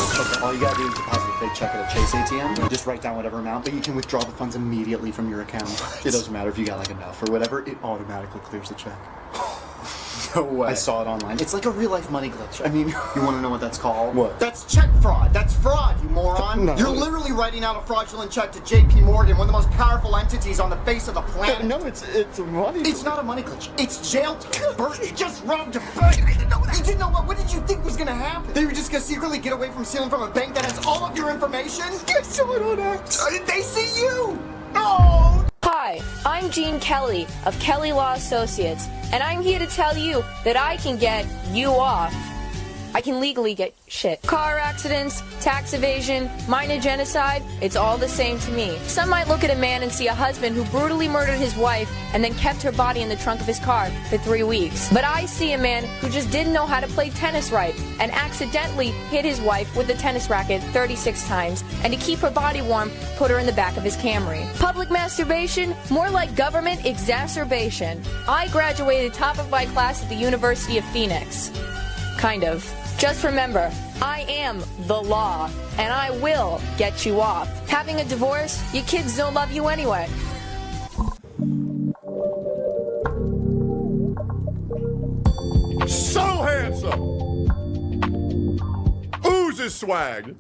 Okay, all you gotta do is deposit a fake check at a Chase ATM. You just write down whatever amount, but you can withdraw the funds immediately from your account. It doesn't matter if you got like enough or whatever, it automatically clears the check. No way. I saw it online. It's like a real life money glitch. I mean, you wanna know what that's called? What? That's check fraud. That's fraud, you moron. No. You're literally writing out a fraudulent check to JP Morgan, one of the most powerful entities on the face of the planet. No, it's a money glitch. It's not a money glitch. It's jail time. Bert, you just robbed a bank. I didn't know that. You didn't know what? What did you think was gonna happen? They were just gonna secretly get away from stealing from a bank that has all of your information? I saw it on X. They see you. Oh. Hi, I'm Jean Kelly of Kelly Law Associates, and I'm here to tell you that I can get you off. I can legally get shit. Car accidents, tax evasion, minor genocide, it's all the same to me. Some might look at a man and see a husband who brutally murdered his wife and then kept her body in the trunk of his car for 3 weeks. But I see a man who just didn't know how to play tennis right and accidentally hit his wife with a tennis racket 36 times, and to keep her body warm, put her in the back of his Camry. Public masturbation? More like government exacerbation. I graduated top of my class at the University of Phoenix. Kind of. Just remember, I am the law, and I will get you off. Having a divorce, your kids don't love you anyway. So handsome! Oozes swag!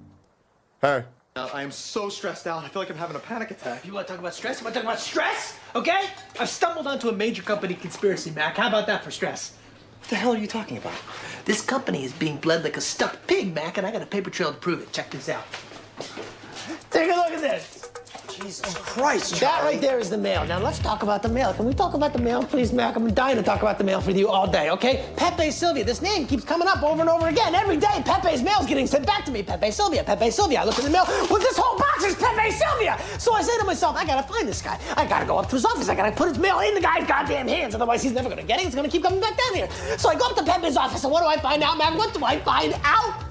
Hey. I am so stressed out. I feel like I'm having a panic attack. You want to talk about stress? You want to talk about stress? Okay? I've stumbled onto a major company conspiracy, Mac. How about that for stress? What the hell are you talking about? This company is being bled like a stuck pig, Mac, and I got a paper trail to prove it. Check this out. Take a look at this. Jesus Christ, That right there is the mail. Now let's talk about the mail. Can we talk about the mail, please, Mac? I'm dying to talk about the mail with you all day, okay? Pepe Sylvia. This name keeps coming up over and over again. Every day, Pepe's mail's getting sent back to me. Pepe Sylvia, Pepe Sylvia. I look in the mail. Well, this whole box is Pepe Sylvia. So I say to myself, I gotta find this guy. I gotta go up to his office. I gotta put his mail in the guy's goddamn hands. Otherwise, he's never gonna get it. He's gonna keep coming back down here. So I go up to Pepe's office, and what do I find out, Mac? What do I find out?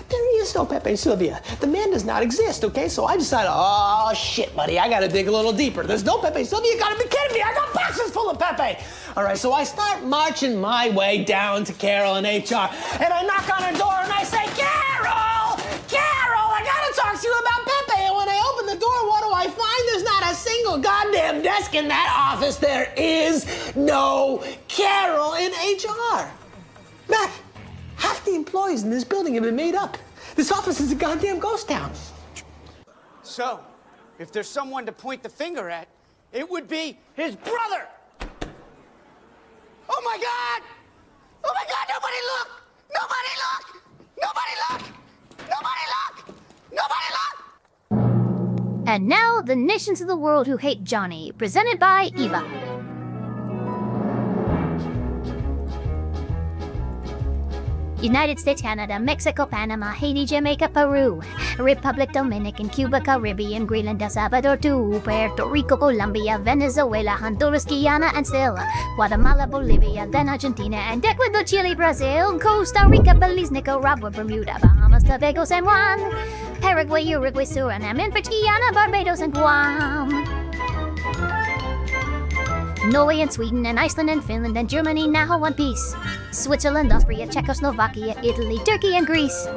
There is no Pepe Sylvia. The man does not exist, okay? So I decided, oh, shit, buddy, I gotta dig a little deeper. There's no Pepe Sylvia, you gotta be kidding me. I got boxes full of Pepe. All right, so I start marching my way down to Carol in HR, and I knock on her door, and I say, Carol, I gotta talk to you about Pepe. And when I open the door, what do I find? There's not a single goddamn desk in that office. There is no Carol in HR. Mac, half the employees in this building have been made up. This office is a goddamn ghost town. So, if there's someone to point the finger at, it would be his brother. Oh my God! Oh my God, nobody look! Nobody look! Nobody look! Nobody look! Nobody look! And now, the nations of the world who hate Johnny, presented by Eva. United States, Canada, Mexico, Panama, Haiti, Jamaica, Peru, Republic Dominican, Cuba, Caribbean, Greenland, El Salvador, too, Puerto Rico, Colombia, Venezuela, Honduras, Guyana, and still Guatemala, Bolivia, then Argentina, and Ecuador, Chile, Brazil, Costa Rica, Belize, Nicaragua, Bermuda, Bahamas, Tobago, San Juan, Paraguay, Uruguay, Suriname, and French Guiana, Barbados, and Guam. Norway and Sweden and Iceland and Finland and Germany now one piece. Switzerland, Austria, Czechoslovakia, Italy, Turkey and Greece.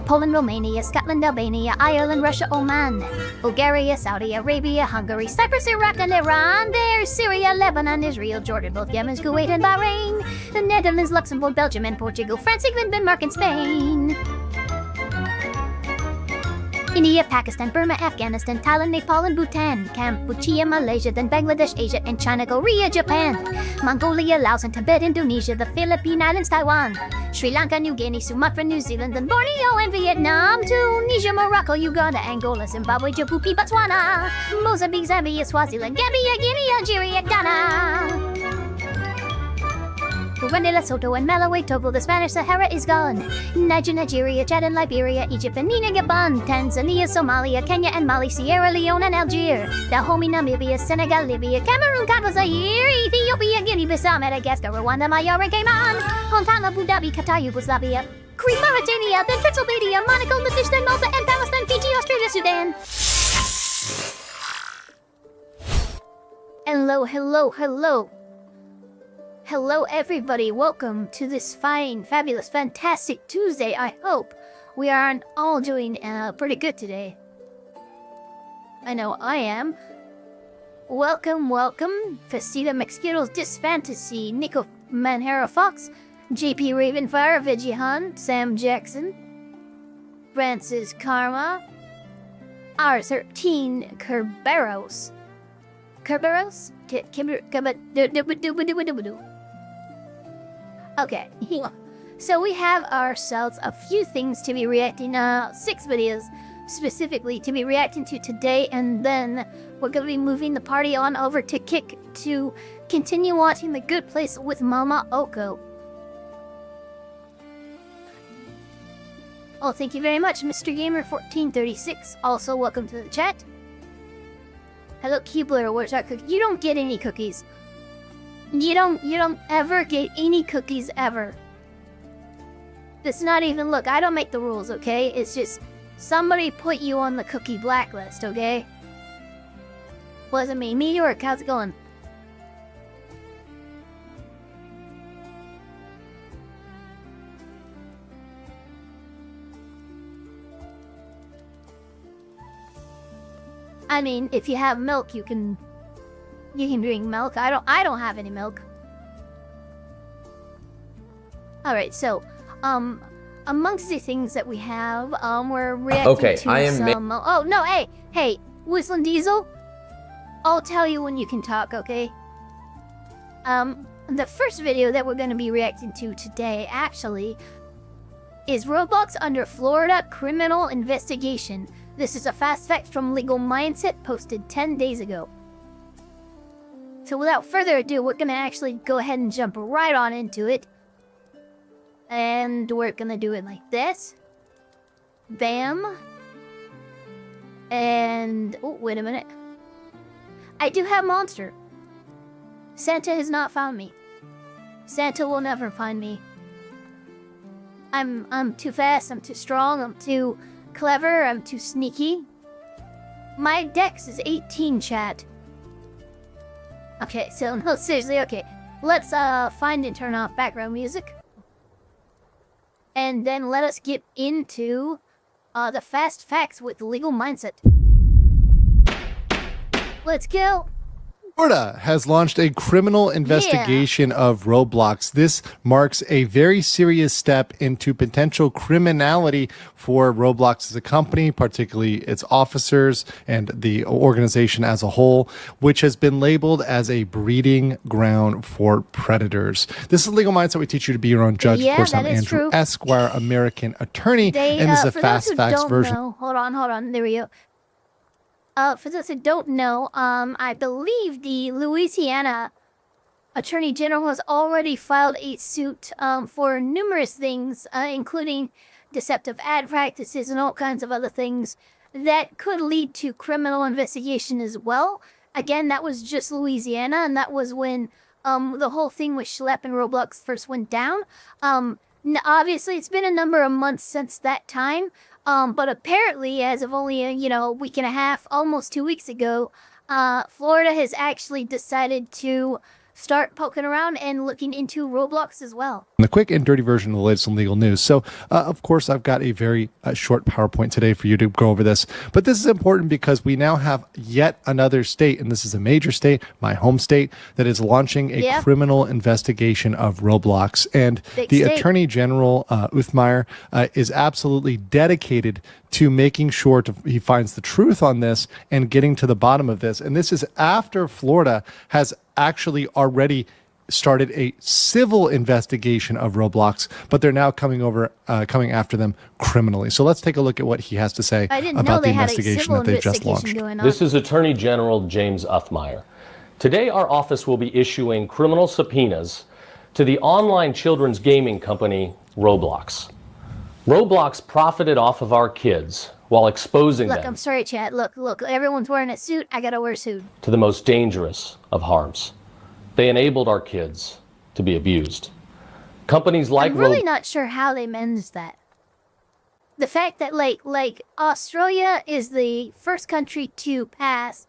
Poland, Romania, Scotland, Albania, Ireland, Russia, Oman. Bulgaria, Saudi Arabia, Hungary, Cyprus, Iraq and Iran. There's Syria, Lebanon, Israel, Jordan, both Yemen, Kuwait and Bahrain. The Netherlands, Luxembourg, Belgium and Portugal, France, England, Denmark and Spain. India, Pakistan, Burma, Afghanistan, Thailand, Nepal, and Bhutan, Cambodia, Malaysia, then Bangladesh, Asia, and China, Korea, Japan, Mongolia, Laos, and Tibet, Indonesia, the Philippine Islands, Taiwan, Sri Lanka, New Guinea, Sumatra, New Zealand, then Borneo, and Vietnam, Tunisia, Morocco, Uganda, Angola, Zimbabwe, Djibouti, Botswana, Mozambique, Zambia, Swaziland, Gambia, Guinea, Algeria, Ghana. Burundi, Lesotho, and Malawi, Togo, the Spanish Sahara is gone. Niger, Nigeria, Chad, and Liberia, Egypt, and Nina, Gabon, Tanzania, Somalia, Kenya, and Mali, Sierra Leone, and Algeria, Dahomey, Namibia, Senegal, Libya, Cameroon, Congo, Zaire, Ethiopia, Guinea-Bissau, Madagascar, Rwanda, Myanmar, and Cayman, Montana, Abu Dhabi, Qatar, Yugoslavia, Crete, Mauritania, then Transylvania, Monaco, Liechtenstein, Malta, and Palestine, Fiji, Australia, Sudan. Hello. Hello everybody, welcome to this fine, fabulous, fantastic Tuesday, I hope. We aren't all doing pretty good today. I know I am. Welcome, welcome. Festida McSkittles, Disfantasy, Nico Manhara Fox, JP Ravenfire, Vegihan, Sam Jackson, Francis Karma, R13 Kerberos. Kerberos? Okay, so we have ourselves a few things to be reacting, 6 videos specifically to be reacting to today, and then we're gonna be moving the party on over to Kick to continue watching The Good Place with Mama Oko. Oh, thank you very much, Mr. Gamer1436. Also, welcome to the chat. Hello, Keebler. Where's that cookie? You don't get any cookies. You don't ever get any cookies ever. It's not even, look, I don't make the rules, okay? It's just somebody put you on the cookie blacklist, okay? Wasn't me. Meteoric, how's it going? I mean, if you have milk, you can drink milk. I don't have any milk. All right, so amongst the things that we have, we're reacting to some. Oh no, hey, Whistling Diesel. I'll tell you when you can talk, okay? The first video that we're going to be reacting to today, actually, is Roblox under Florida criminal investigation. This is a fast fact from Legal Mindset posted 10 days ago. So without further ado, we're going to actually go ahead and jump right on into it. And we're going to do it like this. Bam. And, oh, wait a minute. I do have Monster. Santa has not found me. Santa will never find me. I'm too fast, I'm too strong, I'm too clever, I'm too sneaky. My dex is 18, chat. Okay, so no, seriously, okay. Let's find and turn off background music. And then let us get into the fast facts with Legal Mindset. Let's go. Florida has launched a criminal investigation of Roblox. This marks a very serious step into potential criminality for Roblox as a company, particularly its officers and the organization as a whole, which has been labeled as a breeding ground for predators. This is Legal Mindset. We teach you to be your own judge. Yeah, of course, I'm that is Andrew true. Esquire, American attorney, and this is a fast facts version. Hold on, there we go. For those who don't know, I believe the Louisiana Attorney General has already filed a suit for numerous things, including deceptive ad practices and all kinds of other things that could lead to criminal investigation as well. Again, that was just Louisiana, and that was when the whole thing with Schlepp and Roblox first went down. Obviously, it's been a number of months since that time. But apparently, as of only a week and a half, almost 2 weeks ago, Florida has actually decided to start poking around and looking into Roblox as well. The quick and dirty version of the latest in legal news. So, of course, I've got a very short PowerPoint today for you to go over this. But this is important because we now have yet another state, and this is a major state, my home state, that is launching a criminal investigation of Roblox. And the Attorney General, Elfpire, is absolutely dedicated to making sure he finds the truth on this and getting to the bottom of this. And this is after Florida has actually already started a civil investigation of Roblox, but they're now coming after them criminally. So let's take a look at what he has to say about the investigation that they just launched. This is Attorney General James Elfpire. Today, our office will be issuing criminal subpoenas to the online children's gaming company, Roblox. Roblox profited off of our kids while exposing them. Look, I'm sorry, chat. Look, everyone's wearing a suit. I gotta wear a suit. To the most dangerous of harms. They enabled our kids to be abused. Companies like I'm really not sure how they managed that. The fact that like Australia is the first country to pass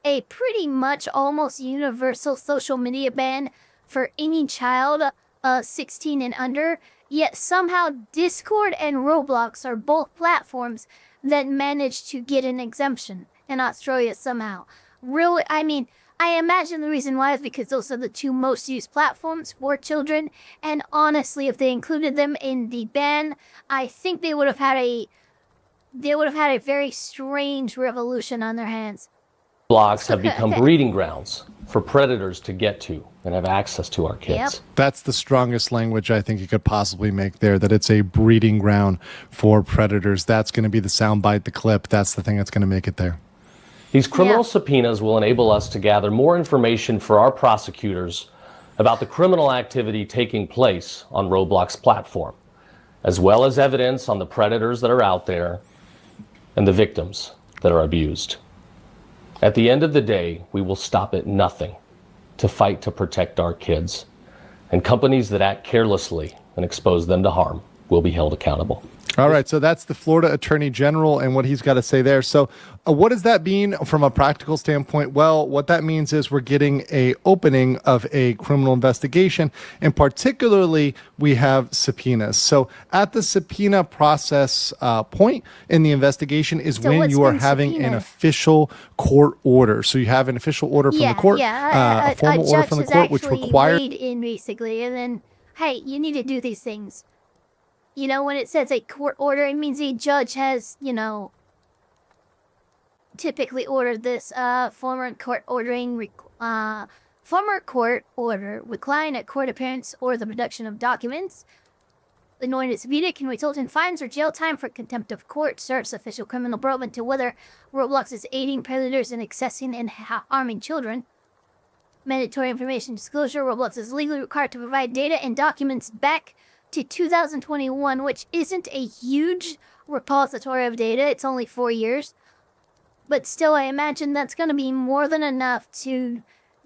a pretty much almost universal social media ban for any child 16 and under, Yet somehow Discord and Roblox are both platforms that managed to get an exemption in Australia somehow. Really, I mean, I imagine the reason why is because those are the two most used platforms for children. And honestly, if they included them in the ban, I think they would have had a very strange revolution on their hands. Blocks have become breeding grounds for predators to get to and have access to our kids. Yep. That's the strongest language I think you could possibly make there, that it's a breeding ground for predators. That's going to be the soundbite, the clip. That's the thing that's going to make it there. These criminal subpoenas will enable us to gather more information for our prosecutors about the criminal activity taking place on Roblox platform, as well as evidence on the predators that are out there and the victims that are abused. At the end of the day, we will stop at nothing to fight to protect our kids, and companies that act carelessly and expose them to harm will be held accountable. All right, so that's the Florida Attorney General and what he's got to say there. So what does that mean from a practical standpoint? Well, what that means is we're getting a opening of a criminal investigation, and particularly we have subpoenas. So at the subpoena process point in the investigation is when you are having an official court order. So you have an official order from the court, a formal order from the court, which requires in basically, and then, hey, you need to do these things. You know, when it says a court order, it means a judge has, you know, typically ordered this. Former court order requiring a court appearance or the production of documents. Anointed subpoena can result in fines or jail time for contempt of court, serves official criminal probe into whether Roblox is aiding predators in accessing and harming children. Mandatory information disclosure. Roblox is legally required to provide data and documents back to 2021, which isn't a huge repository of data. It's only 4 years. But still, I imagine that's going to be more than enough to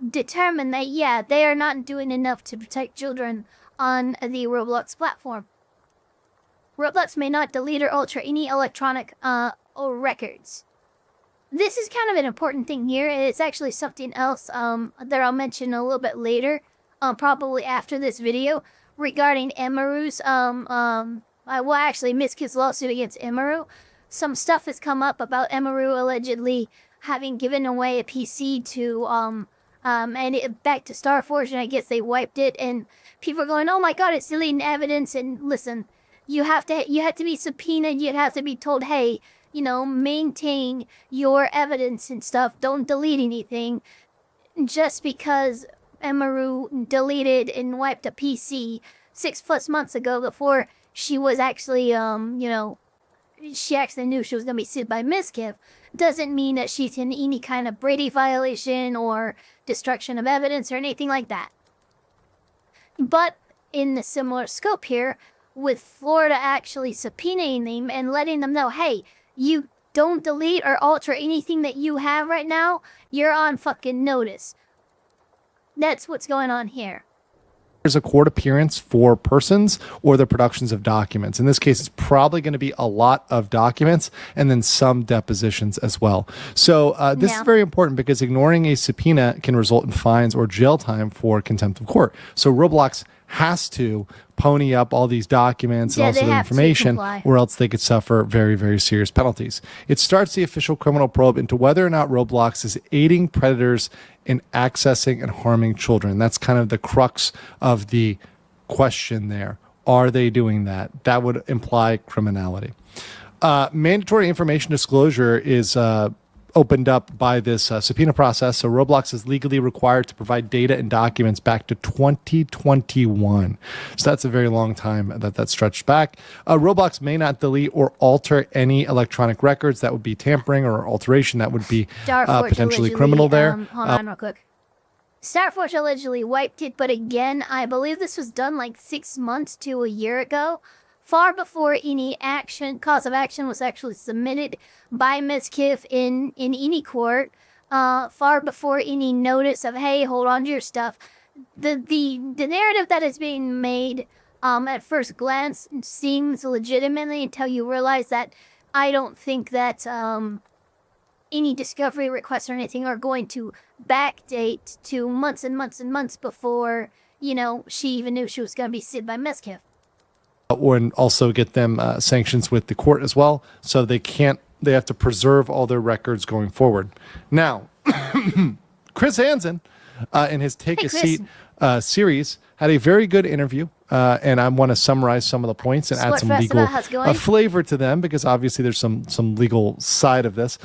determine that, yeah, they are not doing enough to protect children on the Roblox platform. Roblox may not delete or alter any electronic records. This is kind of an important thing here. It's actually something else that I'll mention a little bit later, probably after this video, regarding Emaru's, actually Miskiv's lawsuit against Emaru. Some stuff has come up about Emaru allegedly having given away a PC to, back to Starforge, and I guess they wiped it, and people are going, oh my god, it's deleting evidence, and listen, you have to be subpoenaed, you'd have to be told, hey, you know, maintain your evidence and stuff, don't delete anything, just because Emaru deleted and wiped a PC 6+ months ago before she was actually, she actually knew she was going to be sued by Miskiv, doesn't mean that she's in any kind of Brady violation or destruction of evidence or anything like that. But in the similar scope here, with Florida actually subpoenaing them and letting them know, hey, you don't delete or alter anything that you have right now, you're on fucking notice. That's what's going on here. There's a court appearance for persons or the productions of documents. In this case, it's probably going to be a lot of documents and then some depositions as well. So this is very important because ignoring a subpoena can result in fines or jail time for contempt of court. So Roblox has to pony up all these documents and also the information, or else they could suffer very, very serious penalties. It starts the official criminal probe into whether or not Roblox is aiding predators in accessing and harming children. That's kind of the crux of the question there. Are they doing that? That would imply criminality. Mandatory information disclosure is opened up by this subpoena process. So Roblox is legally required to provide data and documents back to 2021. So that's a very long time that stretched back. Roblox may not delete or alter any electronic records. That would be tampering or alteration. That would be potentially criminal there. Hold on real quick. Starforge allegedly wiped it, but again, I believe this was done like 6 months to a year ago, far before any cause of action was actually submitted by Miskiv in any court, far before any notice of, hey, hold on to your stuff. The narrative that is being made at first glance seems legitimately until you realize that I don't think that any discovery requests or anything are going to backdate to months and months and months before, you know, she even knew she was going to be sued by Miskiv. and also get them sanctions with the court as well. So they have to preserve all their records going forward. Now, Chris Hansen, in his Take a Seat series, had a very good interview. And I want to summarize some of the points and add some legal flavor to them, because obviously there's some legal side of this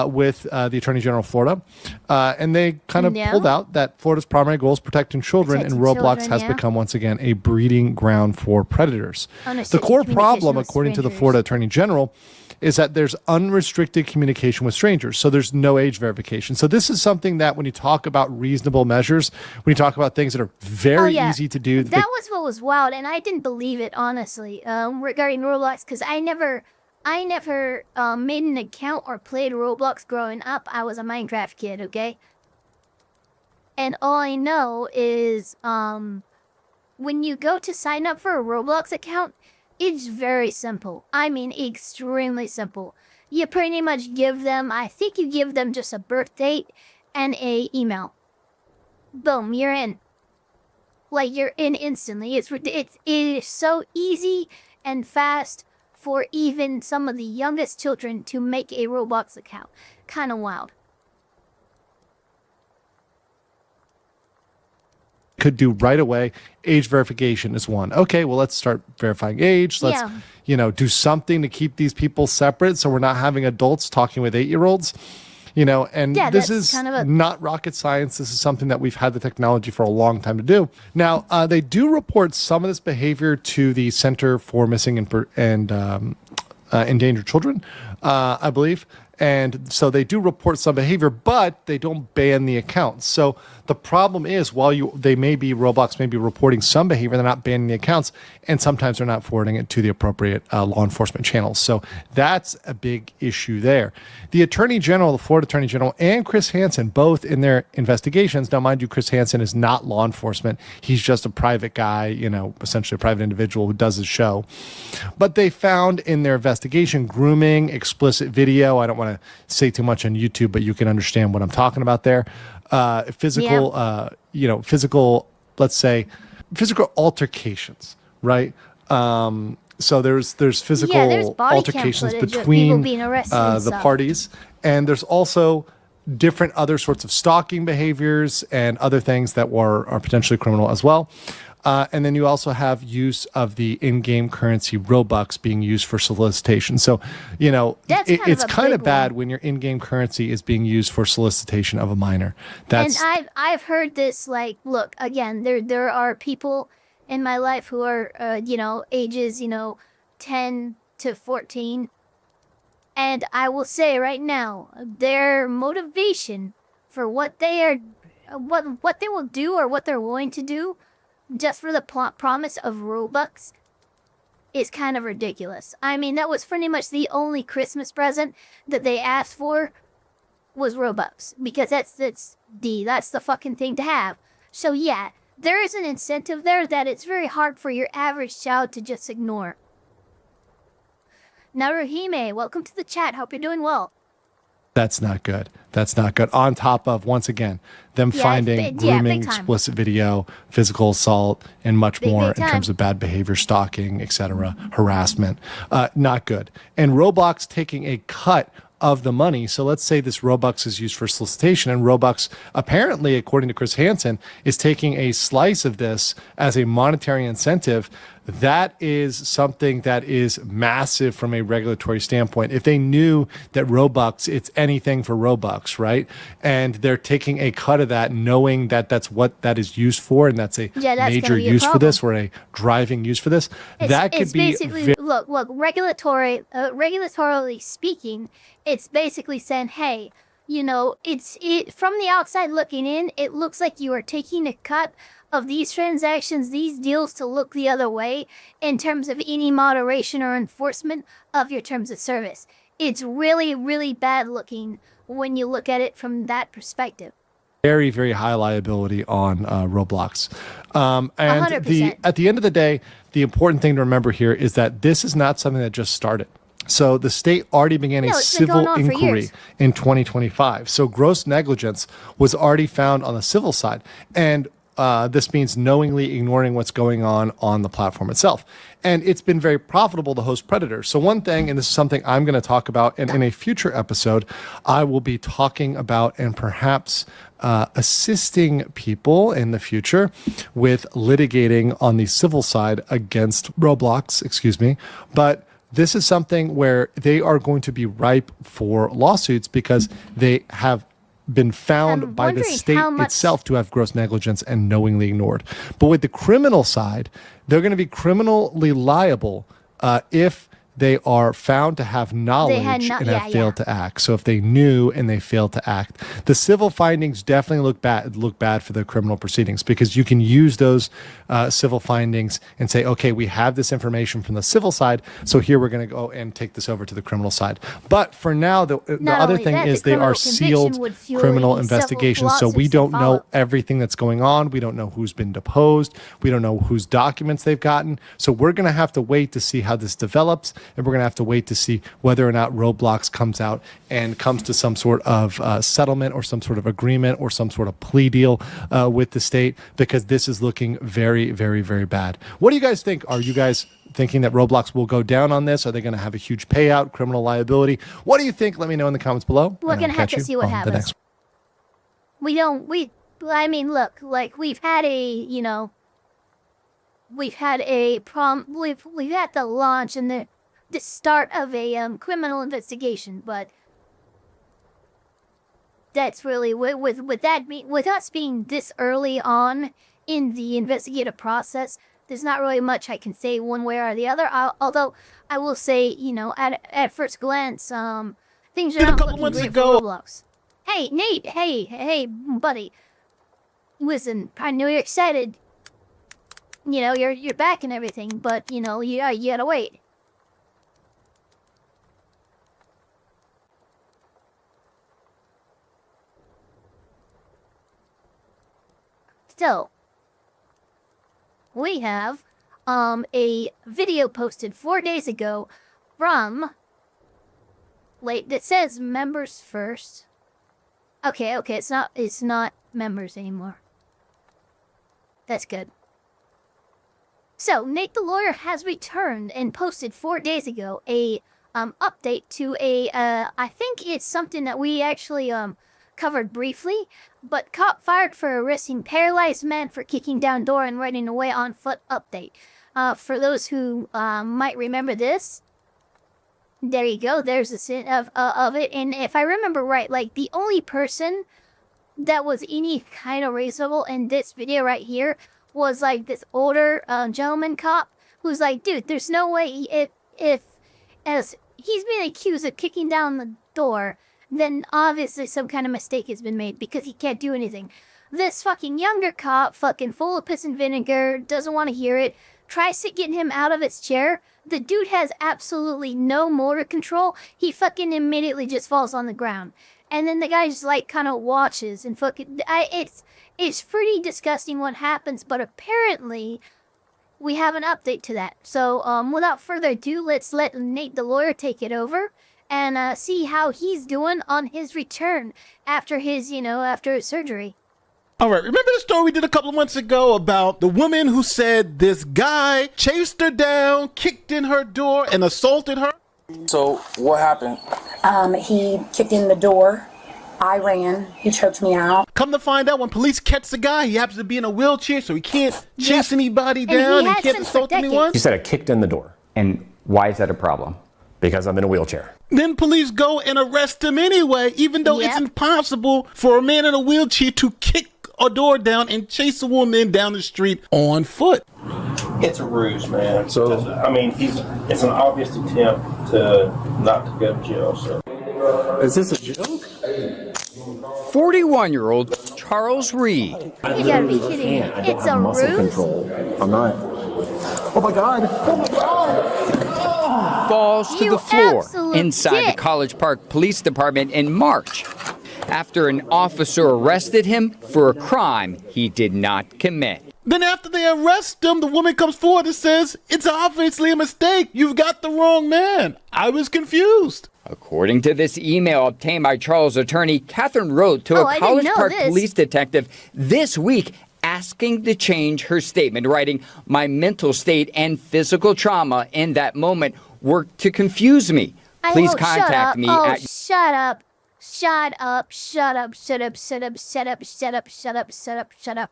with the Attorney General of Florida. And they kind of pulled out that Florida's primary goal is protecting children, and Roblox has become once again a breeding ground for predators. The core problem, according to the Florida Attorney General, is that there's unrestricted communication with strangers. So there's no age verification. So this is something that when you talk about reasonable measures, when you talk about things that are very easy to do. That was what was wild, and I didn't believe it, honestly, regarding Roblox, because I never made an account or played Roblox growing up. I was a Minecraft kid, okay? And all I know is when you go to sign up for a Roblox account, it's very simple. I mean, extremely simple. You pretty much give them, I think you give them just a birth date and a email. Boom, you're in. Like, you're in instantly. It is so easy and fast for even some of the youngest children to make a Roblox account. Kind of wild. Could do right away. Age verification is one. Okay, well, let's start verifying age. Let's, do something to keep these people separate, so we're not having adults talking with 8-year-olds. And this is kind of not rocket science. This is something that we've had the technology for a long time to do. Now, they do report some of this behavior to the Center for Missing and Endangered Children, I believe. And so they do report some behavior, but they don't ban the accounts. So the problem is, while Roblox may be reporting some behavior, they're not banning the accounts, and sometimes they're not forwarding it to the appropriate law enforcement channels. So that's a big issue there. The Attorney General, the Florida Attorney General, and Chris Hansen, both in their investigations. Now, mind you, Chris Hansen is not law enforcement. He's just a private guy, essentially a private individual who does his show. But they found in their investigation grooming, explicit video. I don't want to say too much on YouTube, but you can understand what I'm talking about there. Physical, let's say, physical altercations, right? So there's physical altercations between the parties, and there's also different other sorts of stalking behaviors and other things that are potentially criminal as well. And then you also have use of the in-game currency Robux being used for solicitation. So, it's kind of bad when your in-game currency is being used for solicitation of a minor. And I've heard this, look, again, there are people in my life who are, ages, 10 to 14. And I will say right now, their motivation for what they will do or what they're willing to do just for the promise of Robux is kind of ridiculous. I mean, that was pretty much the only Christmas present that they asked for was Robux, because that's the fucking thing to have. So yeah, there is an incentive there that it's very hard for your average child to just ignore. Naruhime, welcome to the chat. Hope you're doing well. That's not good. That's not good. On top of, once again, them finding grooming, explicit video, physical assault, and much more in terms of bad behavior, stalking, etc., harassment. Not good. And Roblox taking a cut of the money. So let's say this Robux is used for solicitation, and Robux, apparently, according to Chris Hansen, is taking a slice of this as a monetary incentive. That is something that is massive from a regulatory standpoint. If they knew that Robux, it's anything for Robux, right? And they're taking a cut of that, knowing that that's what that is used for, and that's a major use for this, or a driving use for this. That could be basically, look, regulatorily speaking, it's basically saying, hey, from the outside looking in, it looks like you are taking a cut of these transactions, these deals, to look the other way in terms of any moderation or enforcement of your terms of service. It's really, really bad looking when you look at it from that perspective. Very, very high liability on Roblox. And 100%. At the end of the day, the important thing to remember here is that this is not something that just started. So the state already began a civil inquiry in 2025. So gross negligence was already found on the civil side. And this means knowingly ignoring what's going on the platform itself. And it's been very profitable to host predators. So one thing, and this is something I'm going to talk about, and in a future episode, I will be talking about and perhaps assisting people in the future with litigating on the civil side against Roblox, but this is something where they are going to be ripe for lawsuits because they have been found by the state itself to have gross negligence and knowingly ignored. But with the criminal side, they're going to be criminally liable if they are found to have knowledge and have failed to act. So if they knew and they failed to act, the civil findings definitely look bad for the criminal proceedings, because you can use those civil findings and say, okay, we have this information from the civil side, so here we're going to go and take this over to the criminal side. But for now, the other thing is they are sealed criminal investigations, so we don't know everything that's going on. We don't know who's been deposed. We don't know whose documents they've gotten. So we're going to have to wait to see how this develops. And we're going to have to wait to see whether or not Roblox comes out and comes to some sort of settlement or some sort of agreement or some sort of plea deal with the state, because this is looking very, very, very bad. What do you guys think? Are you guys thinking that Roblox will go down on this? Are they going to have a huge payout, criminal liability? What do you think? Let me know in the comments below. We're going to have to see what happens. I mean, look, like we've had a we've had the launch and the start of a criminal investigation, but that's really with us being this early on in the investigative process, there's not really much I can say one way or the other. Although I will say, at first glance, things are not looking great for Roblox. Hey, Nate. Hey, buddy. Listen, I know you're excited. You're back and everything, but you gotta wait. So, we have a video posted 4 days ago from, that says members first. Okay, it's not members anymore. That's good. So, NateTheLawyer has returned and posted 4 days ago a update to I think it's something that we actually covered briefly, but cop fired for arresting paralyzed man for kicking down door and running away on foot update. For those who might remember this, there you go. There's a scene of it. And if I remember right, like the only person that was any kind of reasonable in this video right here was like this older gentleman cop who's like, dude, there's no way if as he's being accused of kicking down the door, then obviously some kind of mistake has been made because he can't do anything. This fucking younger cop, fucking full of piss and vinegar, doesn't want to hear it, tries to get him out of his chair. The dude has absolutely no motor control. He fucking immediately just falls on the ground. And then the guy just like kind of watches and fucking, it's pretty disgusting what happens, but apparently we have an update to that. So without further ado, let's let NateTheLawyer take it over and see how he's doing on his return after his, after his surgery. All right, remember the story we did a couple of months ago about the woman who said this guy chased her down, kicked in her door, and assaulted her? So, what happened? He kicked in the door. I ran. He choked me out. Come to find out, when police catch the guy, he happens to be in a wheelchair, so he can't chase anybody down and can't assault anyone. She said I kicked in the door. And why is that a problem? Because I'm in a wheelchair. Then police go and arrest him anyway, even though it's impossible for a man in a wheelchair to kick a door down and chase a woman down the street on foot. It's a ruse, man. So it's an obvious attempt to not to go to jail. So, is this a joke? 41-year-old Charles Reed. You gotta be kidding me. It's a ruse? I'm not. Oh my God. Oh my God. Falls to the floor inside the College Park Police Department in March after an officer arrested him for a crime he did not commit. Then after they arrest him, the woman comes forward and says, it's obviously a mistake. You've got the wrong man. I was confused. According to this email obtained by Charles' attorney, Catherine wrote to a College Park police detective this week asking to change her statement, writing, "My mental state and physical trauma in that moment worked to confuse me. Please contact me at..." Shut up. Shut up. Shut up. Shut up. Shut up. Shut up. Shut up. Shut up. Shut up. Shut up.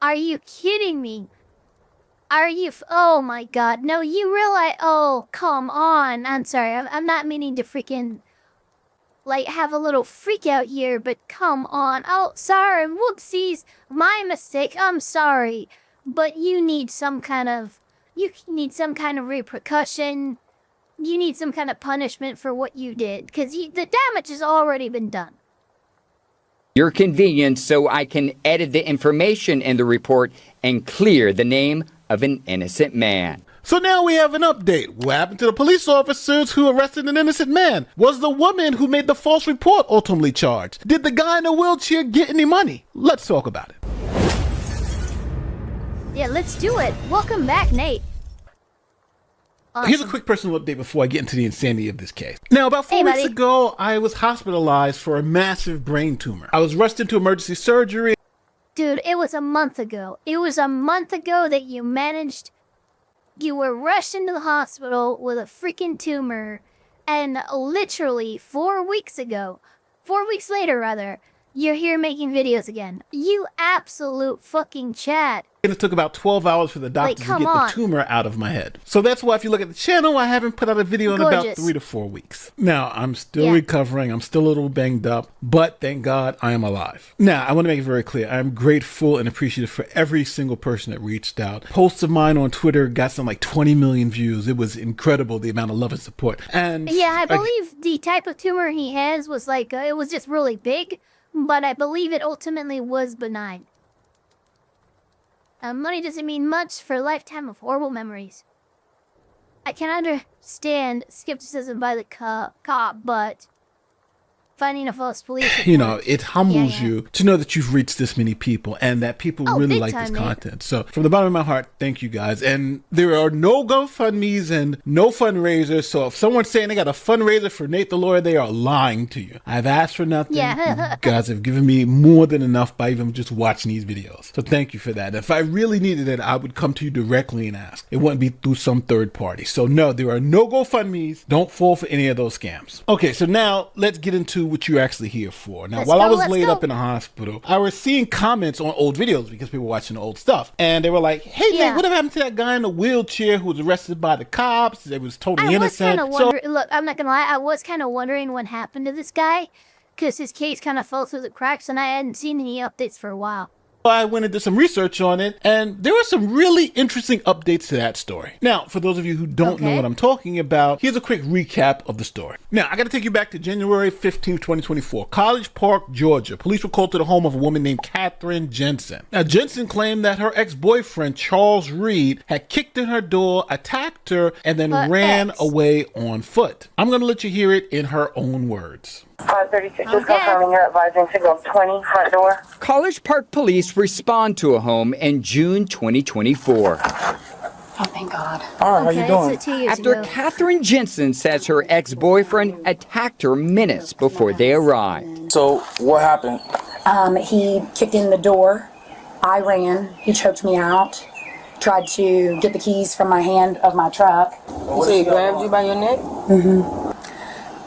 Are you kidding me? Are you? Oh my God. No, you realize. Oh, come on. I'm sorry. I'm not meaning to freaking, like, have a little freak out here, but come on. Oh, sorry. Whoopsies. My mistake. I'm sorry. But you need some kind of. You need some kind of repercussion. You need some kind of punishment for what you did, because the damage has already been done. your convenience so I can edit the information in the report and clear the name of an innocent man. So now we have an update. What happened to the police officers who arrested an innocent man? Was the woman who made the false report ultimately charged? Did the guy in the wheelchair get any money? Let's talk about it. Yeah, let's do it. Welcome back, Nate. Awesome. Here's a quick personal update before I get into the insanity of this case. Now, about 4 weeks ago, I was hospitalized for a massive brain tumor. I was rushed into emergency surgery. Dude, it was a month ago. It was a month ago that you managed... You were rushed into the hospital with a freaking tumor, and literally 4 weeks ago, 4 weeks later rather, you're here making videos again. You absolute fucking Chad. And it took about 12 hours for the doctor to get the tumor out of my head. So that's why if you look at the channel, I haven't put out a video in about 3 to 4 weeks. Now, I'm still recovering. I'm still a little banged up, but thank God I am alive. Now, I want to make it very clear. I'm grateful and appreciative for every single person that reached out. Posts of mine on Twitter got some like 20 million views. It was incredible, the amount of love and support. And yeah, I believe the type of tumor he has was like, it was just really big, but I believe it ultimately was benign. Money doesn't mean much for a lifetime of horrible memories. I can understand skepticism by the cop, but finding a false police report, you know, it humbles you to know that you've reached this many people and that people really like this mate. content. So from the bottom of my heart, thank you guys. And there are no GoFundMes and no fundraisers. So if someone's saying they got a fundraiser for Nate the Lawyer, they are lying to you. I've asked for nothing. Yeah. You guys have given me more than enough by even just watching these videos. So thank you for that. If I really needed it, I would come to you directly and ask. It wouldn't be through some third party. So no, there are no GoFundMes. Don't fall for any of those scams. Okay, so now let's get into what you're actually here for. Now, while I was laid up in the hospital, I was seeing comments on old videos because people were watching the old stuff. And they were like, hey, Nate, what happened to that guy in the wheelchair who was arrested by the cops? They was totally innocent. Look, I'm not gonna lie, I was kind of wondering what happened to this guy, because his case kind of fell through the cracks and I hadn't seen any updates for a while. I went and did some research on it, and there were some really interesting updates to that story. Now, for those of you who don't know what I'm talking about, here's a quick recap of the story. Now, I got to take you back to January 15th, 2024. College Park, Georgia. Police were called to the home of a woman named Catherine Jensen. Now, Jensen claimed that her ex-boyfriend, Charles Reed, had kicked in her door, attacked her, and then ran away on foot. I'm going to let you hear it in her own words. 536, just confirming you're advising signal 20, front door. College Park police respond to a home in June 2024. Oh, thank God. All right, how you doing? After Catherine Jensen says her ex-boyfriend attacked her minutes before they arrived. So, what happened? He kicked in the door. I ran. He choked me out. Tried to get the keys from my hand of my truck. So he grabbed you by your neck? Mm-hmm.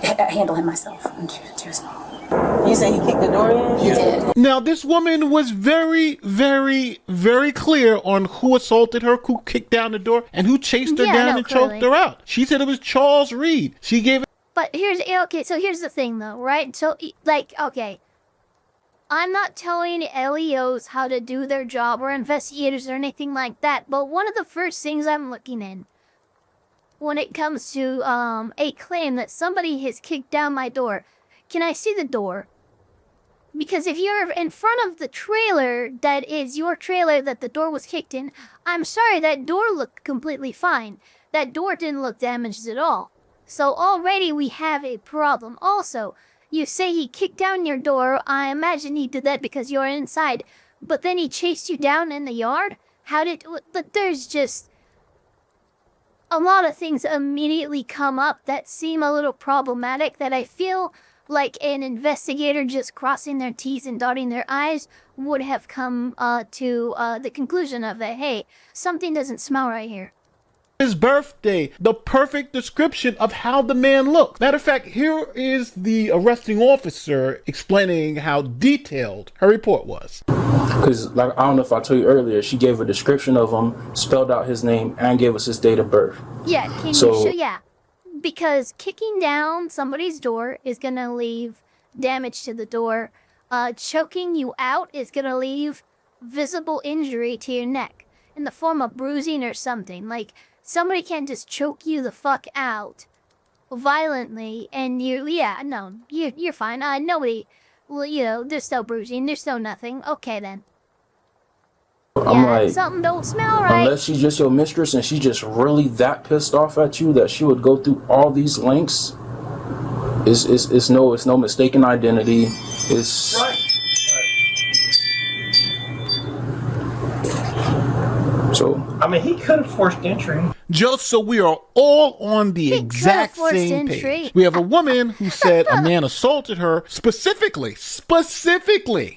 Handle him myself. I'm too small. You say he kicked the door in? He did. Now, this woman was very, very, very clear on who assaulted her, who kicked down the door, and who chased her down and choked her out. She said it was Charles Reed. She gave it. But here's the thing though, right? So, like, okay. I'm not telling LEOs how to do their job or investigators or anything like that, but one of the first things I'm looking in when it comes to a claim that somebody has kicked down my door, can I see the door? Because if you're in front of the trailer that is your trailer that the door was kicked in, I'm sorry, that door looked completely fine. That door didn't look damaged at all. So already we have a problem. Also, you say he kicked down your door. I imagine he did that because you're inside. But then he chased you down in the yard? But there's just a lot of things immediately come up that seem a little problematic that I feel like an investigator just crossing their T's and dotting their I's would have come to the conclusion of that, hey, something doesn't smell right here. His birthday, the perfect description of how the man looks. Matter of fact, here is the arresting officer explaining how detailed her report was. Because, like, I don't know if I told you earlier, she gave a description of him, spelled out his name, and gave us his date of birth. Yeah, can you show? Yeah, because kicking down somebody's door is gonna leave damage to the door. Choking you out is gonna leave visible injury to your neck in the form of bruising or something. Like, somebody can just choke you the fuck out violently, and you're fine. Nobody, well, you know, there's no bruising, there's no nothing. Okay then. I'm like, something don't smell right. Unless she's just your mistress and she's just really that pissed off at you that she would go through all these lengths. It's no mistaken identity. It's Right. So I mean, he could have forced entry. Just so we are all on the exact same page. We have a woman who said a man assaulted her specifically,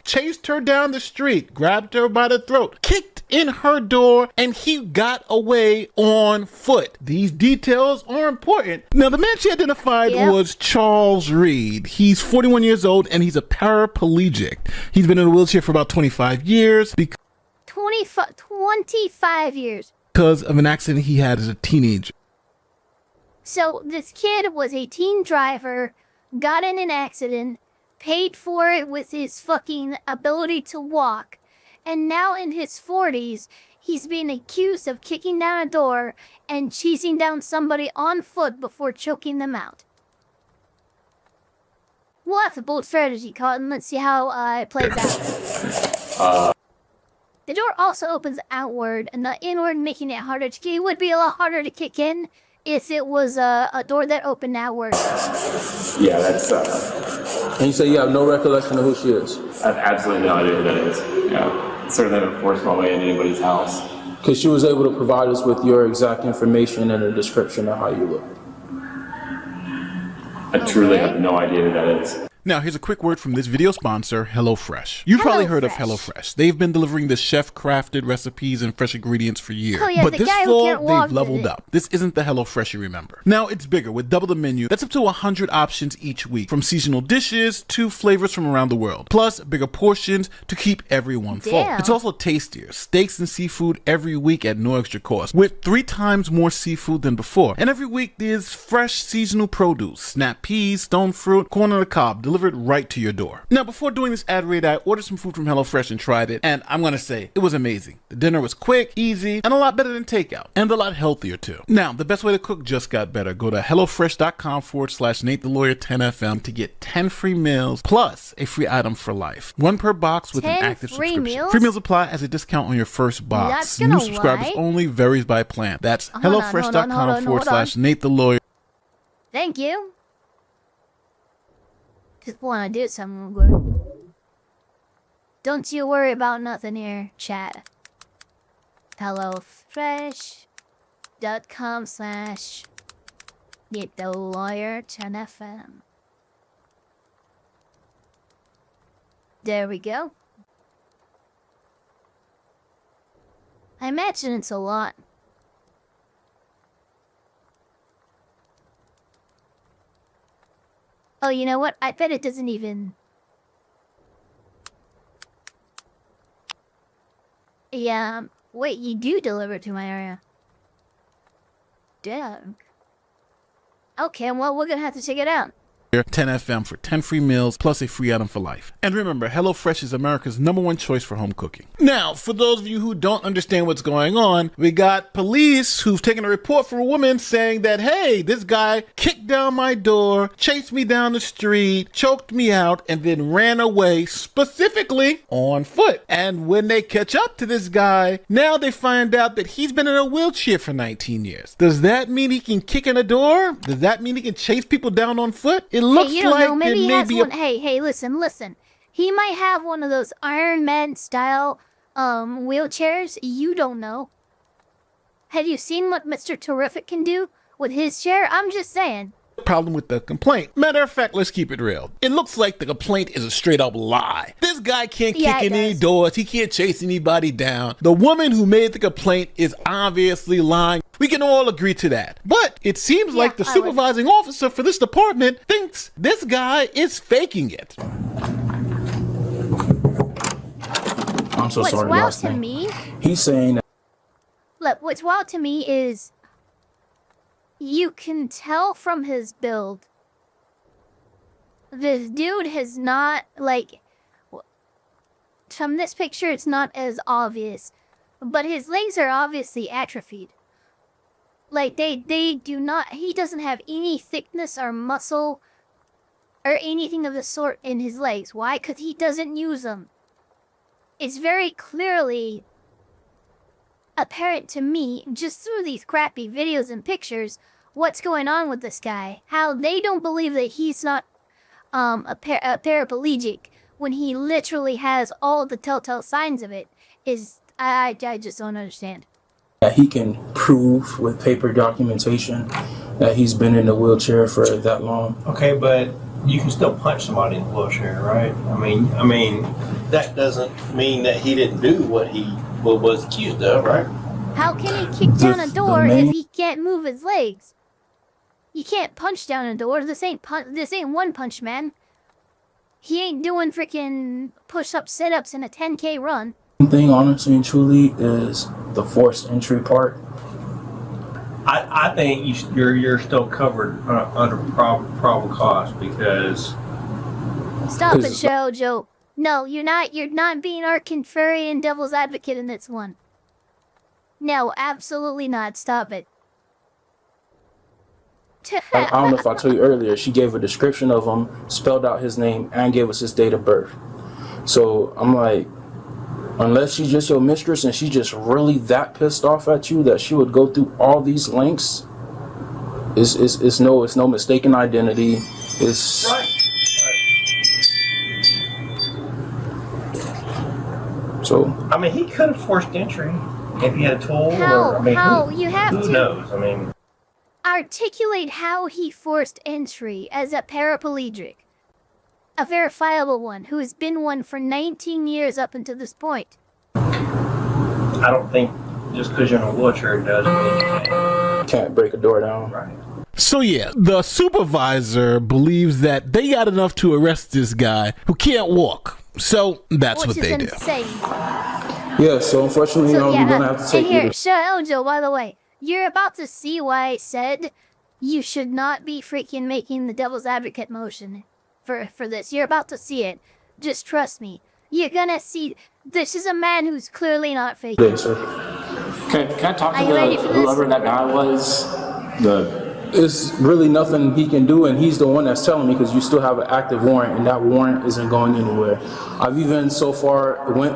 chased her down the street, grabbed her by the throat, kicked in her door, and he got away on foot. These details are important. Now, the man she identified was Charles Reed. He's 41 years old and he's a paraplegic. He's been in a wheelchair for about 25 years. 25 years. Because of an accident he had as a teenager. So this kid was a teen driver, got in an accident, paid for it with his fucking ability to walk, and now in his 40s, he's being accused of kicking down a door and cheesing down somebody on foot before choking them out. We'll have to bold strategy, Cotton. Let's see how it plays out. The door also opens outward and not inward, making it harder to kick. It would be a lot harder to kick in if it was a door that opened outward. yeah, that's. And you say you have no recollection of who she is? I have absolutely no idea who that is. Yeah, certainly haven't forced my way into anybody's house. Because she was able to provide us with your exact information and a description of how you look. I truly have no idea who that is. Now, here's a quick word from this video sponsor, HelloFresh. You've probably heard of HelloFresh. They've been delivering the chef-crafted recipes and fresh ingredients for years. Oh, yeah, but the this guy who fall, can't walk they've leveled up. This isn't the HelloFresh you remember. Now, it's bigger with double the menu. That's up to 100 options each week, from seasonal dishes to flavors from around the world. Plus, bigger portions to keep everyone full. Damn. It's also tastier. Steaks and seafood every week at no extra cost, with 3 times more seafood than before. And every week, there's fresh seasonal produce, snap peas, stone fruit, corn on the cob, delivered right to your door. Now, before doing this ad read, I ordered some food from HelloFresh and tried it, and I'm gonna say, it was amazing. The dinner was quick, easy, and a lot better than takeout, and a lot healthier too. Now, the best way to cook just got better. Go to HelloFresh.com/NateTheLawyer10FM to get 10 free meals, plus a free item for life. 1 per box with an active subscription. Meals? Free meals apply as a discount on your first box. That's gonna New subscribers lie. only, varies by plan. That's Hold on, HelloFresh.com/NateTheLawyer. Thank you. Just wanna do something good. Don't you worry about nothing here, chat. HelloFresh.com/NateTheLawyer10FM. There we go. I imagine it's a lot. Oh, you know what? I bet it doesn't even... Yeah, wait, you do deliver to my area. Damn. Okay, well, we're gonna have to check it out. 10FM for 10 free meals plus a free item for life. And remember, HelloFresh is America's #1 choice for home cooking. Now, for those of you who don't understand what's going on, we got police who've taken a report from a woman saying that, hey, this guy kicked down my door, chased me down the street, choked me out, and then ran away, specifically on foot. And when they catch up to this guy, now they find out that he's been in a wheelchair for 19 years. Does that mean he can kick in a door? Does that mean he can chase people down on foot? It looks hey, you don't like know. Maybe he there has may be one. Hey, listen. He might have one of those Iron Man style wheelchairs. You don't know. Have you seen what Mr. Terrific can do with his chair? I'm just saying. problem with the complaint. Matter of fact, let's keep it real. It looks like the complaint is a straight up lie. This guy can't kick any doors. He can't chase anybody down. The woman who made the complaint is obviously lying. We can all agree to that. But it seems like the supervising officer for this department thinks this guy is faking it. I'm so sorry. What's wild to me? He's saying that. Look, what's wild to me is you can tell from his build. This dude has not, like, from this picture it's not as obvious, but his legs are obviously atrophied. Like, they do not, he doesn't have any thickness or muscle or anything of the sort in his legs. Why? Because he doesn't use them. It's very clearly apparent to me, just through these crappy videos and pictures, what's going on with this guy. How they don't believe that he's not a paraplegic when he literally has all the telltale signs of it is, I just don't understand. That he can prove with paper documentation that he's been in the wheelchair for that long. Okay, but you can still punch somebody in the wheelchair, right? I mean, that doesn't mean that he didn't do what he was accused of, right? How can he kick down a door if he can't move his legs? You can't punch down a door. This ain't One Punch Man. He ain't doing freaking push-ups, sit-ups in a 10K run. One thing, honestly and truly, is the forced entry part. I think you're still covered under probable cause because. Stop it, Joe. No, you're not. You're not being our contrarian devil's advocate in this one. No, absolutely not. Stop it. I don't know if I told you earlier, she gave a description of him, spelled out his name, and gave us his date of birth. So I'm like, unless she's just your mistress and she's just really that pissed off at you that she would go through all these lengths, it's no mistaken identity. It's right. So I mean, he could have forced entry if he had a tool. Who knows? I mean, articulate how he forced entry as a paraplegic. A verifiable one, who has been one for 19 years up until this point. I don't think just because you're in a wheelchair doesn't mean you can't break a door down. Right. So yeah, the supervisor believes that they got enough to arrest this guy who can't walk. So that's what they do. Yeah, so unfortunately, we're gonna have to take here, Joe, by the way, you're about to see why I said you should not be freaking making the devil's advocate motion for this. You're about to see it. Just trust me. You're gonna see. This is a man who's clearly not faking. Yeah, sir. Can I talk to whoever that guy was? It's really nothing he can do, and he's the one that's telling me because you still have an active warrant, and that warrant isn't going anywhere. I've even went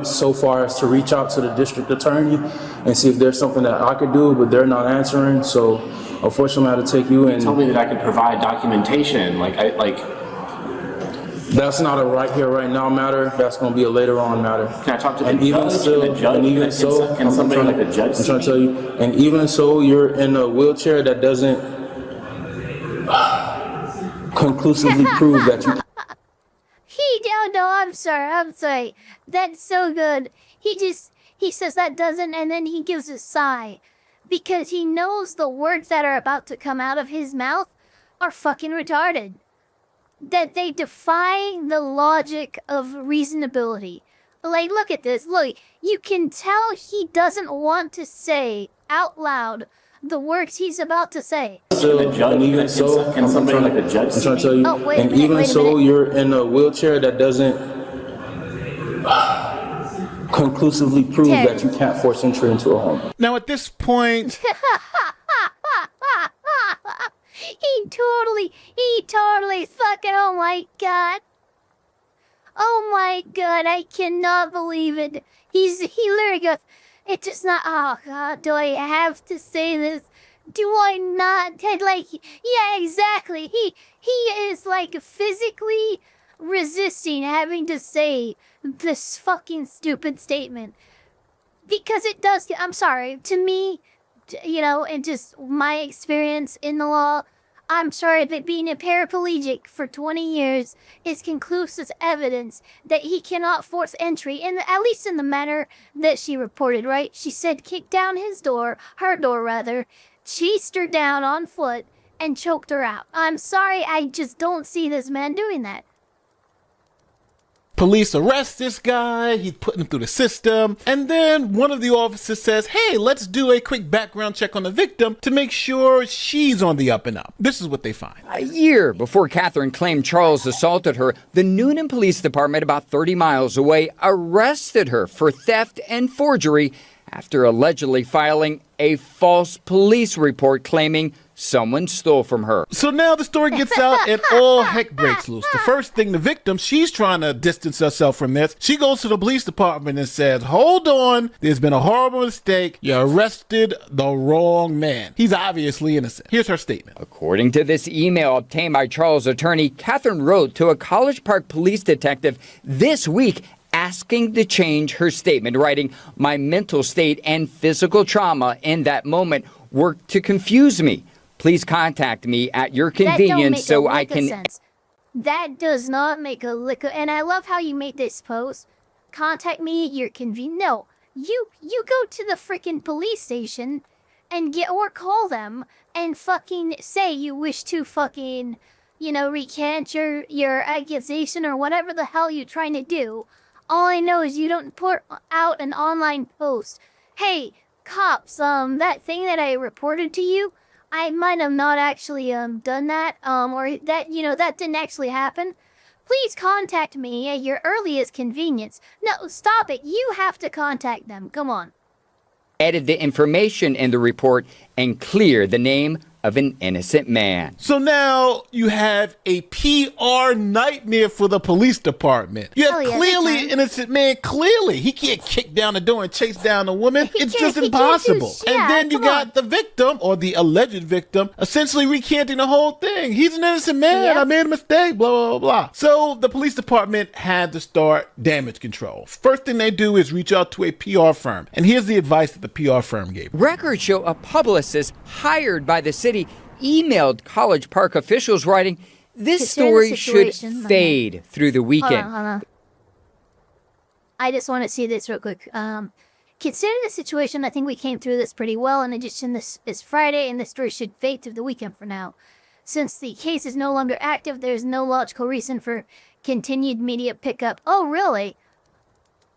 so far as to reach out to the district attorney and see if there's something that I could do, but they're not answering. So unfortunately, I had to take you in. Told me that I could provide documentation, That's not a right here, right now matter. That's going to be a later on matter. Can I talk to the and even judge? still, and the judge? And even so, can somebody like the judge? I'm trying to tell you. And even so, you're in a wheelchair that doesn't conclusively prove that you. I'm sorry. That's so good. He says that doesn't, and then he gives a sigh. Because he knows the words that are about to come out of his mouth are fucking retarded. That they defy the logic of reasonability. Like, look at this. Look, you can tell he doesn't want to say out loud the words he's about to say. And even so, can somebody like the judge? I'm trying to tell you. And even so, you're in a wheelchair that doesn't conclusively prove that you can't force entry into a home. Now at this point, he totally fucking, oh my god, I cannot believe it. He literally goes, it does not, oh god, do I have to say this? Do I not? Like, yeah, exactly. He is like physically resisting having to say this fucking stupid statement. Because it does, I'm sorry, to me, and just my experience in the law, I'm sorry, but being a paraplegic for 20 years is conclusive evidence that he cannot force entry, at least in the manner that she reported, right? She said kick down her door rather, chased her down on foot, and choked her out. I'm sorry, I just don't see this man doing that. Police arrest this guy, he's putting him through the system, and then one of the officers says, hey, let's do a quick background check on the victim to make sure she's on the up and up. This is what they find. A year before Catherine claimed Charles assaulted her, the Noonan Police Department, about 30 miles away, arrested her for theft and forgery after allegedly filing a false police report claiming someone stole from her. So now the story gets out and all heck breaks loose. The first thing, the victim, she's trying to distance herself from this. She goes to the police department and says, hold on, there's been a horrible mistake. You arrested the wrong man. He's obviously innocent. Here's her statement. According to this email obtained by Charles' attorney, Catherine wrote to a College Park police detective this week asking to change her statement, writing, my mental state and physical trauma in that moment worked to confuse me. Please contact me at your convenience so I can... Sense. That does not make a lick of... And I love how you made this post. Contact me at your convenience. No, you go to the freaking police station and or call them and fucking say you wish to fucking, recant your accusation or whatever the hell you're trying to do. All I know is you don't put out an online post. Hey, cops, that thing that I reported to you, I might have not actually done that, or that, that didn't actually happen. Please contact me at your earliest convenience. No, stop it. You have to contact them. Come on. Edit the information in the report and clear the name of an innocent man. So now you have a PR nightmare for the police department. You have clearly an innocent man. Clearly, he can't kick down the door and chase down a woman. It's just impossible. And then you got the victim, or the alleged victim, essentially recanting the whole thing. He's an innocent man. I made a mistake, blah, blah, blah. So the police department had to start damage control. First thing they do is reach out to a PR firm. And here's the advice that the PR firm gave. Records show a publicist hired by the city emailed College Park officials writing, this story should fade through the weekend. Hold on. I just want to see this real quick. Considering the situation, I think we came through this pretty well. In addition, this is Friday, and the story should fade through the weekend for now. Since the case is no longer active, there's no logical reason for continued media pickup. Oh, really?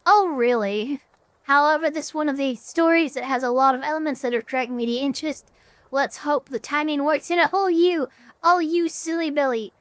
Oh, really? However, this is one of the stories that has a lot of elements that attract media interest. Let's hope the timing works in it. Oh, you silly Billy.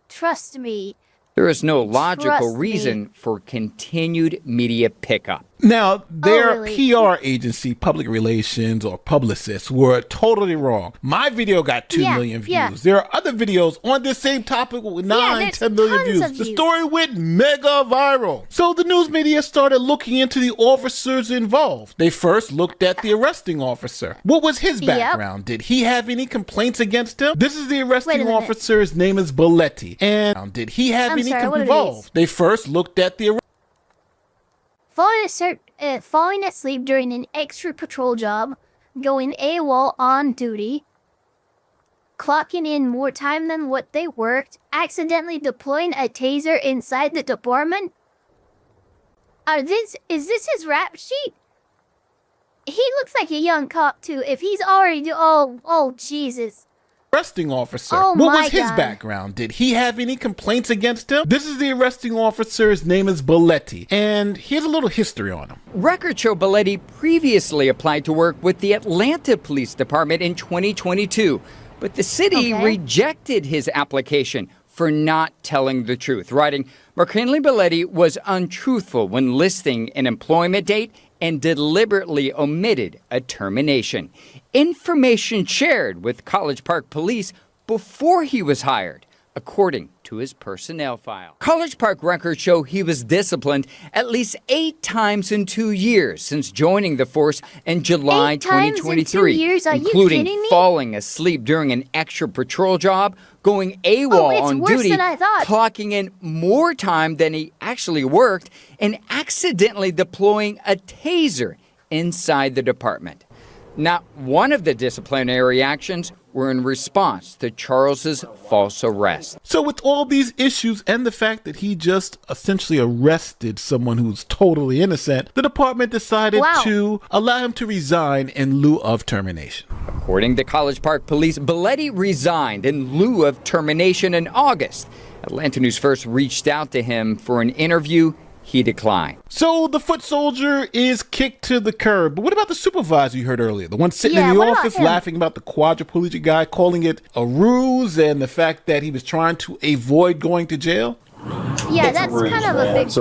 Trust me. There is no logical reason for continued media pickup. Now, their PR agency, public relations or publicists, were totally wrong. My video got 2 million views. Yeah. There are other videos on this same topic with 10 million views. The story went mega viral. So the news media started looking into the officers involved. They first looked at the arresting officer. What was his background? Did he have any complaints against him? This is the arresting officer. His name is Belletti. And did he have any involved? They first looked at the falling asleep during an extra patrol job, going AWOL on duty, clocking in more time than what they worked, accidentally deploying a taser inside the department. Is this his rap sheet? He looks like a young cop too. If he's already oh Jesus. Arresting officer. Oh, what was his background? Did he have any complaints against him? This is the arresting officer. His name is Belletti. And here's a little history on him. Records show Belletti previously applied to work with the Atlanta Police Department in 2022, but the city rejected his application for not telling the truth, writing, McKinley Belletti was untruthful when listing an employment date and deliberately omitted a termination. Information shared with College Park Police before he was hired, according to his personnel file. College Park records show he was disciplined at least 8 times in 2 years since joining the force in July 2023, including falling asleep during an extra patrol job, going AWOL on duty, clocking in more time than he actually worked, and accidentally deploying a taser inside the department. Not one of the disciplinary actions were in response to Charles's false arrest. So with all these issues and the fact that he just essentially arrested someone who's totally innocent, the department decided to allow him to resign in lieu of termination. According to College Park Police, Belletti resigned in lieu of termination in August. Atlanta News first reached out to him for an interview. He declined. So the foot soldier is kicked to the curb. But what about the supervisor you heard earlier? The one sitting in the office laughing about the quadriplegic guy, calling it a ruse and the fact that he was trying to avoid going to jail? Yeah, that's kind of a big that's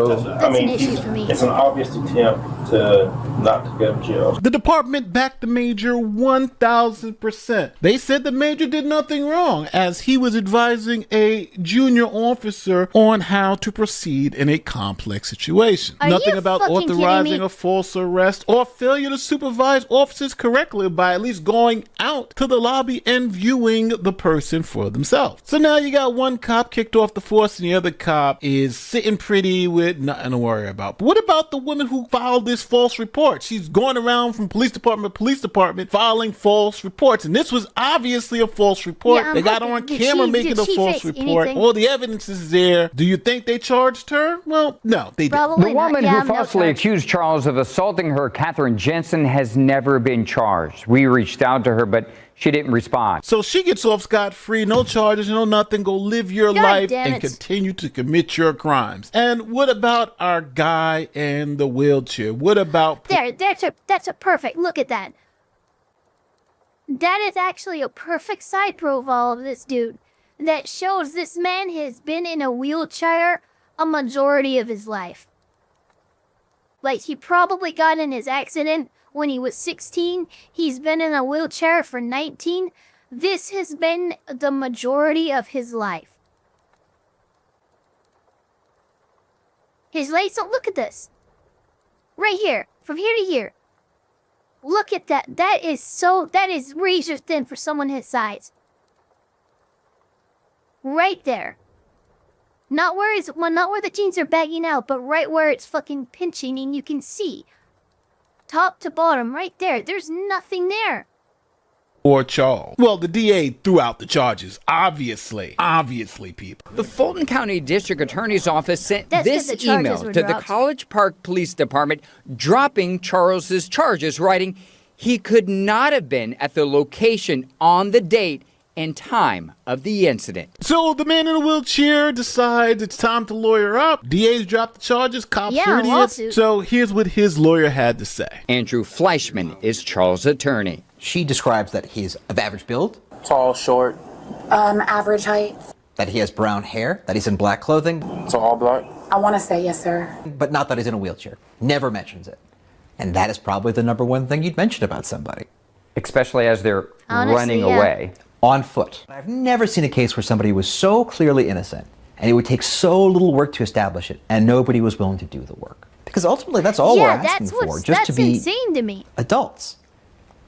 an issue for me. It's an obvious attempt to not to go to jail. The department backed the major 1,000%. They said the major did nothing wrong as he was advising a junior officer on how to proceed in a complex situation. Nothing about authorizing a false arrest or failure to supervise officers correctly by at least going out to the lobby and viewing the person for themselves. So now you got one cop kicked off the force and the other cop is sitting pretty with nothing to worry about. But what about the woman who filed this false report? She's going around from police department to police department filing false reports. And this was obviously a false report. They got on camera making a false report. All the evidence is there. Do you think they charged her? Well, no, they didn't. The woman who falsely accused Charles of assaulting her, Katherine Jensen, has never been charged. We reached out to her, but she didn't respond. So she gets off scot-free, no charges, no nothing. Go live your life and continue to commit your crimes. And what about our guy in the wheelchair? What about... That's a perfect, look at that. That is actually a perfect side profile of this dude that shows this man has been in a wheelchair a majority of his life. Like, he probably got in his accident when he was 16. He's been in a wheelchair for 19. This has been the majority of his life. His legs, look at this. Right here, from here to here. Look at that. That is razor thin for someone his size. Right there. Not where the jeans are bagging out, but right where it's fucking pinching and you can see. Top to bottom, right there. There's nothing there. Or Charles. Well, the DA threw out the charges. Obviously, people. The Fulton County District Attorney's Office sent this email to the College Park Police Department dropping Charles's charges, writing, he could not have been at the location on the date and time of the incident. So the man in a wheelchair decides it's time to lawyer up. DA's dropped the charges, cops are idiots. So here's what his lawyer had to say. Andrew Fleischman is Charles' attorney. She describes that he's of average build. Tall, short. Average height. That he has brown hair, that he's in black clothing. So all black? I want to say yes, sir. But not that he's in a wheelchair. Never mentions it. And that is probably the number one thing you'd mention about somebody. Especially as they're running away. On foot. I've never seen a case where somebody was so clearly innocent and it would take so little work to establish it and nobody was willing to do the work. Because ultimately that's all we're asking for, just to be insane to me. Adults.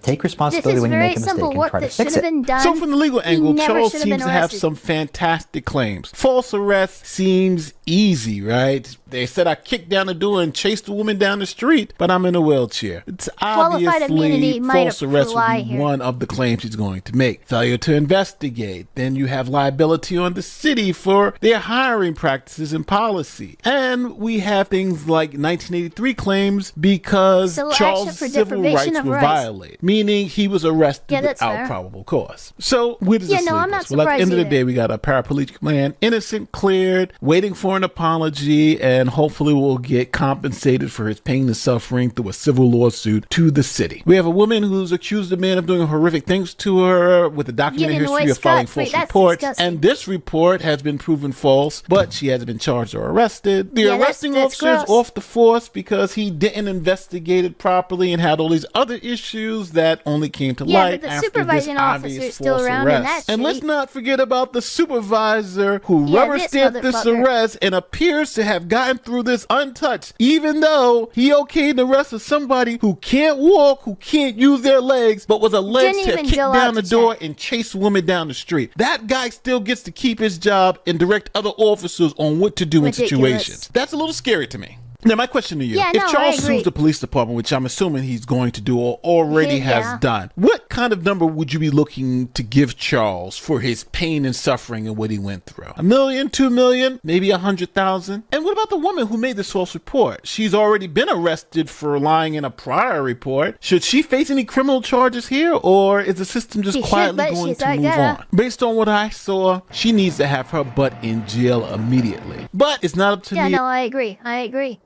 Take responsibility when you make a mistake and try to fix it. So from the legal angle, Charles seems to have some fantastic claims. False arrest seems easy, right? They said I kicked down the door and chased a woman down the street, but I'm in a wheelchair. It's obviously false arrest would be one of the claims he's going to make. Failure to investigate. Then you have liability on the city for their hiring practices and policy. And we have things like 1983 claims because Charles' civil rights were violated, meaning he was arrested without probable cause. So where does this leave us? Well, at the end of the day, we got a paraplegic man, innocent, cleared, waiting for an apology, and hopefully will get compensated for his pain and suffering through a civil lawsuit to the city. We have a woman who's accused a man of doing horrific things to her with a documented history of filing false reports. And this report has been proven false, but she hasn't been charged or arrested. The arresting officer is off the force because he didn't investigate it properly and had all these other issues that only came to light after this obvious false arrest. And let's not forget about the supervisor who rubber stamped this arrest and appears to have gotten through this untouched, even though he okayed the arrest of somebody who can't walk, who can't use their legs, but was alleged to have kicked down the door and chased a woman down the street. That guy still gets to keep his job and direct other officers on what to do in situations. That's a little scary to me. Now, my question to you, Yeah, if no, I Charles agree. sues the police department, which I'm assuming he's going to do or already Yeah. has done, what kind of number would you be looking to give Charles for his pain and suffering and what he went through? $1 million, $2 million, maybe 100,000? And what about the woman who made this false report? She's already been arrested for lying in a prior report. Should she face any criminal charges here, or is the system just She should, quietly but going she's to not move gonna. on? Based on what I saw, she needs to have her butt in jail immediately. But it's not up to Yeah, me. no, I agree. I agree.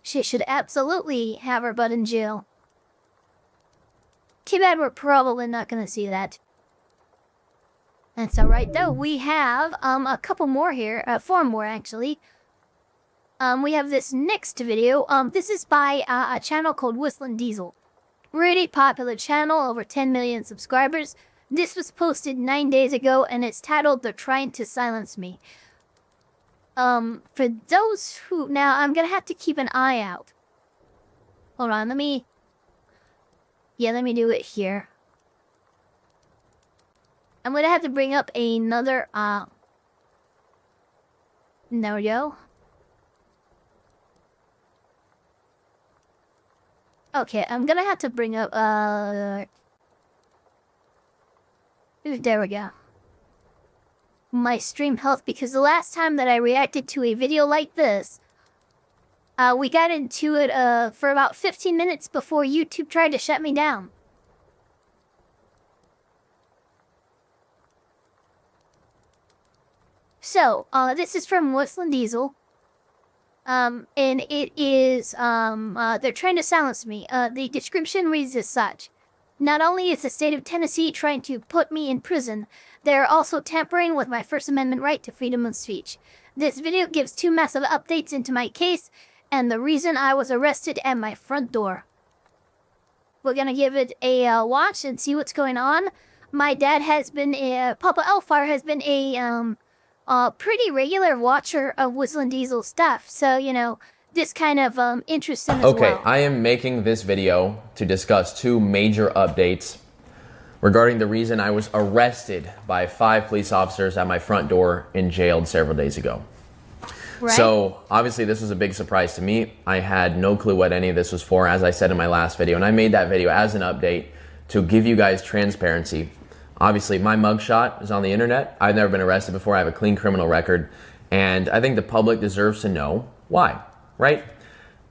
She should absolutely have her butt in jail. Too bad we're probably not going to see that. That's alright though. We have a couple more here. 4 more actually. We have this next video. This is by a channel called Whistling Diesel. Really popular channel, over 10 million subscribers. This was posted 9 days ago and it's titled "They're Trying to Silence Me." For those who... Now, I'm gonna have to keep an eye out. Hold on, let me... Yeah, let me do it here. I'm gonna have to bring up another, there we go. Okay, I'm gonna have to bring up, there we go. My stream health, because the last time that I reacted to a video like this, we got into it for about 15 minutes before YouTube tried to shut me down. So, this is from Whistling Diesel. And it is, they're trying to silence me. The description reads as such. Not only is the state of Tennessee trying to put me in prison, they are also tampering with my First Amendment right to freedom of speech. This video gives 2 massive updates into my case and the reason I was arrested at my front door. We're gonna give it a watch and see what's going on. My dad has been Papa Elfpire has been a pretty regular watcher of Whistling Diesel stuff, so you know this kind of interests him as Okay, well. I am making this video to discuss 2 major updates regarding the reason I was arrested by 5 police officers at my front door and jailed several days ago. Right. So, obviously this was a big surprise to me. I had no clue what any of this was for, as I said in my last video, and I made that video as an update to give you guys transparency. Obviously, my mugshot is on the internet. I've never been arrested before. I have a clean criminal record, and I think the public deserves to know why, right?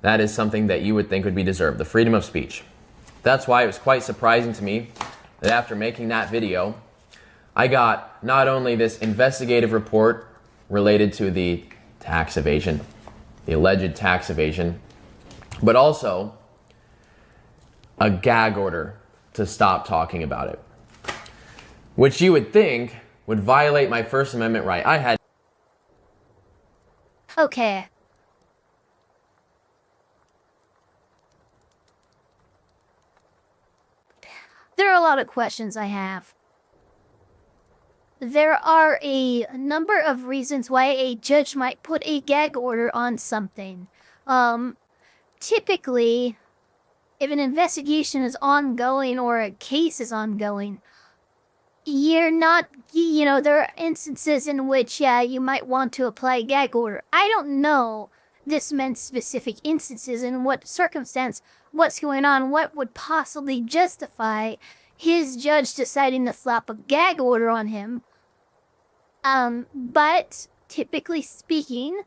That is something that you would think would be deserved, the freedom of speech. That's why it was quite surprising to me that after making that video, I got not only this investigative report related to the tax evasion, the alleged tax evasion, but also a gag order to stop talking about it, which you would think would violate my First Amendment right. I had... Okay. There are a lot of questions I have. There are a number of reasons why a judge might put a gag order on something. Typically, if an investigation is ongoing or a case is ongoing, you're not, you know, there are instances in which, yeah, you might want to apply a gag order. I don't know this meant specific instances, in what circumstance, what's going on, what would possibly justify his judge deciding to slap a gag order on him. But typically speaking,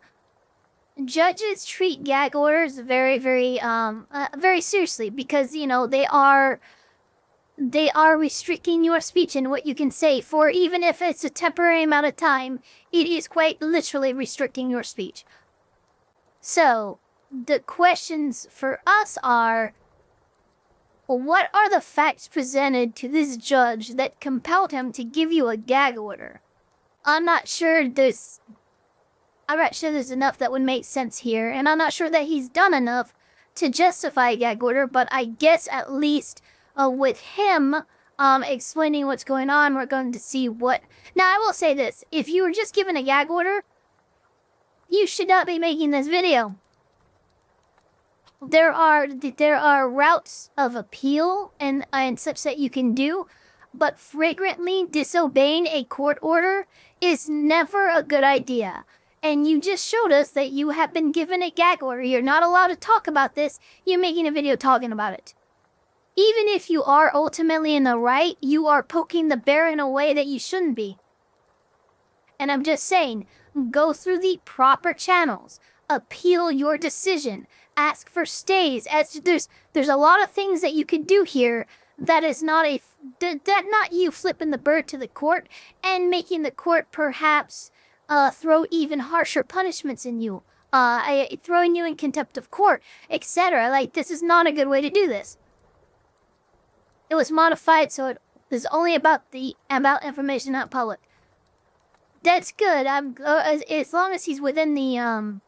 judges treat gag orders very, very seriously, because, you know, they are restricting your speech and what you can say, for even if it's a temporary amount of time, it is quite literally restricting your speech. So, the questions for us are, what are the facts presented to this judge that compelled him to give you a gag order? I'm not sure there's enough that would make sense here, and I'm not sure that he's done enough to justify a gag order, but I guess at least with him explaining what's going on, we're going to see what... Now, I will say this. If you were just given a gag order, you should not be making this video. There are routes of appeal and such that you can do, but flagrantly disobeying a court order is never a good idea. and you just showed us that you have been given a gag order. You're not allowed to talk about this. You're making a video talking about it. Even if you are ultimately in the right, you are poking the bear in a way that you shouldn't be. And I'm just saying, go through the proper channels. Appeal your decision. Ask for stays. There's a lot of things that you can do here that is not not you flipping the bird to the court and making the court perhaps throw even harsher punishments in you, throwing you in contempt of court, etc. Like, this is not a good way to do this. It was modified so it is only about information not public. That's good. As long as he's within the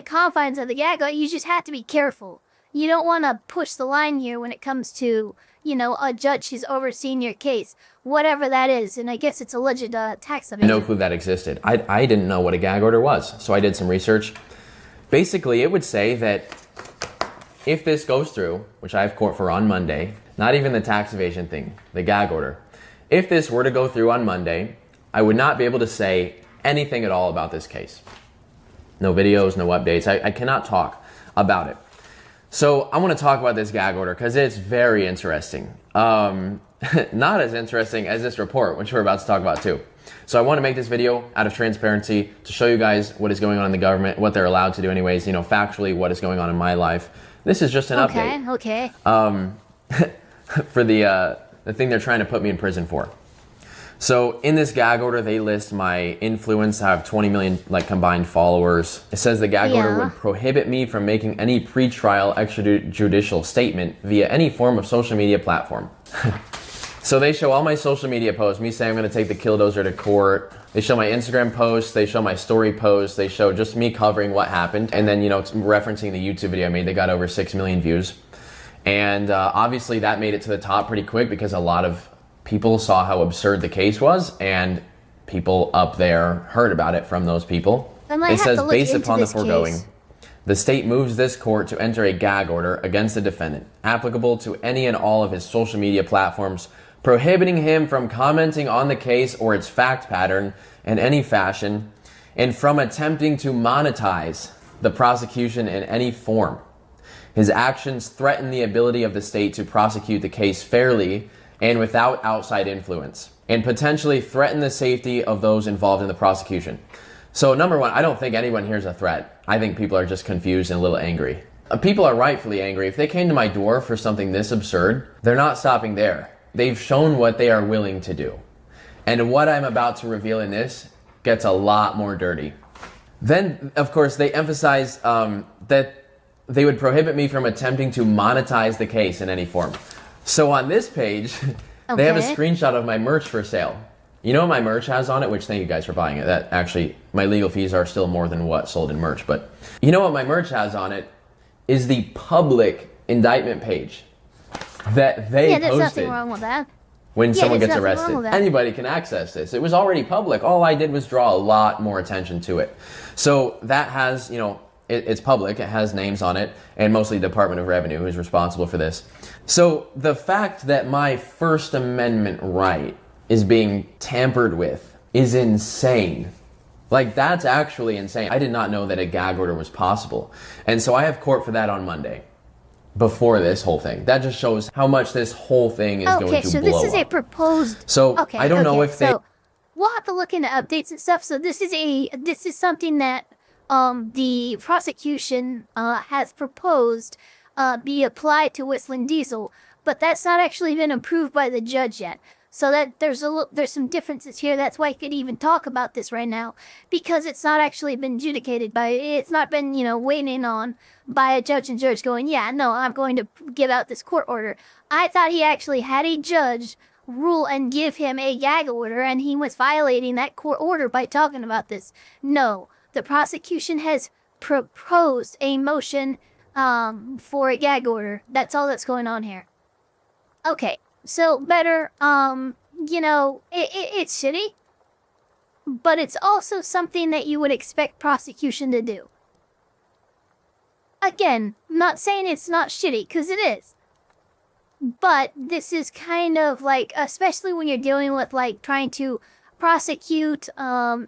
confines of the gag order, you just have to be careful. You don't want to push the line here when it comes to, you know, a judge who's overseeing your case, whatever that is. And I guess it's alleged tax evasion. No clue that existed. I didn't know what a gag order was, so I did some research. Basically, it would say that if this goes through, which I have court for on Monday, not even the tax evasion thing, the gag order. If this were to go through on Monday, I would not be able to say anything at all about this case. No videos, no updates. I cannot talk about it. So I want to talk about this gag order because it's very interesting. Not as interesting as this report, which we're about to talk about too. So I want to make this video out of transparency to show you guys what is going on in the government, what they're allowed to do anyways, you know, factually what is going on in my life. This is just an update. Okay. For the thing they're trying to put me in prison for. So in this gag order, they list my influence. I have 20 million combined followers. It says the gag order would prohibit me from making any pre-trial extrajudicial statement via any form of social media platform. So they show all my social media posts, me saying I'm going to take the killdozer to court. They show my Instagram posts, they show my story posts, they show just me covering what happened. And then, you know, referencing the YouTube video I made, they got over 6 million views. And obviously that made it to the top pretty quick because a lot of people saw how absurd the case was and people up there heard about it from those people. It says, based upon the foregoing, the state moves this court to enter a gag order against the defendant, applicable to any and all of his social media platforms, prohibiting him from commenting on the case or its fact pattern in any fashion, and from attempting to monetize the prosecution in any form. His actions threaten the ability of the state to prosecute the case fairly and without outside influence, and potentially threaten the safety of those involved in the prosecution. So number one, I don't think anyone here is a threat. I think people are just confused and a little angry. People are rightfully angry. If they came to my door for something this absurd, they're not stopping there. They've shown what they are willing to do. And what I'm about to reveal in this gets a lot more dirty. Then, of course, they emphasize that they would prohibit me from attempting to monetize the case in any form. So on this page, they have a screenshot of my merch for sale. You know what my merch has on it? Which, thank you guys for buying it. That actually, my legal fees are still more than what sold in merch. But you know what my merch has on it is the public indictment page that they posted. There's nothing wrong with that. When someone gets arrested. Anybody can access this. It was already public. All I did was draw a lot more attention to it. So that has, you know, it's public. It has names on it, and mostly Department of Revenue who's responsible for this. So the fact that my First Amendment right is being tampered with is insane. Like, that's actually insane. I did not know that a gag order was possible. And so I have court for that on Monday. Before this whole thing. That just shows how much this whole thing is going to blow up. Okay, so this is a proposed... So, I don't know if they... So, we'll have to look into updates and stuff. So this is something that the prosecution has proposed be applied to Whistling Diesel, but that's not actually been approved by the judge yet. So that there's some differences here. That's why I could even talk about this right now, because it's not actually been adjudicated by, it's not been, you know, waiting on by a judge and judge going, yeah, no, I'm going to give out this court order. I thought he actually had a judge rule and give him a gag order, and he was violating that court order by talking about this. No, the prosecution has proposed a motion for a gag order. That's all that's going on here. Okay. So better, you know, it's shitty, but it's also something that you would expect prosecution to do. Again, not saying it's not shitty, because it is. But this is kind of like, especially when you're dealing with like trying to prosecute a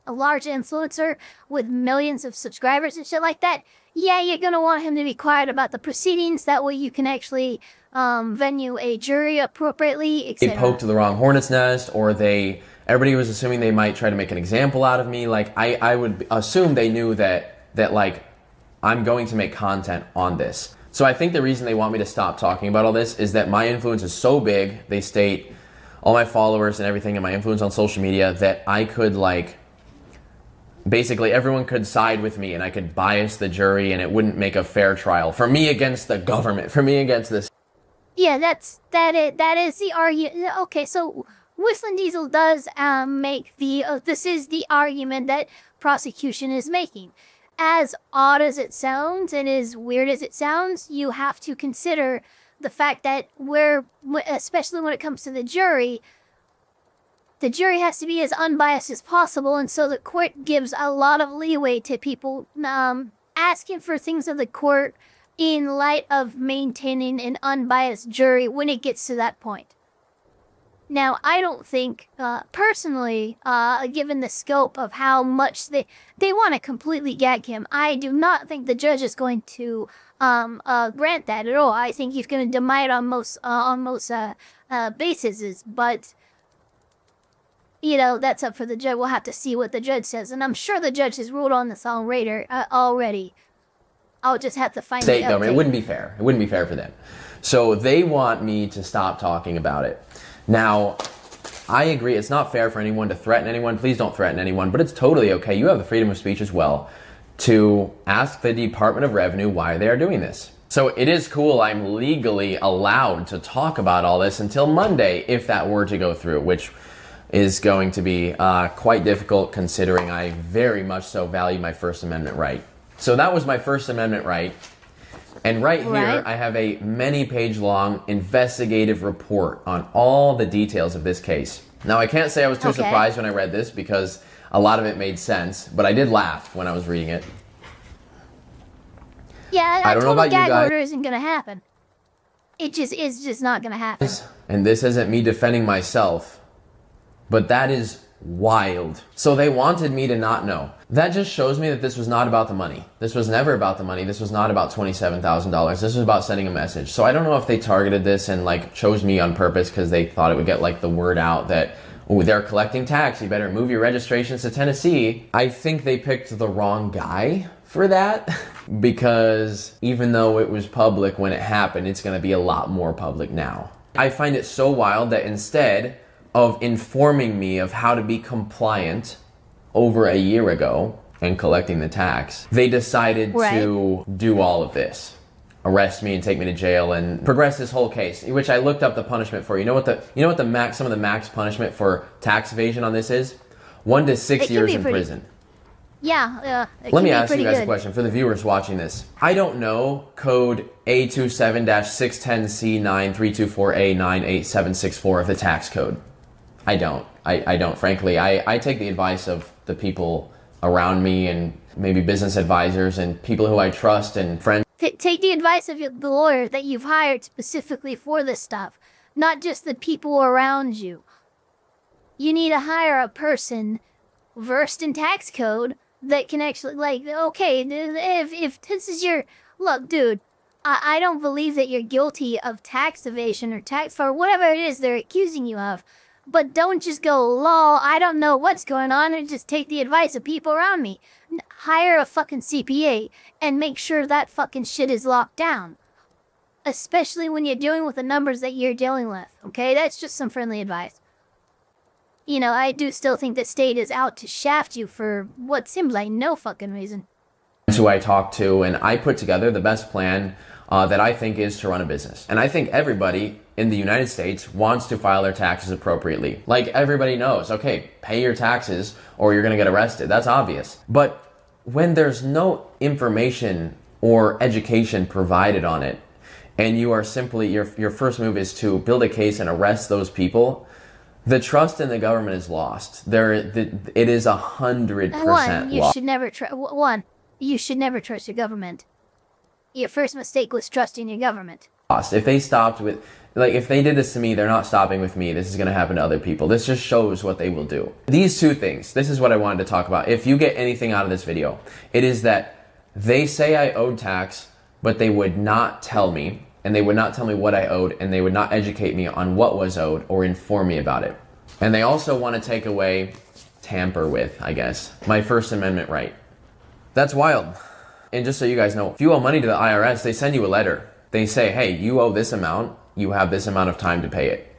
large influencer with millions of subscribers and shit like that, yeah, you're gonna want him to be quiet about the proceedings. That way you can actually venue a jury appropriately, They etc. poked the wrong hornet's nest, or everybody was assuming they might try to make an example out of me. Like, I would assume they knew that like, I'm going to make content on this. So I think the reason they want me to stop talking about all this is that my influence is so big, they state all my followers and everything and my influence on social media, that I could, like, basically everyone could side with me and I could bias the jury and it wouldn't make a fair trial for me against the government, for me against this. Yeah, that is the argument. Okay, so Whistling Diesel does make this is the argument that prosecution is making. As odd as it sounds and as weird as it sounds, you have to consider the fact that especially when it comes to the jury has to be as unbiased as possible, and so the court gives a lot of leeway to people asking for things of the court in light of maintaining an unbiased jury when it gets to that point. Now, I don't think, personally, given the scope of how much they want to completely gag him, I do not think the judge is going to grant that at all. I think he's going to deny it on most bases, but, you know, that's up for the judge. We'll have to see what the judge says, and I'm sure the judge has ruled on this already. I'll just have to find State the government, update. it wouldn't be fair. It wouldn't be fair for them. So they want me to stop talking about it. Now, I agree, it's not fair for anyone to threaten anyone. Please don't threaten anyone, but it's totally okay. You have the freedom of speech as well to ask the Department of Revenue why they are doing this. So it is cool, I'm legally allowed to talk about all this until Monday, if that were to go through, which is going to be quite difficult considering I very much so value my First Amendment right. So that was my First Amendment right. And right here, I have a many-page long investigative report on all the details of this case. Now, I can't say I was too surprised when I read this because a lot of it made sense, but I did laugh when I was reading it. Yeah, I don't know about you gag guys. order isn't going to happen. It's just not going to happen. And this isn't me defending myself, but that is wild. So they wanted me to not know. That just shows me that this was not about the money. This was never about the money. This was not about $27,000. This was about sending a message. So I don't know if they targeted this and like chose me on purpose because they thought it would get like the word out that, oh, they're collecting tax. You better move your registrations to Tennessee. I think they picked the wrong guy for that because even though it was public when it happened, it's going to be a lot more public now. I find it so wild that instead of informing me of how to be compliant over a year ago and collecting the tax, they decided to do all of this. Arrest me and take me to jail and progress this whole case, which I looked up the punishment for. You know what some of the max punishment for tax evasion on this is? 1 to 6 years in prison. Yeah, Let me ask you guys a question for the viewers watching this. I don't know code A27-610C9324A98764 of the tax code. I don't. I don't, frankly. I take the advice of the people around me and maybe business advisors and people who I trust and friends. Take the advice of the lawyer that you've hired specifically for this stuff, not just the people around you. You need to hire a person versed in tax code that can actually, like, okay, if this is your, look, dude, I don't believe that you're guilty of tax evasion or tax or whatever it is they're accusing you of. But don't just go, lol, I don't know what's going on, and just take the advice of people around me. Hire a fucking CPA and make sure that fucking shit is locked down. Especially when you're dealing with the numbers that you're dealing with, okay? That's just some friendly advice. You know, I do still think the state is out to shaft you for what seems like no fucking reason. Who I talked to, and I put together the best plan that I think is to run a business. And I think everybody in the United States wants to file their taxes appropriately. Like, everybody knows, okay, pay your taxes or you're gonna get arrested. That's obvious. But when there's no information or education provided on it, and you are simply, your first move is to build a case and arrest those people, the trust in the government is lost. It is 100% You lost. should never you should never trust your government. Your first mistake was trusting your government. If they stopped with, Like, if they did this to me, they're not stopping with me. This is going to happen to other people. This just shows what they will do. These two things, this is what I wanted to talk about. If you get anything out of this video, it is that they say I owed tax, but they would not tell me, and they would not tell me what I owed, and they would not educate me on what was owed or inform me about it. And they also want to take away, tamper with, I guess, my First Amendment right. That's wild. And just so you guys know, if you owe money to the IRS, they send you a letter. They say, hey, you owe this amount. You have this amount of time to pay it.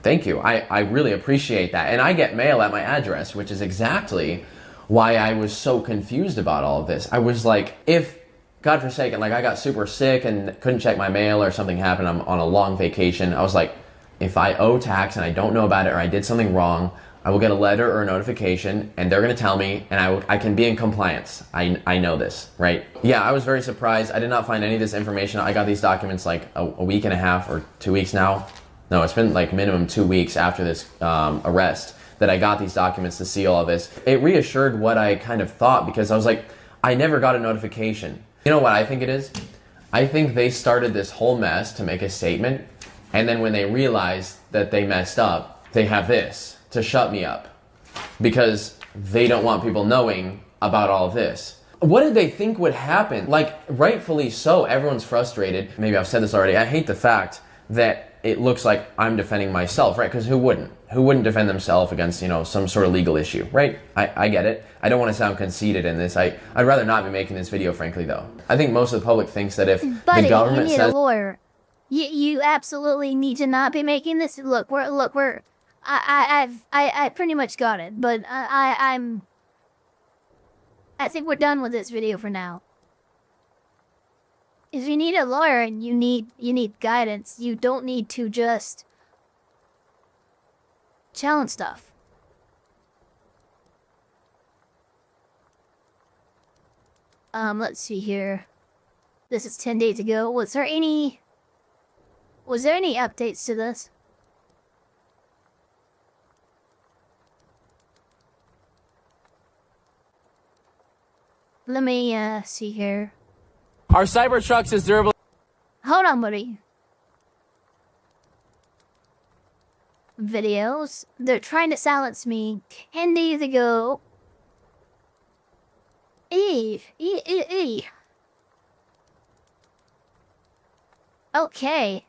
Thank you. I really appreciate that. And I get mail at my address, which is exactly why I was so confused about all of this. I was like, if, God forsaken, like I got super sick and couldn't check my mail or something happened, I'm on a long vacation, I was like, if I owe tax and I don't know about it or I did something wrong, I will get a letter or a notification and they're going to tell me and I can be in compliance. I know this, right? Yeah, I was very surprised. I did not find any of this information. I got these documents like a week and a half or 2 weeks now. No, it's been like minimum 2 weeks after this arrest that I got these documents to see all of this. It reassured what I kind of thought because I was like, I never got a notification. You know what I think it is? I think they started this whole mess to make a statement and then when they realized that they messed up, they have this to shut me up because they don't want people knowing about all of this. What did they think would happen? Like, rightfully so, everyone's frustrated. Maybe I've said this already. I hate the fact that it looks like I'm defending myself, right? Because who wouldn't? Who wouldn't defend themselves against, you know, some sort of legal issue, right? I get it. I don't want to sound conceited in this. I'd rather not be making this video, frankly, though. I think most of the public thinks that if the government you need says... a lawyer. You absolutely need to not be making this. I pretty much got it, but I think we're done with this video for now. If you need a lawyer and you need guidance, you don't need to just challenge stuff. Let's see here. This is 10 days ago. Was there any updates to this? Let me see here. Are Cybertrucks as durable? Hold on, buddy. Videos. They're trying to silence me 10 days ago. Okay.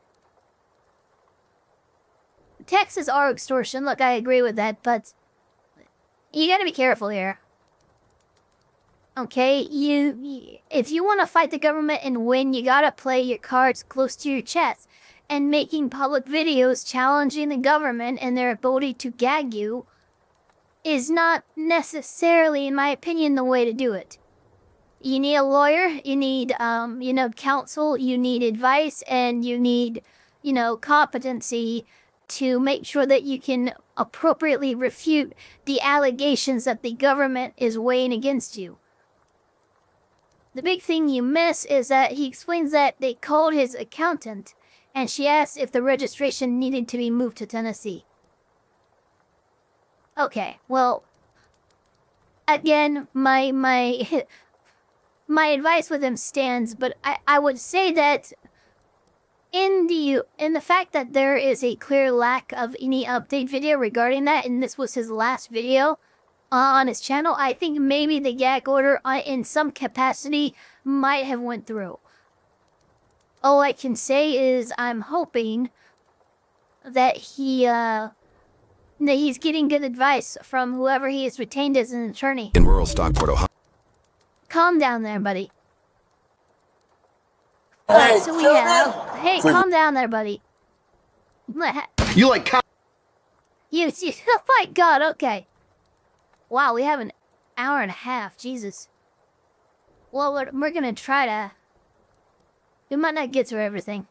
Taxes are extortion. Look, I agree with that, but you gotta be careful here. Okay, if you want to fight the government and win, you gotta play your cards close to your chest. And making public videos challenging the government and their ability to gag you is not necessarily, in my opinion, the way to do it. You need a lawyer, you need, counsel, you need advice, and you need, competency to make sure that you can appropriately refute the allegations that the government is weighing against you. The big thing you miss is that he explains that they called his accountant and she asked if the registration needed to be moved to Tennessee. Okay, well, again, my advice with him stands, but I would say that in the fact that there is a clear lack of any update video regarding that, and this was his last video on his channel, I think maybe the gag order in some capacity might have went through. All I can say is I'm hoping that he's getting good advice from whoever he has retained as an attorney. In rural Stockport, Ohio. Calm down there, buddy. Alright, so we have... Hey, calm down there, buddy. You like... You, oh my god, okay. Wow, we have an hour and a half, Jesus. Well, we're gonna try to... We might not get through everything.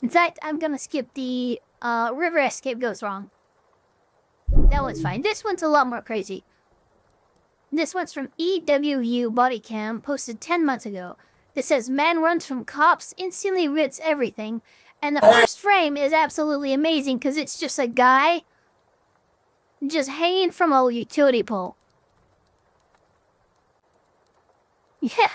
In fact, I'm gonna skip the river escape goes wrong. That one's fine. This one's a lot more crazy. This one's from EWU Bodycam, posted 10 months ago. This says, man runs from cops, instantly rips everything. And the first frame is absolutely amazing because it's just a guy just hanging from a utility pole. Yeah.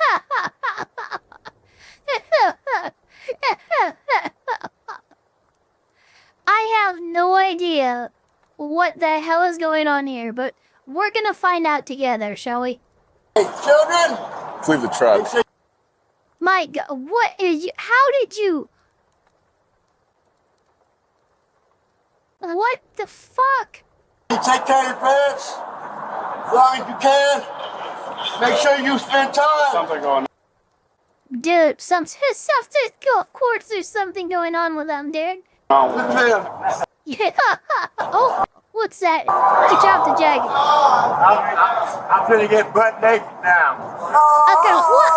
I have no idea what the hell is going on here, but we're gonna find out together, shall we? Hey, children! Leave the truck. My God, what is you? How did you? What the fuck? You take care of your pets as long as you can. Make sure you spend time. Something going on. Dude, something. Of course, there's something going on with them, dude. Yeah. Oh, what's that? He dropped the jacket. I'm gonna get butt naked now. Okay, what?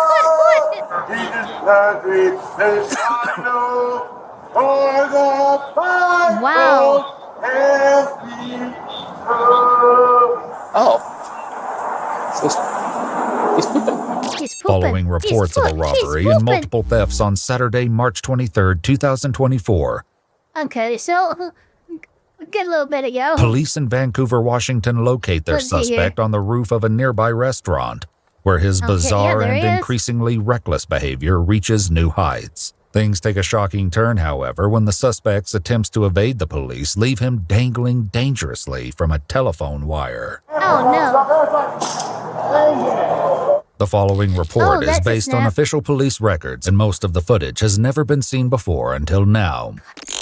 Jesus loves me. There's no for the Bible. Wow. Oh. He's pooping. He's pooping. Following reports of a robbery and multiple thefts on Saturday, March 23rd, 2024. Okay, so get a little bit ago. Police in Vancouver, Washington locate their Let's see suspect here. on the roof of a nearby restaurant, where his Okay, bizarre yeah, there and he is. increasingly reckless behavior reaches new heights. Things take a shocking turn, however, when the suspect's attempts to evade the police leave him dangling dangerously from a telephone wire. Oh no. The following report is that's a based on snap. official police records, and most of the footage has never been seen before until now.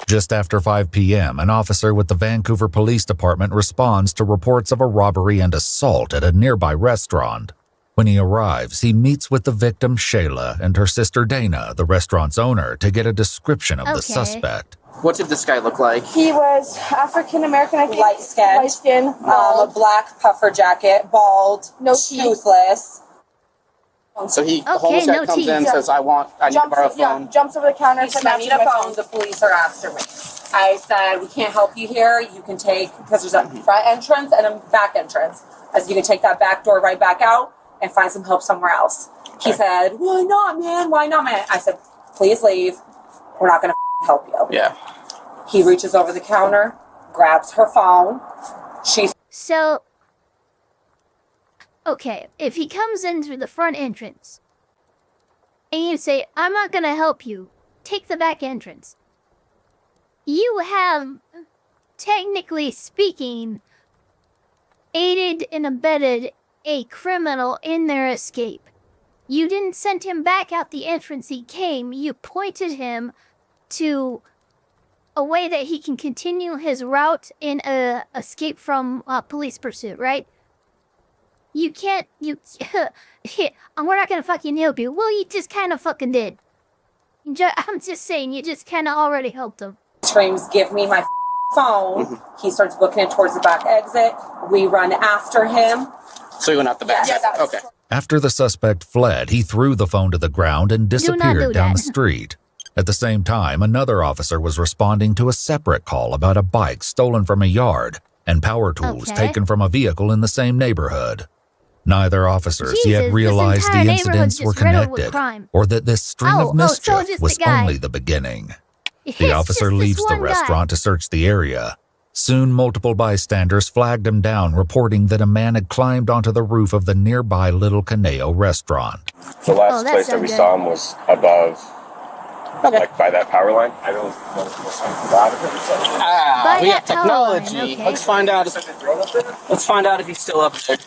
Just after 5 p.m., an officer with the Vancouver Police Department responds to reports of a robbery and assault at a nearby restaurant. When he arrives, he meets with the victim, Shayla, and her sister, Dana, the restaurant's owner, to get a description of the suspect. What did this guy look like? He was African American, I think. Light skin, a black puffer jacket, bald, toothless. So the homeless guy comes in and says, I need to borrow a phone. Jumps over the counter and says, I need a phone. The police are after me. I said, we can't help you here. You can take, because there's a front entrance and a back entrance. As you can take that back door right back out and find some help somewhere else. He said, why not, man? Why not, man? I said, please leave. We're not going to help you. Yeah. He reaches over the counter, grabs her phone. So, okay, if he comes in through the front entrance, and you say, I'm not gonna help you, take the back entrance, you have, technically speaking, aided and abetted a criminal in their escape. You didn't send him back out the entrance he came, you pointed him to a way that he can continue his route in a escape from police pursuit, right? You can't, we're not gonna fucking help you. Well, you just kind of fucking did. I'm just saying, you just kind of already helped him. Screams, give me my phone. He starts booking it towards the back exit. We run after him. So he went out the back. Yes. Okay. After the suspect fled, he threw the phone to the ground and disappeared down the street. At the same time, another officer was responding to a separate call about a bike stolen from a yard and power tools taken from a vehicle in the same neighborhood. Neither officers yet realized the incidents were connected, or that this string of mischief was only the beginning. The officer leaves the restaurant to search the area. Soon, multiple bystanders flagged him down, reporting that a man had climbed onto the roof of the nearby Little Caneo restaurant. The last place that we saw him was above, like by that power line. I don't know we have technology. Okay. Let's find out if he's still up there.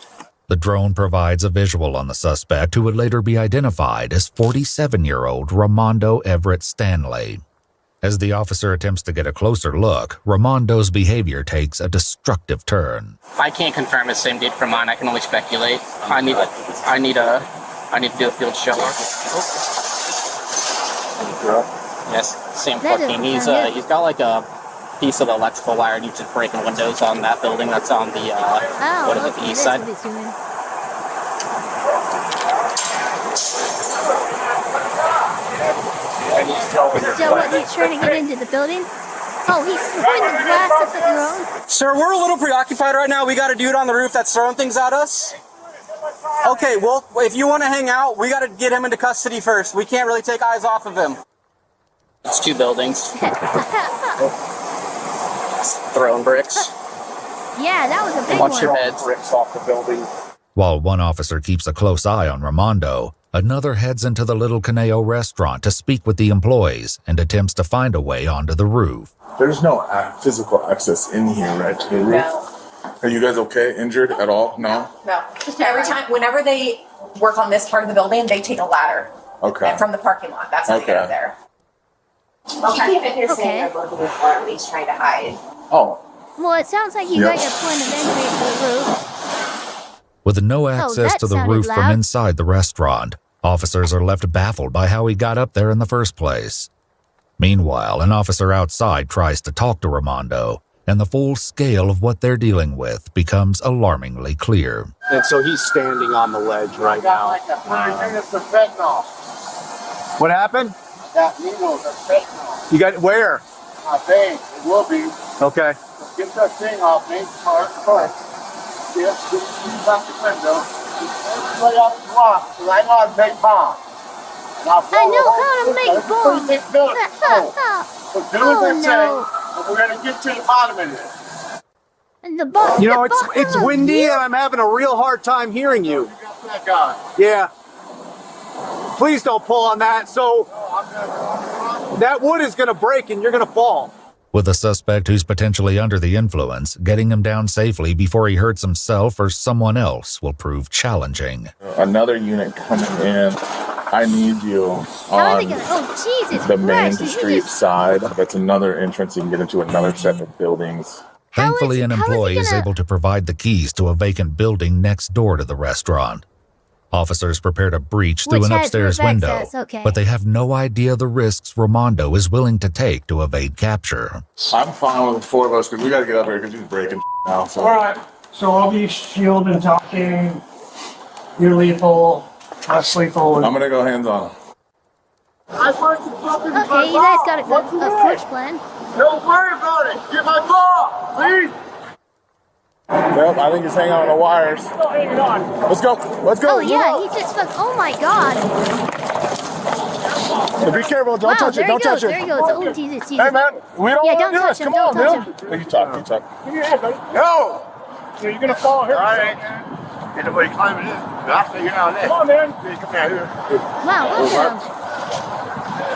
The drone provides a visual on the suspect, who would later be identified as 47-year-old Ramondo Everett Stanley. As the officer attempts to get a closer look, Ramondo's behavior takes a destructive turn. I can't confirm it's the same date for mine. I can only speculate. I need to do a field show. Yes, same 14. He's got like a piece of electrical wire and he's just breaking windows on that building that's on the the east side. So what, he's trying to get into the building? Oh, he's throwing the glass at the drone? Sir, we're a little preoccupied right now. We got a dude on the roof that's throwing things at us. Okay, well, if you want to hang out, we got to get him into custody first. We can't really take eyes off of him. It's 2 buildings. Throwing bricks. Yeah, that was a big Watch one. your heads. Bricks off the building. While one officer keeps a close eye on Ramondo, Another heads into the Little Caneo restaurant to speak with the employees and attempts to find a way onto the roof. There's no physical access in here, right, to the roof? No. Are you guys okay? Injured at all? No? No. Just every time, whenever they work on this part of the building, they take a ladder. Okay. And from the parking lot. That's how they get up there. Okay. Even if you're saying they're working with or at least trying to hide. Oh. Well, it sounds like you got your point of entry to the roof. With no access to the roof from inside the restaurant, officers are left baffled by how he got up there in the first place. Meanwhile, an officer outside tries to talk to Ramondo, and the full scale of what they're dealing with becomes alarmingly clear. And so he's standing on the ledge right now. What happened? That needle's a fentanyl. You got where? I think it will be. Okay. So get that thing off me first. Yes, get out the window. Right off the block, because I know how to make bombs. I know how to make bombs. So do what they say, and we're going to get to the bottom of this. You know, it's windy and I'm having a real hard time hearing you. You got that guy. Yeah. Please don't pull on that. So that wood is going to break and you're going to fall. With a suspect who's potentially under the influence, getting him down safely before he hurts himself or someone else will prove challenging. Another unit coming in. I need you on the main street side. That's another entrance. You can get into another set of buildings. Thankfully, an employee is able to provide the keys to a vacant building next door to the restaurant. Officers prepare to breach through an upstairs window, but they have no idea the risks Ramondo is willing to take to evade capture. I'm fine with the four of us because we got to get up here because he's breaking now. So. All right, so I'll be shielded and talking. You're lethal. Less lethal. I'm going to go hands on him. Okay, you guys got a push plan. Don't worry about it. Get my ball, please. Yep, I think he's hanging on the wires. Still hanging on. Let's go. Let's go. Oh yeah, he just fucked. Oh my god. So be careful. Don't touch it. Don't touch it. There he goes. Oh Jesus. Hey man, we don't want to do this. Come on, dude. You talk. Give me your head, buddy. No. You're going to fall here. All right. Ain't nobody climbing in. I'll figure out that. Come on, man. Come out here. Wow, look at him.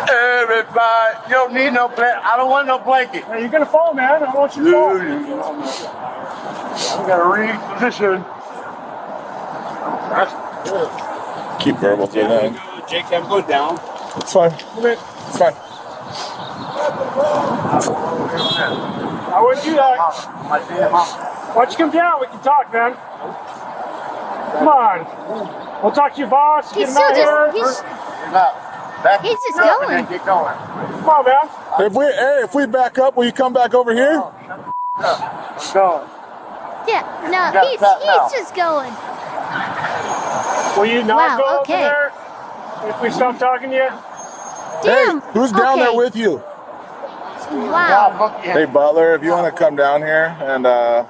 Everybody, you don't need no blanket. I don't want no blanket. Hey, you're gonna fall, man. I don't want you to fall. We gotta reposition. Keep verbal to that. J-Cam, go down. It's fine. It's fine. I wouldn't do that. Why don't you come down? We can talk, man. Come on. We'll talk to your boss. He's still just. He's just going. Get going. Come on, man. If we back up, will you come back over here? Go. Yeah, no, he's just going. Will you not go okay. over there if we stop talking to you? Damn. Hey, who's down there with you? Wow. Hey, Butler, if you want to come down here and I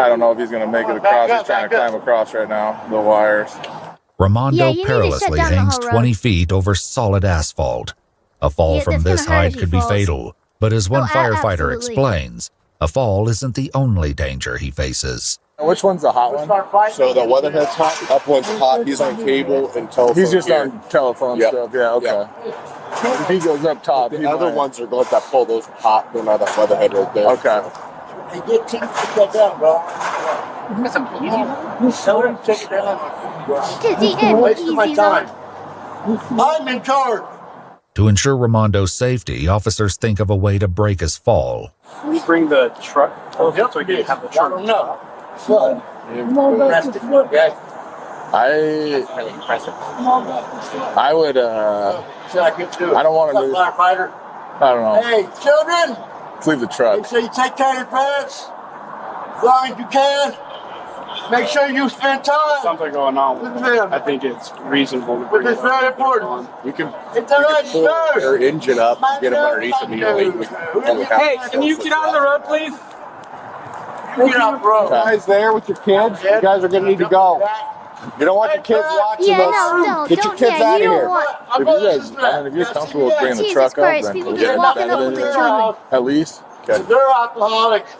don't know if he's going to make it across. He's trying to climb across right now, the wires. Ramondo perilously hangs 20 feet over solid asphalt. A fall from this height could be fatal, but as one firefighter explains, a fall isn't the only danger he faces. Which one's the hot one? So the weatherhead's hot, up one's hot. He's on cable and telephone. He's just on telephone stuff. Yeah, okay. If he goes up top, the other ones are going that pull. Those are hot. They're not that weatherhead right there. Okay. Hey, get team to that down, bro. That's some easy. Tell him to take it down. Wasting my time. I'm in charge. To ensure Ramondo's safety, officers think of a way to break his fall. Can you bring the truck closer so we can have the truck? I don't know. What? I would, I don't want to lose. Firefighter. I don't know. Hey, children. Let's leave the truck. Make sure you take care of your parents as long as you can. Make sure you spend time. Something going on with them. I think it's reasonable to bring it. It's very important. You can pull their engine up, get them underneath immediately. Hey, can you get out of the road, please? Get out, bro. You guys there with your kids? You guys are going to need to go. You don't want your kids watching us. Get your kids out of here. If you're comfortable with bringing the truck up, then we'll get walking up with the children. at least. They're alcoholics,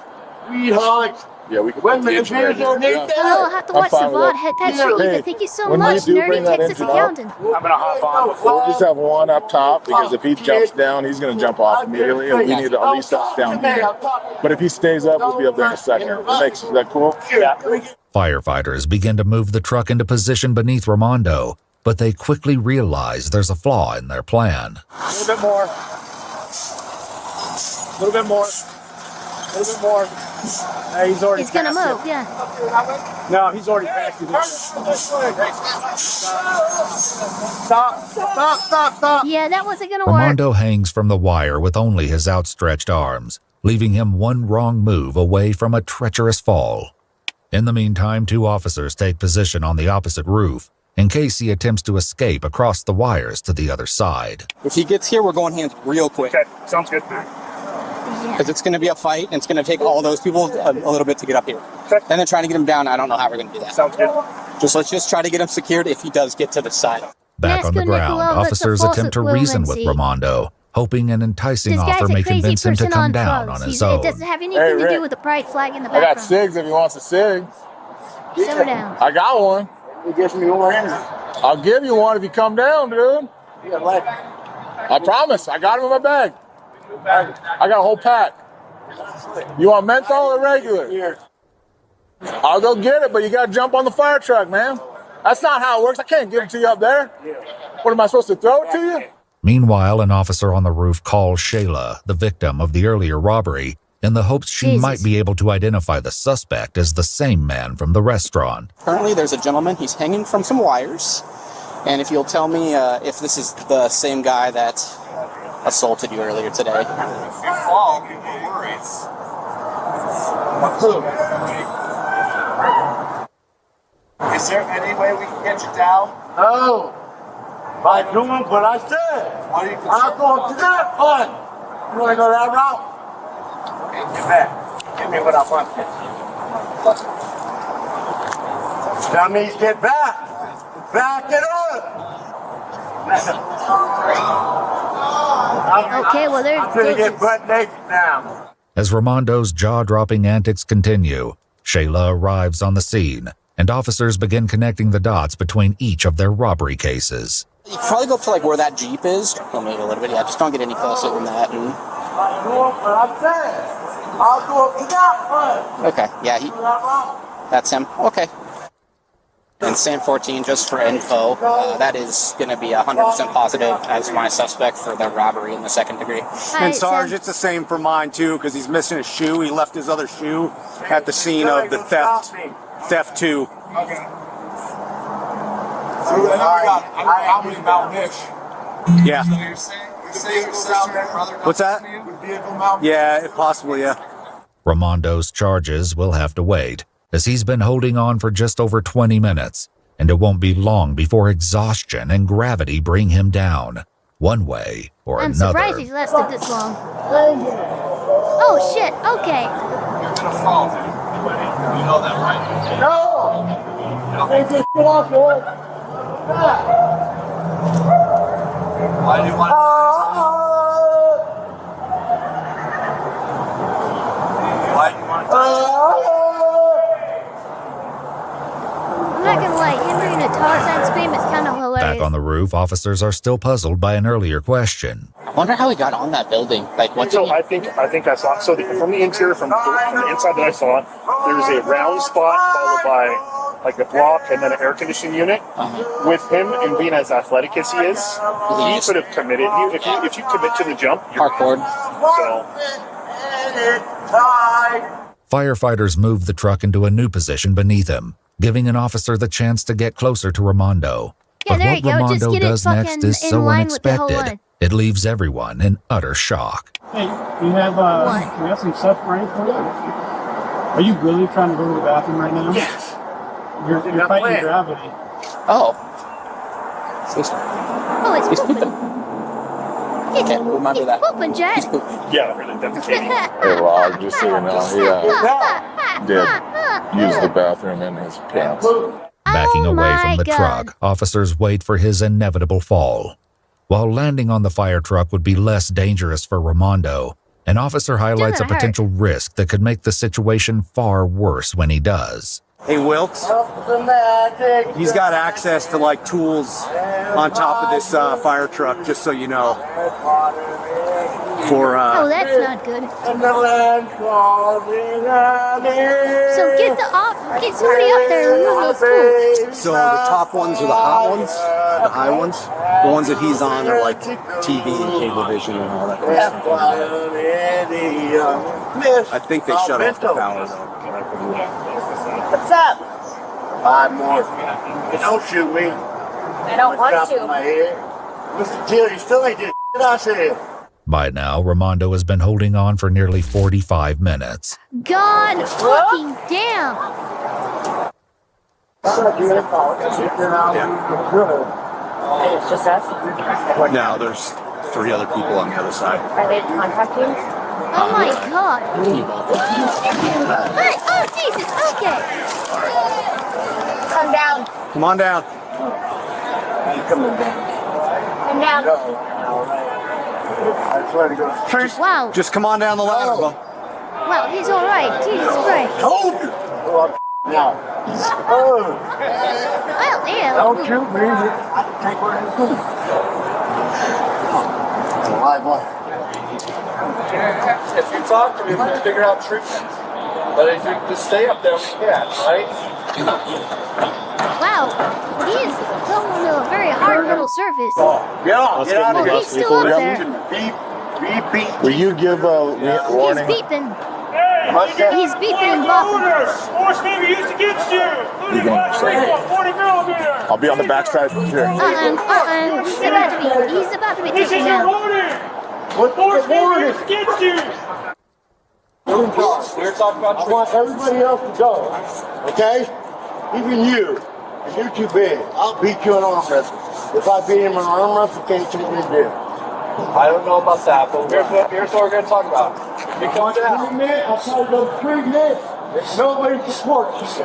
weedholics. Yeah, we can When put the the engine right computer's here. underneath Yeah. Oh, I'll have to watch the fine with VOD. that. That's Yeah. your Hey, Eva. Thank you so when we much, do Nerdy bring that Texas engine up, Accountant. I'm gonna hop on. We'll just have one up top because if he jumps down, he's going to jump off immediately, and we need at least us down here. But if he stays up, we'll be up there in a second. Is that cool? Yeah. Firefighters begin to move the truck into position beneath Ramondo, but they quickly realize there's a flaw in their plan. A little bit more. A little bit more. A little bit more. Hey, he's already He's gonna past move, it. yeah. No, he's already past you. Stop. Yeah, that wasn't gonna work. Ramondo hangs from the wire with only his outstretched arms, leaving him one wrong move away from a treacherous fall. In the meantime, 2 officers take position on the opposite roof in case he attempts to escape across the wires to the other side. If he gets here, we're going hands real quick. Okay, sounds good. Because it's going to be a fight, and it's going to take all those people a little bit to get up here. Okay. And then trying to get him down, I don't know how we're going to do that. Sounds good. Let's just try to get him secured if he does get to the side. Back Yes, on the good, ground, Nicola. That's a officers false attempt to equivalency. reason with Ramondo, hoping an enticing This guy's offer a may crazy convince him to person come on down drugs. on his It own. doesn't have anything Hey, to Rick. do with the pride flag in the I got background. SIGs if he wants a SIG. Simmer down. I got one. He gives me more energy. I'll give you one if you come down, dude. You got life. I promise. I got him in my bag. I got a whole pack. You want menthol or regular? Here. I'll go get it, but you got to jump on the fire truck, man. That's not how it works. I can't give it to you up there. What, am I supposed to throw it to you? Meanwhile, an officer on the roof calls Shayla, the victim of the earlier robbery, in the hopes she might be able to identify the suspect as the same man from the restaurant. Currently, there's a gentleman. He's hanging from some wires. And if you'll tell me if this is the same guy that assaulted you earlier today. If you fall, no worries. Is there any way we can get you down? No. By doing what I said. What are you I'm going to that one. You want to go that route? Get back. Give me what I want. That means get back. Back it up. Okay, well, I'm going to get butt naked now. As Ramondo's jaw-dropping antics continue, Shayla arrives on the scene, and officers begin connecting the dots between each of their robbery cases. You can probably go up to like where that Jeep is. Or maybe a little bit, yeah. Just don't get any closer than that. And... I'm doing what I said. I'll do it to that one. Okay, yeah, that's him. Okay. And Sam 14, just for info, that is going to be 100% positive as my suspect for the robbery in the second degree. And Sarge, it's the same for mine too, because he's missing a shoe. He left his other shoe at the scene of the theft. Theft 2. Okay. So how many malnourished? Yeah. So you're saying your sister, What's that? with vehicle malnourished? Yeah, possibly, yeah. Ramondo's charges will have to wait, as he's been holding on for just over 20 minutes, and it won't be long before exhaustion and gravity bring him down, one way or I'm another. surprised he's lasted this long. Oh shit, okay. You're gonna fall. You know that, right? No! Hey, just get off, boy. Why do you want I'm not gonna lie, him doing a Tarzan scream is kind of hilarious. Back on the roof, officers are still puzzled by an earlier question. I wonder how he got on that building. Like, what? So I think I saw. So from the interior, from the inside that I saw, there was a round spot followed by like a block and then an air conditioning unit. With him and being as athletic as he is, he could have committed. If you commit to the jump, you're hardcore. So. Firefighters move the truck into a new position beneath him, giving an officer the chance to get closer to Ramondo. Yeah, But there what you go. Just Ramondo get it does next fucking is in so line with the whole unexpected, line. it leaves everyone in utter shock. Hey, we have some stuff ready for you. Are you really trying to go to the bathroom right now? Yes. You're fighting gravity. Oh. Oh, it's He's pooping. pooping. Can't remember that. Pooping, Jet. He's pooping. Yeah, really defecating. Hey, Log, just so you know, he did use the bathroom in his pants. Backing away my from the God. truck, officers wait for his inevitable fall. While landing on the fire truck would be less dangerous for Ramondo, An officer highlights a potential risk that could make the situation far worse when he does. Hey, Wilkes. He's got access to like tools on top of this fire truck, just so you know. For oh, that's not good. So get somebody up there and remove those tools. So the top ones are the hot ones, the high ones. The ones that he's on are like TV and cable vision and all that kind of stuff. I think they shut off the power though. What's up? 5 more. Don't shoot me. I don't want to. My head. Mr. Jill, you still ain't did shit I said. By now, Ramondo has been holding on for nearly 45 minutes. God fucking damn! It's just us. Now there's 3 other people on the other side. Are they contracting? Oh my god! Hey, oh Jesus! Okay. Come down. Come on down. Come down. Wow. Just come on down the ladder, Bo. Wow, he's alright. Jesus Christ. Hold it. Now. Well, yeah. Don't shoot me. Live one. If you talk to me, we can figure out treatments. But if you just stay up there, we can, right? Wow, he is going to a very hard little surface. Get out of here. He's still up there. Beep, beep, beep. Will you give a warning? He's beeping. He's beeping and bopping. Force may be used against you. You're going to say. 40 millimeter. I'll be on the backside here. He's about to be This is taken your down. warning. Force may be used against you. We're talking about I want everybody else to go. Okay? Even you. And you're too big. I'll beat you in arm wrestling. If I beat him in arm wrestling, can't take me to I don't know about that, but here's what we're going to talk about. You come down. 3 minutes, I'll tell you those 3 minutes. If nobody supports you,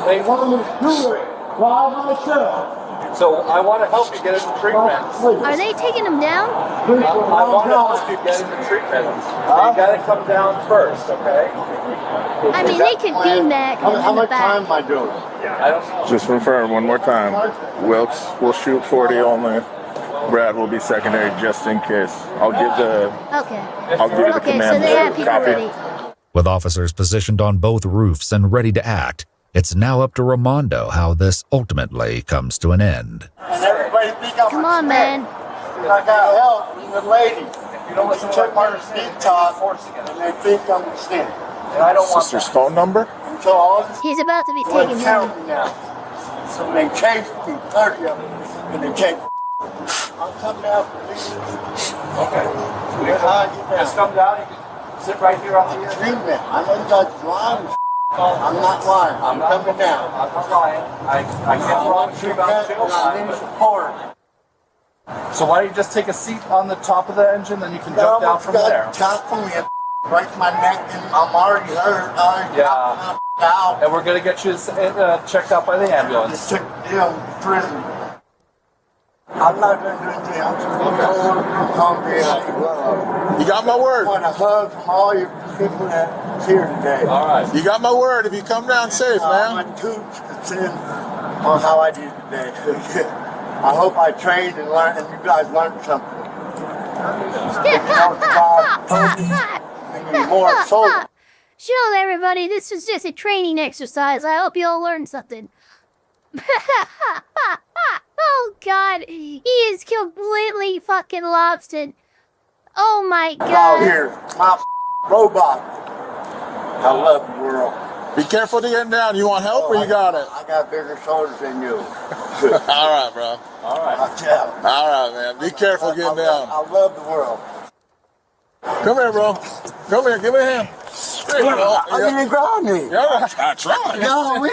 they want me to do it by myself. So I want to help you get into treatment. Are they taking him down? I want to help you get into treatment. You got to come down first, okay? I mean, they could beam that How in the much time back. am I doing? I don't know. Just confirm one more time. Wilkes will shoot 40 only. Brad will be secondary just in case. I'll give the. Okay. I'll give you the command. So they have people Copy. ready. With officers positioned on both roofs and ready to act, it's now up to Ramondo how this ultimately comes to an end. And everybody think I'm Come on, man. I got help from the lady. You don't listen to my sneak talk, and they think I'm a snitch. And I don't want Sister's phone number? So all He's about to be well, taken count down. me now. So they chased me, 30 of them, and they chased me. I'll come down for this. Okay. Just come down. You can sit right here on the end. Treatment. I know you guys are lying. I'm not lying. I'm coming down. I'm not lying. I can't wrong you about jail time. Support. So why don't you just take a seat on the top of the engine, then you can jump down from there. Top of me, right to my neck, and I'm already hurt. Yeah. Out. And we're gonna get you checked out by the ambulance. Just took the deal in prison. I'm not going to do anything. I'm just going to come here. You got my word. I want a hug from all your people that's here today. All right. You got my word. If you come down safe, man. My toots in on how I did today. I hope I trained and learned, and you guys learned something. More soul. Sure, everybody, this was just a training exercise. I hope you all learned something. Oh god, he is completely fucking lobstered. Oh my god. Out here, my robot. I love the world. Be careful to get down. You want help or you got it? I got bigger shoulders than you. All right, bro. All right. All right, man. Be careful getting down. I love the world. Come here, bro. Come here. Give me a hand. There you go. I didn't grab me. Yeah, I tried. No, we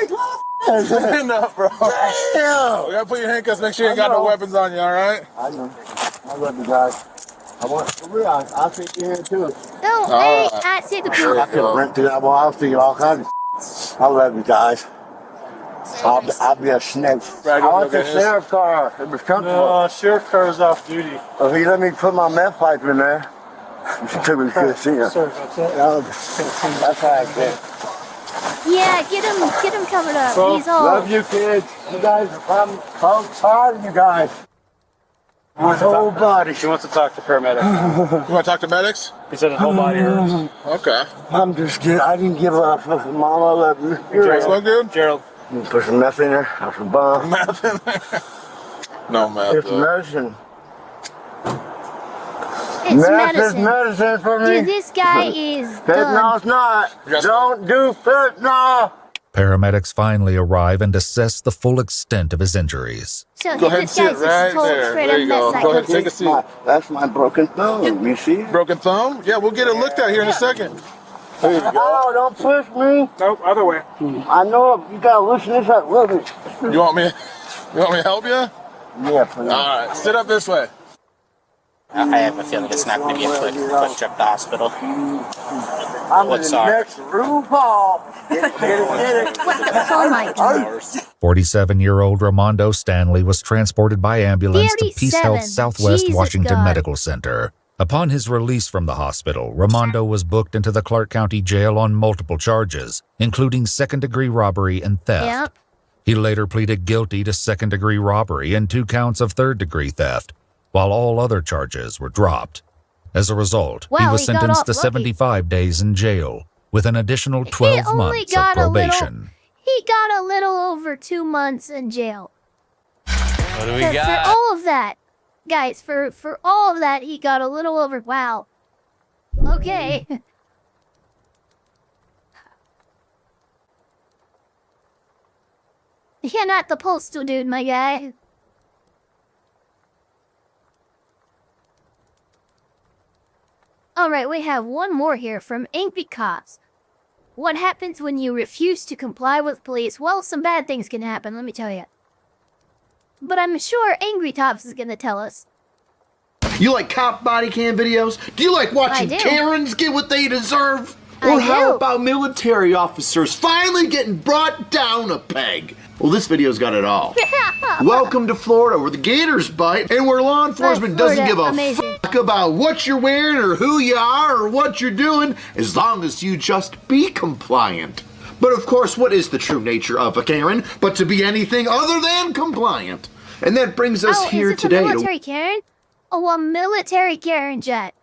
enough, bro. Damn. We gotta put your handcuffs. Make sure you ain't got no weapons on you. All right. I know. I love you guys. I want to realize I'll take your hand too. No, hey, I said the I can rent to that. Well, I'll see all kinds of. I love you guys. I'll be a snake. I want the sheriff car. It was comfortable. No, sheriff car is off duty. Oh, he let me put my meth pipe in there. Took me to see you. Sir, that's it. That's how I did. Yeah, get him covered up. So, He's all. love you kids. You guys are proud of you guys. My whole body. He wants to talk to paramedics. You want to talk to medics? He said his whole body hurts. Okay. I'm just kidding. I didn't give up. Mom, I love you. Smoke good? Gerald. You put some meth in there. Have some bomb. Meth in there? No meth. It's medicine. It's meth medicine. is medicine for me. Dude, this guy is Fentanyl's done. not. Don't do fentanyl. Paramedics finally arrive and assess the full extent of his injuries. So Go ahead and this sit guy's just right told there. straight There up you go. mess Go ahead and take a seat. That's my broken thumb. You see it? Broken thumb? Yeah, we'll get it looked at here in a second. There you go. Oh, don't push me. Nope, other way. I know you gotta loosen this up. Love it. You want me to help you? Yeah, please. All right, sit up this way. I have a feeling it's not going to be a quick trip to hospital. I'm in the our- next room, Paul. Get it. Oh my God. 47-year-old Ramondo Stanley was transported by ambulance to Peace 37. Health Southwest Jesus Washington God. Medical Center. Upon his release from the hospital, Ramondo was booked into the Clark County Jail on multiple charges, including second-degree robbery and theft. Yep. He later pleaded guilty to second-degree robbery and 2 counts of third-degree theft, while all other charges were dropped. As a result, he Wow, was he got sentenced off to lucky. 75 days in jail, with an additional 12 only months of got a little- probation. He got a little over 2 months in jail. What do we For got? all of that. Guys, for all of that, he got a little over. Wow. Okay. You're not the postal dude, my guy. Alright, we have one more here from AngryCops. What happens when you refuse to comply with police? Well, some bad things can happen, let me tell you. But I'm sure AngryCops is gonna tell us. You like cop body cam videos? Do you like watching I do. Karens get what they deserve? I Or how do. about military officers finally getting brought down a peg? Well, this video's got it all. Welcome to Florida, where the gators bite, and where law enforcement doesn't give a amazing. fuck about what you're wearing or who you are or what you're doing, as long as you just be compliant. But of course, what is the true nature of a Karen but to be anything other than compliant? And that brings us here is this today a to military Karen? Oh, a military Karen, Jet.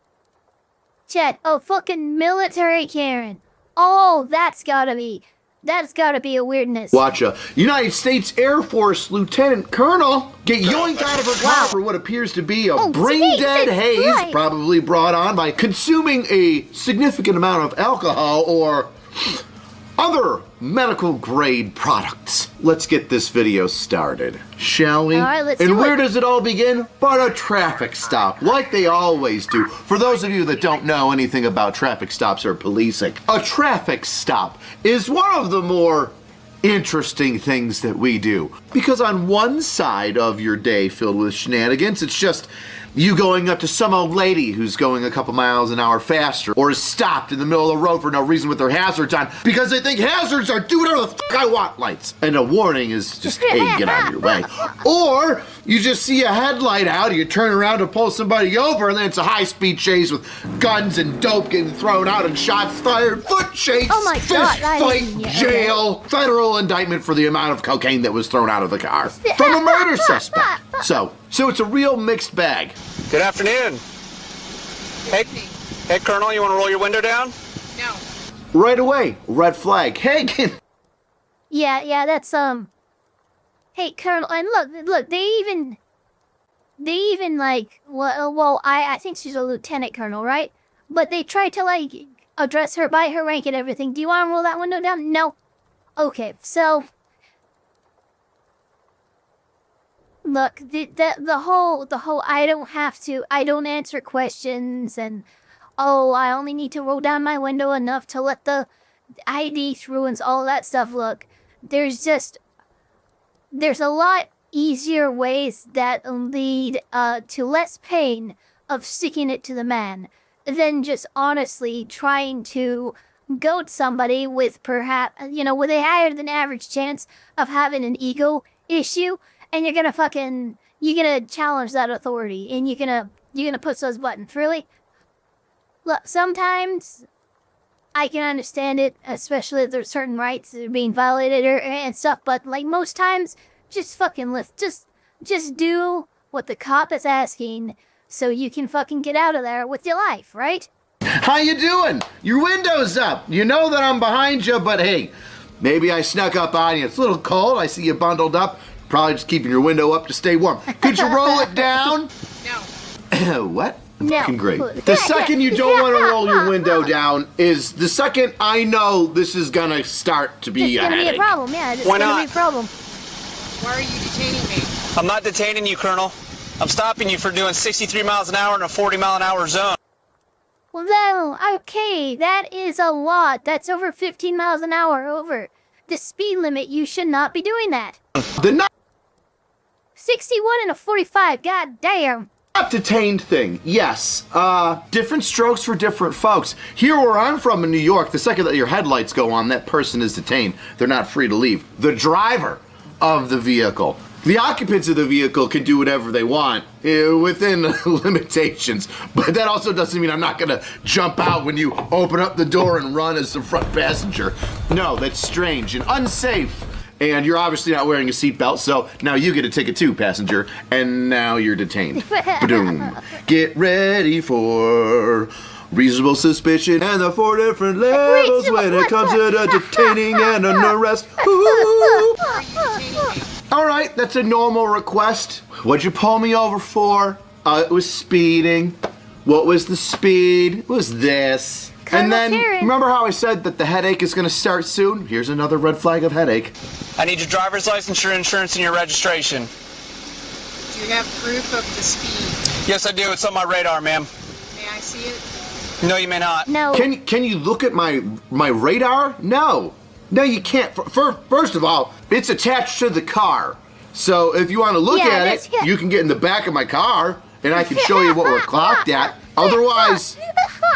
Jet, a fucking military Karen. Oh, that's gotta be a weirdness. watch a United States Air Force Lieutenant Colonel get yoinked out of her car for what appears to be a brain-dead Jesus haze, Christ. probably brought on by consuming a significant amount of alcohol or other medical-grade products. Let's get this video started, shall we? All right, let's and do where it. does it all begin? But a traffic stop, like they always do. For those of you that don't know anything about traffic stops or policing, a traffic stop is one of the more interesting things that we do. Because on one side of your day filled with shenanigans, it's just you going up to some old lady who's going a couple miles an hour faster or is stopped in the middle of the road for no reason with their hazards on because they think hazards are do whatever the fuck I want lights. And a warning is just, hey, get out of your way. Or you just see a headlight out, you turn around to pull somebody over, and then it's a high-speed chase with guns and dope getting thrown out and shots fired, foot chase, Oh my fist God, fight, yeah, jail, federal indictment for the amount of cocaine that was thrown out of the car from a murder suspect. So it's a real mixed bag. Good afternoon. Hey, Colonel, you want to roll your window down? Right away, red flag. Hey, Yeah, that's Hey, Colonel, and look, they even like, well, I think she's a lieutenant colonel, right? But they try to like address her by her rank and everything. Do you want to roll that window down? No. Okay, so look, the whole I don't answer questions and oh, I only need to roll down my window enough to let the ID through and all that stuff. Look, there's a lot easier ways that lead to less pain of sticking it to the man than just honestly trying to goad somebody with perhaps, with a higher than average chance of having an ego issue, and you're gonna challenge that authority, and you're gonna push those buttons. Really? Look, sometimes I can understand it, especially if there's certain rights that are being violated and stuff, but like most times, just fucking just do what the cop is asking so you can fucking get out of there with your life, right? How you doing? Your window's up. You know that I'm behind you, but hey, maybe I snuck up on you. It's a little cold. I see you bundled up. Probably just keeping your window up to stay warm. Could you roll it down? No. What? No. Fucking great. The second you don't want to roll your window down is the second I know this is gonna start to be It's gonna be a problem, yeah. It's gonna be a problem. Why are you detaining me? I'm not detaining you, Colonel. I'm stopping you for doing 63 miles an hour in a 40-mile-an-hour zone. Well, then, okay, that is a lot. That's over 15 miles an hour over the speed limit. You should not be doing that. 61 and a 45, god damn. Not detained thing, yes. Different strokes for different folks. Here where I'm from in New York, the second that your headlights go on, that person is detained. They're not free to leave. The driver of the vehicle. The occupants of the vehicle can do whatever they want within limitations, but that also doesn't mean I'm not gonna jump out when you open up the door and run as the front passenger. No, that's strange and unsafe. And you're obviously not wearing a seatbelt, so now you get a ticket too, passenger, and now you're detained. Ba-doom. Get ready for reasonable suspicion and the 4 different levels when it comes to the detaining and an arrest. Ooh. All right, that's a normal request. What'd you pull me over for? It was speeding. What was the speed? It was this. And then, remember how I said that the headache is gonna start soon? Here's another red flag of headache. I need your driver's license, your insurance, and your registration. Do you have proof of the speed? Yes, I do. It's on my radar, ma'am. May I see it? No, you may not. No. Can you look at my radar? No. No, you can't. First of all, it's attached to the car. So if you want to look at it, you can get in the back of my car, and I can show you what we're clocked at. Otherwise,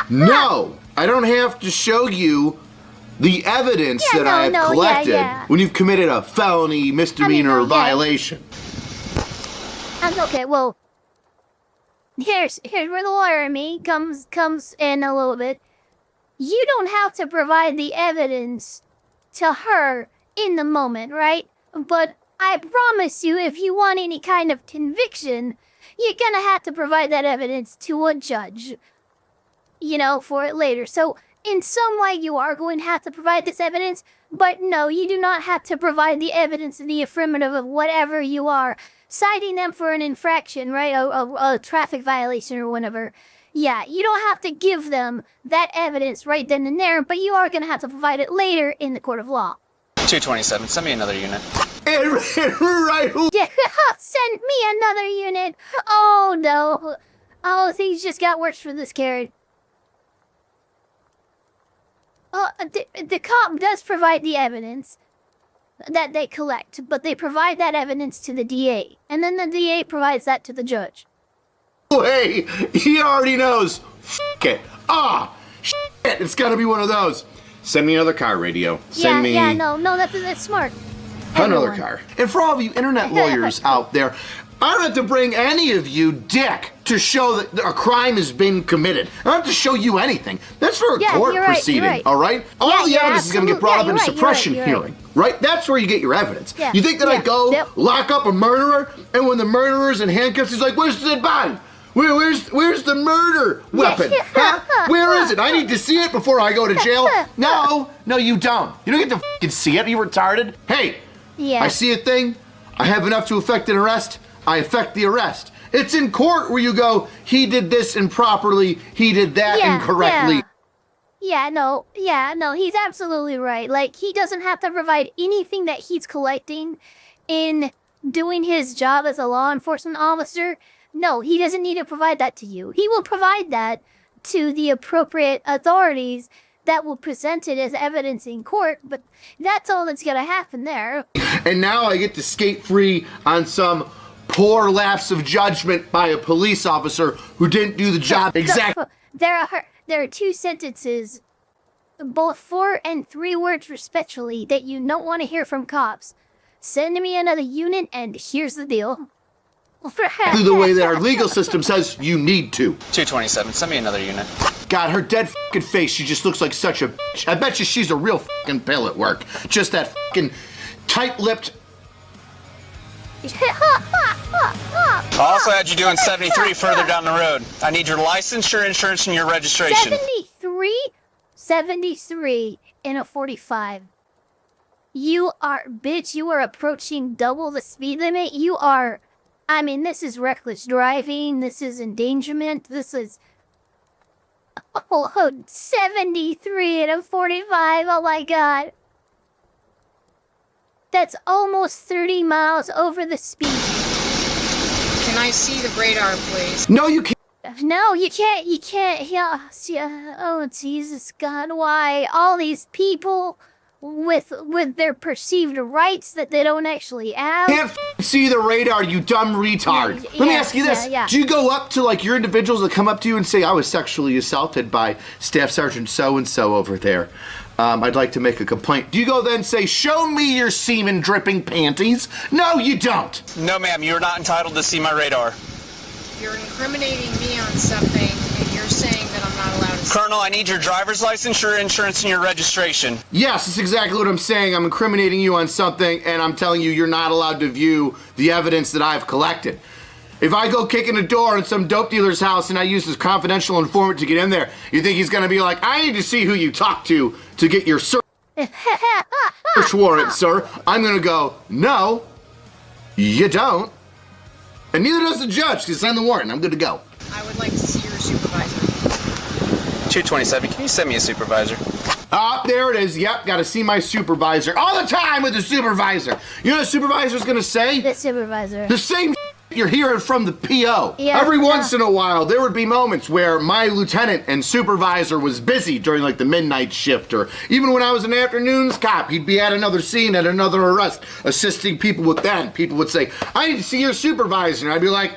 no. I don't have to show you the evidence that I have collected when you've committed a felony, misdemeanor, or violation. Okay, well, here's where the lawyer in me comes in a little bit. You don't have to provide the evidence to her in the moment, right? But I promise you, if you want any kind of conviction, you're gonna have to provide that evidence to a judge, you know, for it later. So in some way you are going to have to provide this evidence, but no, you do not have to provide the evidence in the affirmative of whatever you are citing them for an infraction, right? A traffic violation or whatever. Yeah, you don't have to give them that evidence right then and there, but you are going to have to provide it later in the court of law. 227, send me another unit. Right. Yeah, send me another unit. Oh no. Oh, things just got worse for this carrot. The cop does provide the evidence that they collect, but they provide that evidence to the DA, and then the DA provides that to the judge. Oh, hey, he already knows. F it. Shit, it's gotta be one of those. Send me another car radio. Send me... no, that's smart. Another car. And for all of you internet lawyers out there, I don't have to bring any of you dick to show that a crime has been committed. I don't have to show you anything. That's for a court proceeding, all right? All the evidence is going to get brought up in a suppression hearing, right? That's where you get your evidence. Yeah. You think that I go lock up a murderer, and when the murderer's in handcuffs, he's like, where's the body? Where's the murder weapon? Huh? Where is it? I need to see it before I go to jail. No, you don't. You don't get to fucking see it. Are you retarded? Hey, I see a thing. I have enough to effect an arrest. I effect the arrest. It's in court where you go, he did this improperly, he did that incorrectly. No, he's absolutely right. Like, he doesn't have to provide anything that he's collecting in doing his job as a law enforcement officer. No, he doesn't need to provide that to you. He will provide that to the appropriate authorities that will present it as evidence in court, but that's all that's gonna happen there. And now I get to skate free on some poor lapse of judgment by a police officer who didn't do the job exactly. There are 2 sentences, both 4 and 3 words respectfully, that you don't want to hear from cops. Send me another unit, and here's the deal. The way that our legal system says you need to. 227, send me another unit. God, her dead fucking face, she just looks like such a bitch. I bet you she's a real fucking pill at work. Just that fucking tight-lipped. I also had you doing 73 further down the road. I need your license, your insurance, and your registration. 73? 73 in a 45. You are, bitch, you are approaching double the speed limit. You are, I mean, this is reckless driving. This is endangerment. This is, 73 in a 45. Oh my God. That's almost 30 miles over the speed. Can I see the radar, please? No, you can't. No, you can't. You can't. Yeah. Oh, Jesus God, why? All these people with their perceived rights that they don't actually have. Can't see the radar, you dumb retard. Let me ask you this. Do you go up to like your individuals that come up to you and say, I was sexually assaulted by Staff Sergeant so-and-so over there. I'd like to make a complaint. Do you go then say, show me your semen dripping panties? No, you don't. No, ma'am, you're not entitled to see my radar. You're incriminating me on something, and you're saying that I'm not allowed to see. Colonel, I need your driver's license, your insurance, and your registration. Yes, that's exactly what I'm saying. I'm incriminating you on something, and I'm telling you you're not allowed to view the evidence that I've collected. If I go kicking a door in some dope dealer's house and I use this confidential informant to get in there, you think he's gonna be like, I need to see who you talk to get your search warrant, sir? I'm gonna go, no, you don't. And neither does the judge, because sign the warrant. I'm good to go. I would like to see your supervisor. 227, can you send me a supervisor? There it is. Yep, got to see my supervisor. All the time with the supervisor. You know what the supervisor's going to say? The supervisor. The same you're hearing from the PO. Yeah, Every once in a while, there would be moments where my lieutenant and supervisor was busy during like the midnight shift, or even when I was an afternoons cop, he'd be at another scene, at another arrest, assisting people with that. People would say, I need to see your supervisor. And I'd be like,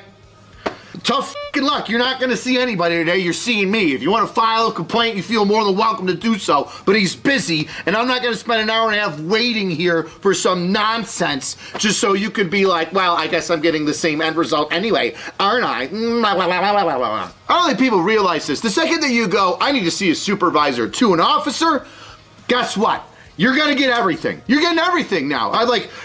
tough fucking luck. You're not going to see anybody today. You're seeing me. If you want to file a complaint, you feel more than welcome to do so. But he's busy, and I'm not going to spend an hour and a half waiting here for some nonsense just so you could be like, well, I guess I'm getting the same end result anyway, aren't I? I don't think people realize this. The second that you go, I need to see a supervisor to an officer, guess what? You're gonna get everything. You're getting everything now.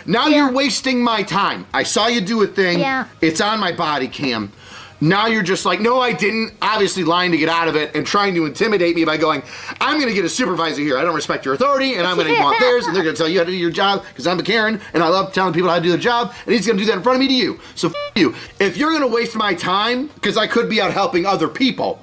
You're wasting my time. I saw you do a thing. Yeah. It's on my body cam. Now you're just like, no, I didn't. Obviously lying to get out of it and trying to intimidate me by going, I'm going to get a supervisor here. I don't respect your authority, and I'm going to want theirs, and they're going to tell you how to do your job because I'm a Karen, and I love telling people how to do their job, and he's going to do that in front of me to you. So you. If you're going to waste my time, because I could be out helping other people,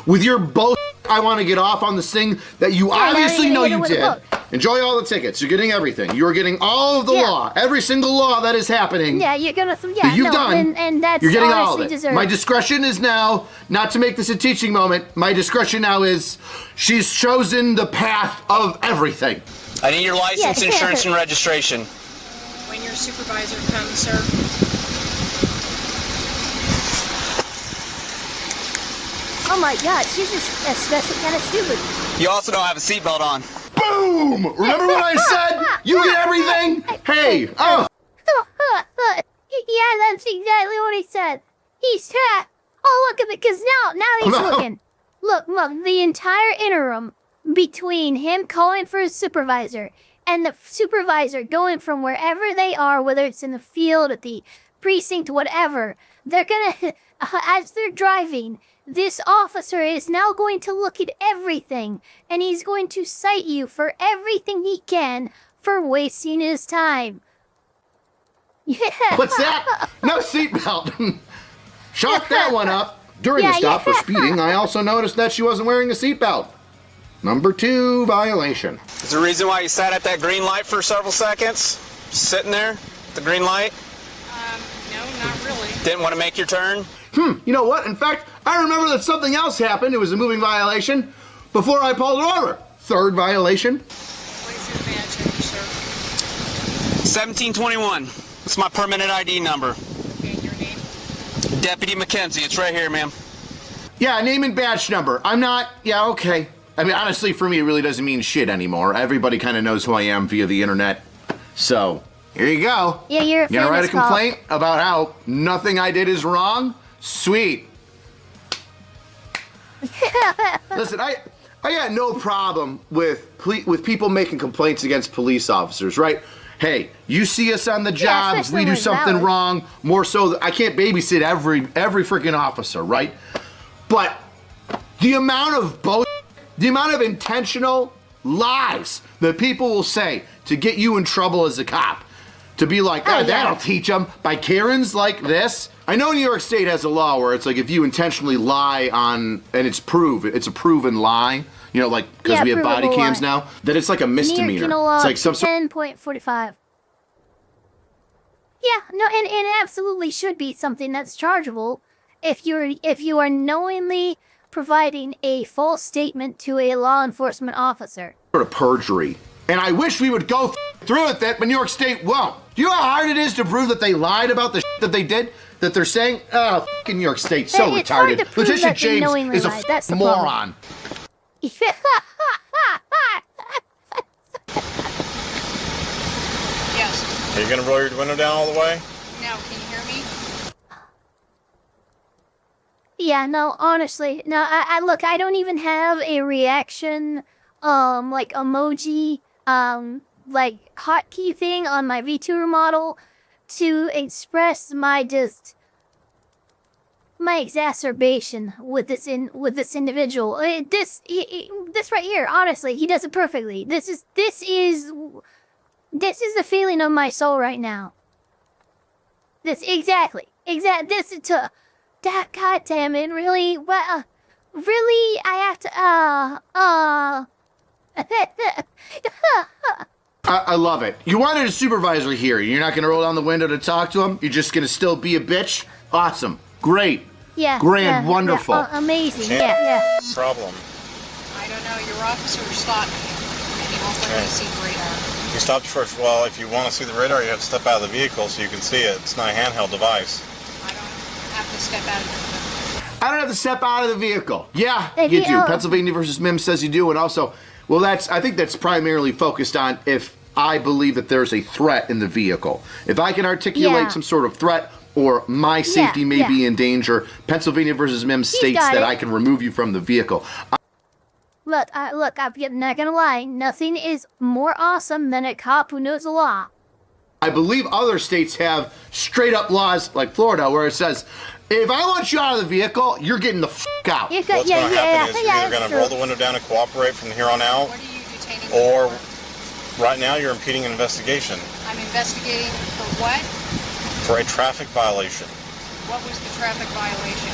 with your bull, I want to get off on this thing that you obviously know you did. Enjoy all the tickets. You're getting everything. You're getting all of the law. Every single law that is happening. Yeah, you're gonna. That you've done. And that's you're getting all of it. Deserved. My discretion is now, not to make this a teaching moment, my discretion now is she's chosen the path of everything. I need your license, insurance, and registration. When your supervisor comes, sir. Oh my God, she's just a special kind of stupid. You also don't have a seatbelt on. Boom! Remember what I said? You get everything? Hey, oh. Yeah, that's exactly what he said. He's trapped. Oh, look at it, because now he's looking. Look, the entire interim between him calling for his supervisor and the supervisor going from wherever they are, whether it's in the field, at the precinct, whatever, they're gonna, as they're driving, this officer is now going to look at everything, and he's going to cite you for everything he can for wasting his time. Yeah. What's that? No seatbelt. Chalk that one up. During the stop for speeding, I also noticed that she wasn't wearing a seatbelt. Number 2 violation. Is there a reason why you sat at that green light for several seconds? Just sitting there, the green light? No, not really. Didn't want to make your turn? You know what? In fact, I remember that something else happened. It was a moving violation before I pulled it over. 3rd violation. What's your badge number, sir? 1721. It's my permanent ID number. Okay, your name? Deputy McKenzie. It's right here, ma'am. Yeah, name and badge number. I'm not... Yeah, okay. I mean, honestly, for me, it really doesn't mean shit anymore. Everybody kind of knows who I am via the internet. So, here you go. Yeah, you're gonna write a complaint about how nothing I did is wrong? Sweet. Listen, I got no problem with people making complaints against police officers, right? Hey, you see us on the jobs, we do something wrong, more so I can't babysit every freaking officer, right? But the amount of intentional lies that people will say to get you in trouble as a cop, to be like, that'll teach them, by Karens like this. I know New York State has a law where it's like if you intentionally lie on, and it's a proven lie, you know, like, because we have body cams now, that it's like a misdemeanor. It's like some 10.45. Yeah, no, and it absolutely should be something that's chargeable if you are knowingly providing a false statement to a law enforcement officer. Sort of perjury. And I wish we would go through with it, but New York State won't. Do you know how hard it is to prove that they lied about the that they did? That they're saying? Oh, fucking New York State, so it's hard retarded. to prove Letitia that they James knowingly is a lied. That's the moron. Yes. Are you gonna roll your window down all the way? Now, can you hear me? Yeah, no, honestly, no, I look, I don't even have a reaction, like emoji, like hotkey thing on my VTuber model to express my exacerbation with this individual. This right here, honestly, he does it perfectly. This is the feeling of my soul right now. This is to. God damn it, really? What? Really? I have to, I love it. You wanted a supervisor here. You're not going to roll down the window to talk to him? You're just going to still be a bitch? Awesome. Great. Yeah. Grand. Wonderful. Yeah, amazing. Yeah. Problem. I don't know. Your officer stopped me, and he won't let me see the radar. You stopped first. Well, if you want to see the radar, you have to step out of the vehicle so you can see it. It's not a handheld device. Have to step out of the I don't have to step out of the vehicle. Yeah, you do. Pennsylvania versus Mims says you do, and also, well, I think that's primarily focused on if I believe that there's a threat in the vehicle. If I can articulate some sort of threat or my safety may be in danger, Pennsylvania versus Mims states that I can remove you from the vehicle. Look, I'm not gonna lie. Nothing is more awesome than a cop who knows the law. I believe other states have straight up laws like Florida where it says, if I want you out of the vehicle, you're getting the fuck out. What's going to happen is you're either going to roll the window down and cooperate from here on out, or right now you're impeding an investigation. I'm investigating for what? For a traffic violation. What was the traffic violation?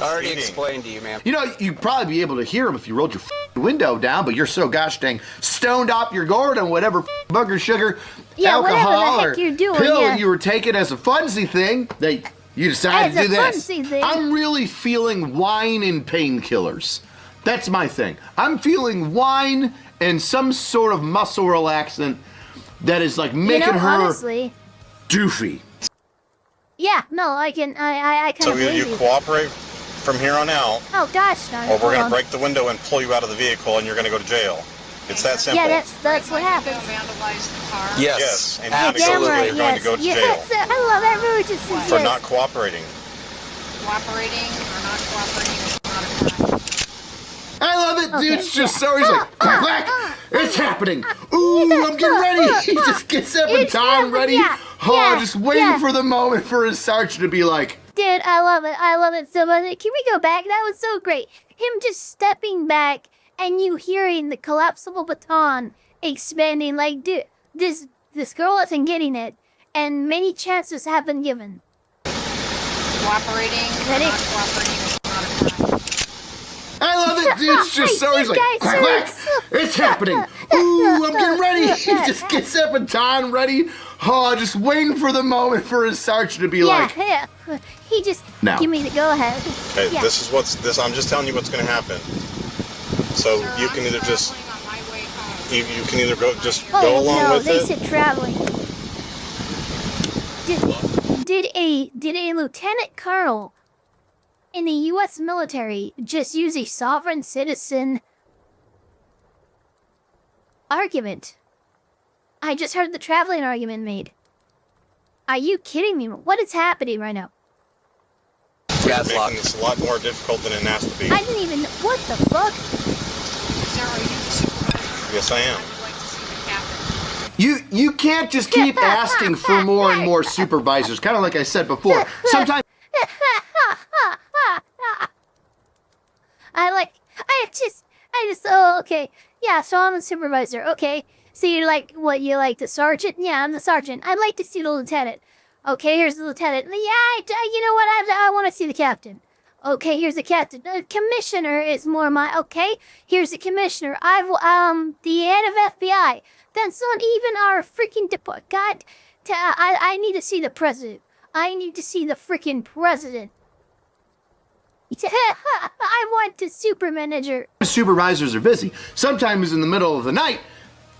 I already explained to you, man. You know, you'd probably be able to hear him if you rolled your window down, but you're so gosh dang stoned up your gourd on whatever booger, sugar, alcohol, or pill you were taking as a funsy thing that you decided to do this. I'm really feeling wine and painkillers. That's my thing. I'm feeling wine and some sort of muscle relaxant that is like making her honestly, doofy. Yeah, no, I kind of So either you cooperate from here on out, oh gosh darn, or we're going to break the window and pull you out of the vehicle and you're going to go to jail. It's that simple. Yeah, that's what happens. Vandalize the car. Yes, and absolutely, you're going to go to jail. I love that road just says for not cooperating. Cooperating or not cooperating is not a crime. I love it, dude. It's just so he's like, quack, quack. It's happening. Ooh, I'm getting ready. He just gets up and time ready. Just waiting for the moment for his sergeant to be like, dude, I love it so much. Can we go back? That was so great. Him just stepping back and you hearing the collapsible baton expanding like, dude, this girl isn't getting it, and many chances have been given. Cooperating or not cooperating is not a crime. I love it, dude. It's just so he's like, quack, quack. It's happening. Ooh, I'm getting ready. He just gets up and time ready. Just waiting for the moment for his sergeant to be like, yeah. He just give me the go ahead. Okay, this is I'm just telling you what's going to happen. So you can either just, you can either go along with it. They said traveling. Did a lieutenant colonel in the U.S. military just use a sovereign citizen argument? I just heard the traveling argument made. Are you kidding me? What is happening right now? You're making this a lot more difficult than it has to be. I didn't even. What the fuck? Yes, I am. You can't just keep asking for more and more supervisors. Kind of like I said before. Sometimes oh, okay. Yeah, so I'm the supervisor. Okay. So you're like, what, you like the sergeant? Yeah, I'm the sergeant. I'd like to see the lieutenant. Okay, here's the lieutenant. Yeah, you know what? I want to see the captain. Okay, here's the captain. The commissioner is more my. Okay, here's the commissioner. The head of FBI. That's not even our freaking department. God, I need to see the president. I need to see the freaking president. I want the super manager. supervisors are busy. Sometimes in the middle of the night,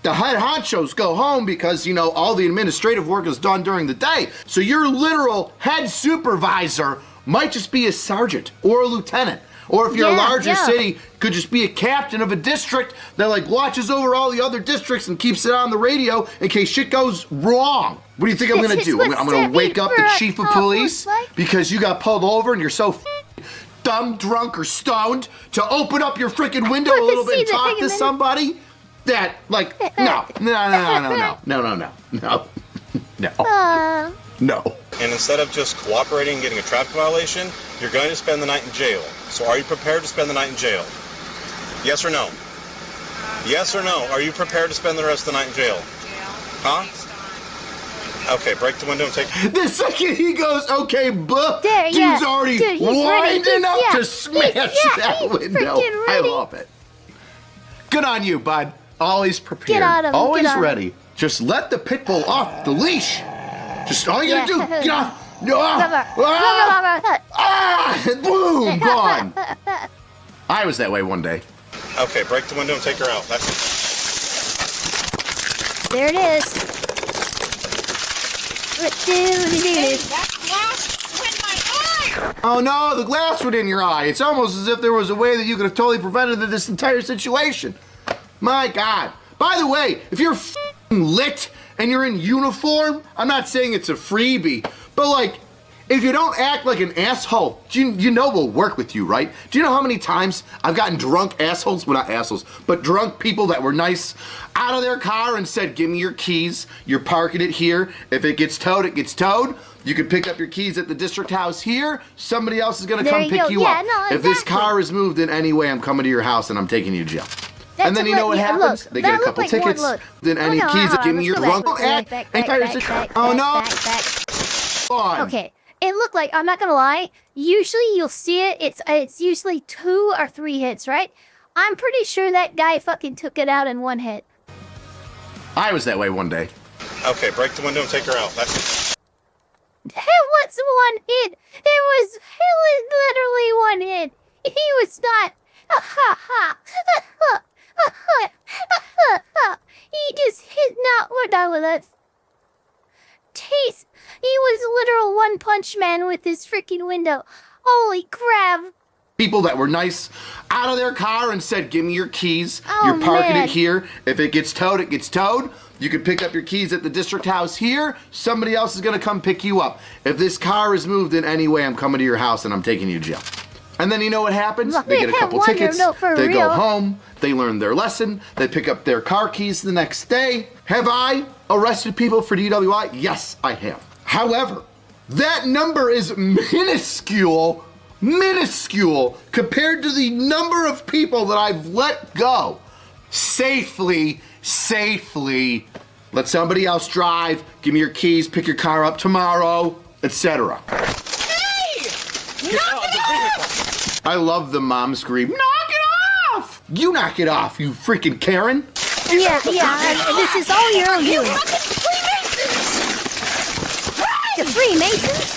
the head honchos go home because, you know, all the administrative work is done during the day. So your literal head supervisor might just be a sergeant or a lieutenant. Or if you're a larger city, could just be a captain of a district that like watches over all the other districts and keeps it on the radio in case shit goes wrong. What do you think I'm gonna do? I'm gonna wake up the chief of police because you got pulled over and you're so dumb, drunk, or stoned to open up your freaking window a little bit and talk to somebody? That, like, no. And instead of just cooperating and getting a traffic violation, you're going to spend the night in jail. So are you prepared to spend the night in jail? Yes or no? Yes or no? Are you prepared to spend the rest of the night in jail? Huh? Okay, break the window and take... The second he goes, okay, dude's already winding up to smash that window. I love it. Good on you, bud. Always prepared. Always ready. Just let the pit bull off the leash. Just all you gotta do, get off. Boom, gone. I was that way one day. Okay, break the window and take her out. There it is. Oh no, the glass went in your eye. It's almost as if there was a way that you could have totally prevented this entire situation. My God. By the way, if you're lit and you're in uniform, I'm not saying it's a freebie, but like, if you don't act like an asshole, you know we'll work with you, right? Do you know how many times I've gotten drunk assholes, well not assholes, but drunk people that were nice out of their car and said, give me your keys, you're parking it here. If it gets towed, it gets towed. You can pick up your keys at the district house here. Somebody else is gonna come pick you up. If this car is moved in any way, I'm coming to your house and I'm taking you to jail. And then you know what happens? They get a couple tickets. Then any keys that give me your drunk Oh no! Okay, it looked like, I'm not gonna lie, usually you'll see it, it's usually 2 or 3 hits, right? I'm pretty sure that guy fucking took it out in 1 hit. I was that way one day. Okay, break the window and take her out. It was 1 hit. It was literally 1 hit. He was not. He just hit. No, we're done with it. Taste. He was a literal one-punch man with his freaking window. Holy crap. People that were nice out of their car and said, give me your keys. You're parking it here. If it gets towed, it gets towed. You can pick up your keys at the district house here. Somebody else is gonna come pick you up. If this car is moved in any way, I'm coming to your house and I'm taking you to jail. And then you know what happens? They get a couple tickets, they go home, they learn their lesson, they pick up their car keys the next day. Have I arrested people for DWI? Yes, I have. However, that number is minuscule compared to the number of people that I've let go safely. Let somebody else drive, give me your keys, pick your car up tomorrow, etc. I love the mom scream, knock it off! You knock it off, you freaking Karen. Yeah, this is all your own doing. The Freemasons?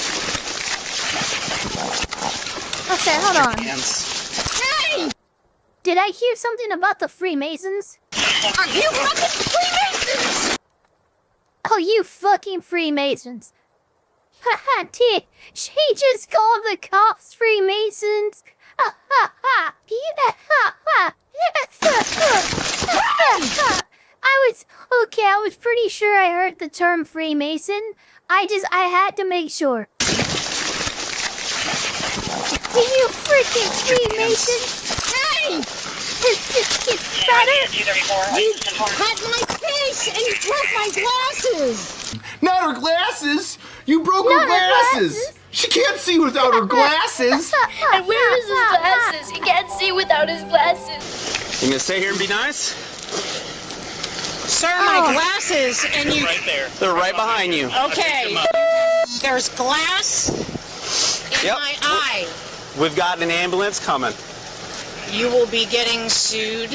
Okay, hold on. Hey! Did I hear something about the Freemasons? Are you fucking Freemasons? Oh, you fucking Freemasons. Haha, she just called the cops Freemasons. Ha ha ha. I was pretty sure I heard the term Freemason. I had to make sure. You freaking Freemasons! Hey! It gets better! You cut my face and you broke my glasses! Not her glasses! You broke her glasses! She can't see without her glasses! And where is his glasses? He can't see without his glasses. You gonna stay here and be nice? Sir, my glasses, and you... Right there. They're right behind you. Okay. There's glass in my eye. We've got an ambulance coming. You will be getting sued.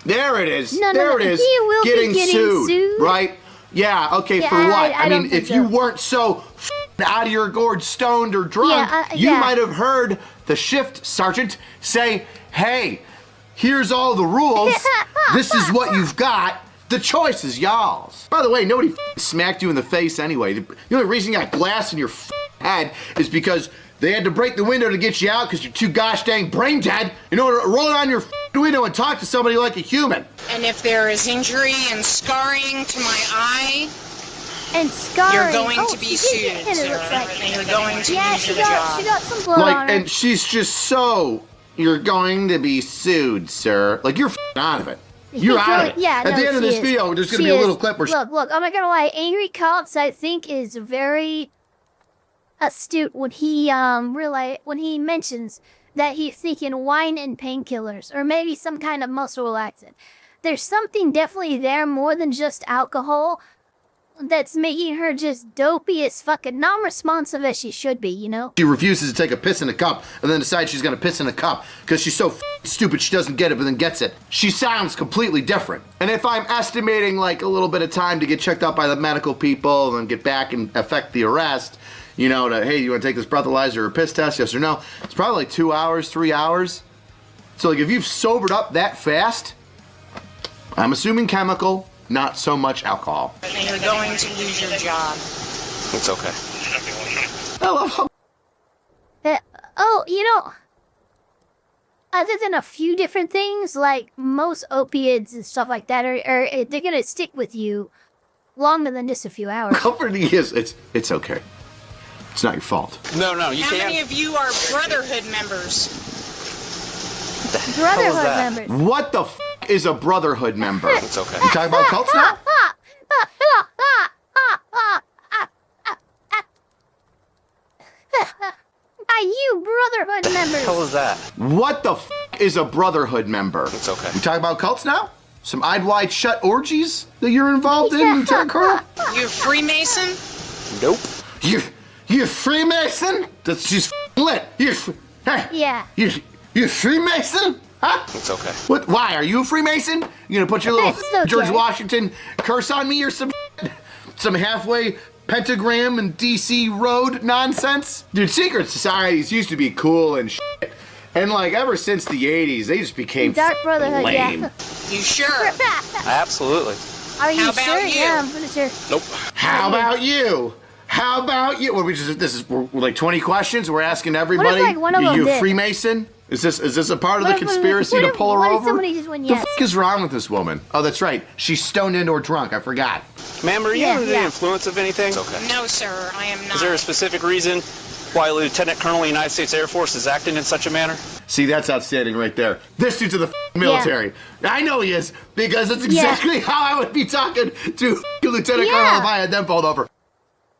There it is. No, there it is. he will be getting getting sued. Right? Yeah, okay, Yeah, for what? I don't mean, think if you so. weren't so out of your gourd, stoned or drunk, you yeah. might have heard the shift sergeant say, hey, here's all the rules. This is what you've got. The choice is y'all's. By the way, nobody smacked you in the face anyway. The only reason you got glass in your head is because they had to break the window to get you out because you're too gosh dang brain dead in order to roll down your window and talk to somebody like a human. And if there is injury and scarring to my eye, and scarring, you're going oh, to be she did sued, get hit, it sir. looks like. And you're going to yeah, lose she your job. got some blood on her. And she's just so, you're going to be sued, sir. Like, you're out of it. You're out of it. Yeah, At the end of this video, there's going to be a little clip where Look, I'm not gonna lie. AngryCops, I think, is very astute when he mentions that he's seeking wine and painkillers, or maybe some kind of muscle relaxant. There's something definitely there more than just alcohol that's making her just dopey as fucking non-responsive as she should be, you know? she refuses to take a piss in a cup and then decides she's going to piss in a cup because she's so stupid she doesn't get it but then gets it. She sounds completely different. And if I'm estimating like a little bit of time to get checked out by the medical people and then get back and effect the arrest, you know, to, hey, you want to take this breathalyzer or piss test, yes or no? It's probably like 2 hours, 3 hours. So like if you've sobered up that fast, I'm assuming chemical, not so much alcohol. And you're going to lose your job. It's okay. I love how... Oh, you know, other than a few different things, like most opiates and stuff like that, are they're gonna stick with you longer than just a few hours. Comforting is, it's okay. It's not your fault. No, you How can't. many of you are Brotherhood members? Brotherhood members. What the is a brotherhood member? It's okay. You talking about cults now? Are you Brotherhood members? What was that? What the is a brotherhood member? It's okay. We talking about cults now? Some eyed wide shut orgies that you're involved in, Lieutenant Colonel? You Freemason? Nope. You Freemason? That's just lit. Hey. Yeah. You Freemason? Huh? It's okay. What? Why? Are you a Freemason? You gonna put your little It's okay. George Washington curse on me or some halfway pentagram and DC road nonsense? Dude, secret societies used to be cool and shit. And like ever since the 80s, they just became Dark Brotherhood, lame. yeah. You sure? Absolutely. Are you How about sure? you? Yeah, I'm pretty sure. Nope. How about you? How about you? Well, we're like 20 questions. We're asking everybody. like, one of them you did? Freemason? Is this a part of the What if- conspiracy what to if- pull her what if over? somebody just went The yes? fuck is wrong with this woman? Oh, that's right. She's stoned and or drunk. I forgot. Ma'am, are you Yeah, under the yeah. influence of anything? It's okay. No, sir, I am not. Is there a specific reason why Lieutenant Colonel of the United States Air Force is acting in such a manner? See, that's outstanding right there. This dude's in the military. I know he is because that's exactly how I would be talking to Lieutenant Colonel if I had them pulled over.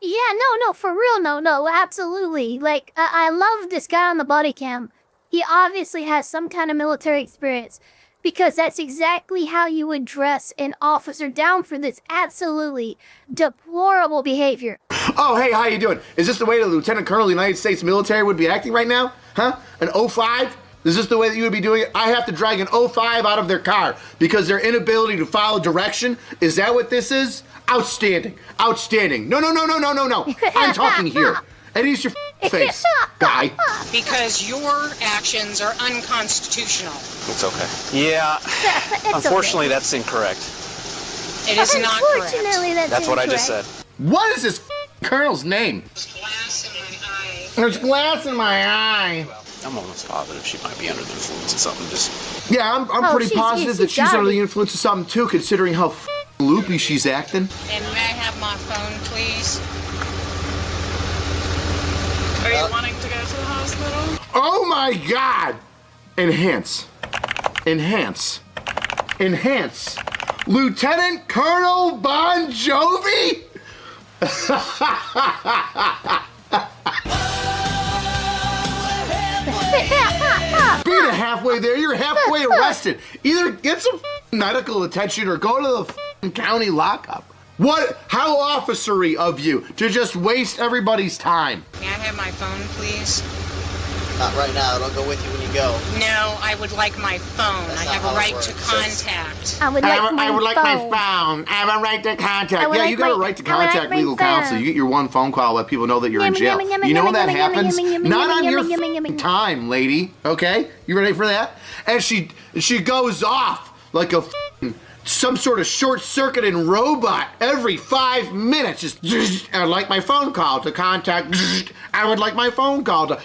Yeah, no, for real, no, absolutely. Like, I love this guy on the body cam. He obviously has some kind of military experience because that's exactly how you would dress an officer down for this absolutely deplorable behavior. Oh, hey, how you doing? Is this the way the Lieutenant Colonel of the United States military would be acting right now? Huh? An 05? Is this the way that you would be doing it? I have to drag an 05 out of their car because their inability to follow direction? Is that what this is? Outstanding. Outstanding. No. I'm talking here. And he's your face, guy. Because your actions are unconstitutional. It's okay. Yeah. Unfortunately, that's incorrect. It is not correct. Unfortunately, That's what I just said. What is this colonel's name? There's glass in my eye. I'm almost positive she might be under the influence of something. Just Yeah, I'm pretty positive that she's gotta under be. the influence of something too, considering how loopy she's acting. And may I have my phone, please? Are you wanting to go to the hospital? Oh my God! Enhance. Enhance. Enhance. Lieutenant Colonel Bon Jovi? Being halfway there, you're halfway arrested. Either get some medical attention or go to the county lockup. What? How officery of you to just waste everybody's time. May I have my phone, please? Not right now. It'll go with you when you go. No, I would like my phone. I have a right to contact. I would like my phone. I have a right to contact. Yeah, you got a right to I would like contact my legal counsel. You get your one phone call, let people know that you're in jail. You know when that happens? Not on your time, lady. Okay? You ready for that? And she goes off like a some sort of short-circuiting robot every 5 minutes. Just, I would like my phone call to contact. I would like my phone call to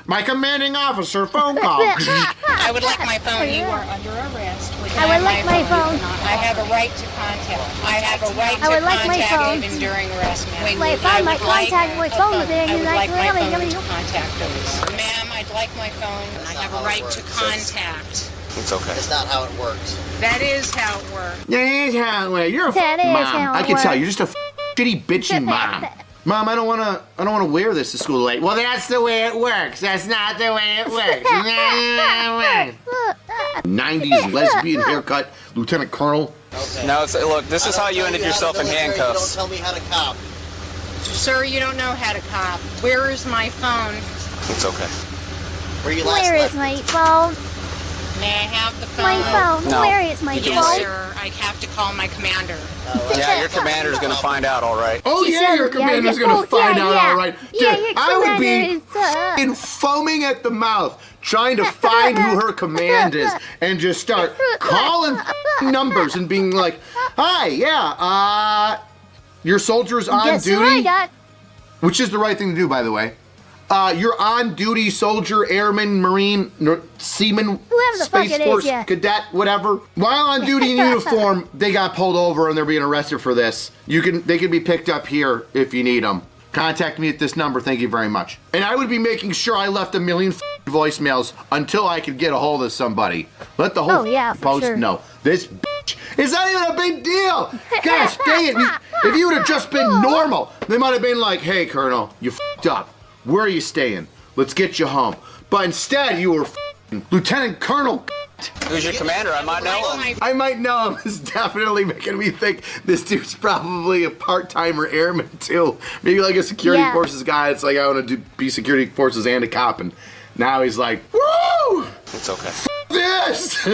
my commanding officer phone call. I would like my phone. You are under arrest. I would like my phone. I have a right to contact. I have a right to I would like my phone. contact even during arrest, ma'am. My phone, my contact, my phone with it. I would like my phone Yummy. to contact those. Ma'am, I'd like my phone. I have a right to contact. It's okay. It's not how it works. That is how it works. That is how it works. You're a That is mom. how it I can tell works. you're just a shitty bitchy mom. Mom, I don't wanna wear this to school late. Well, that's the way it works. That's not the way it works. 90s lesbian haircut, Lieutenant Colonel. Okay. No, look, this is how you ended yourself in handcuffs. Don't tell me how to cop. Sir, you don't know how to cop. Where is my phone? It's okay. Where you last Where left is my phone? May I have the phone? My phone. No. Where is my Yes, phone? sir. I have to call my commander. Yeah, your commander's gonna find out, all right. Oh She yeah, said- your commander's yeah, gonna oh, find yeah, out yeah. all right. Yeah, Dude, your I would be commander is, foaming at the mouth trying to find who her command is and just start calling numbers and being like, hi, yeah, your soldier's on Guess who duty. I got? Which is the right thing to do, by the way. You're on duty soldier, airman, marine, seaman, Whoever the fuck space it is, force, yeah. cadet, whatever. While on duty in uniform, they got pulled over and they're being arrested for this. They can be picked up here if you need them. Contact me at this number. Thank you very much. And I would be making sure I left a million voicemails until I could get a hold of somebody. Let the whole post know. This bitch is not even a big deal. Gosh dang it. If you would have just been normal, they might have been like, hey, Colonel, you f***ed up. Where are you staying? Let's get you home. But instead, you were Lieutenant Colonel. Who's your commander? I might know him. I might know him. It's definitely making me think this dude's probably a part-timer airman too. Maybe like a security forces guy. It's like I want to be security forces and a cop, and now he's like, woo! It's okay. This!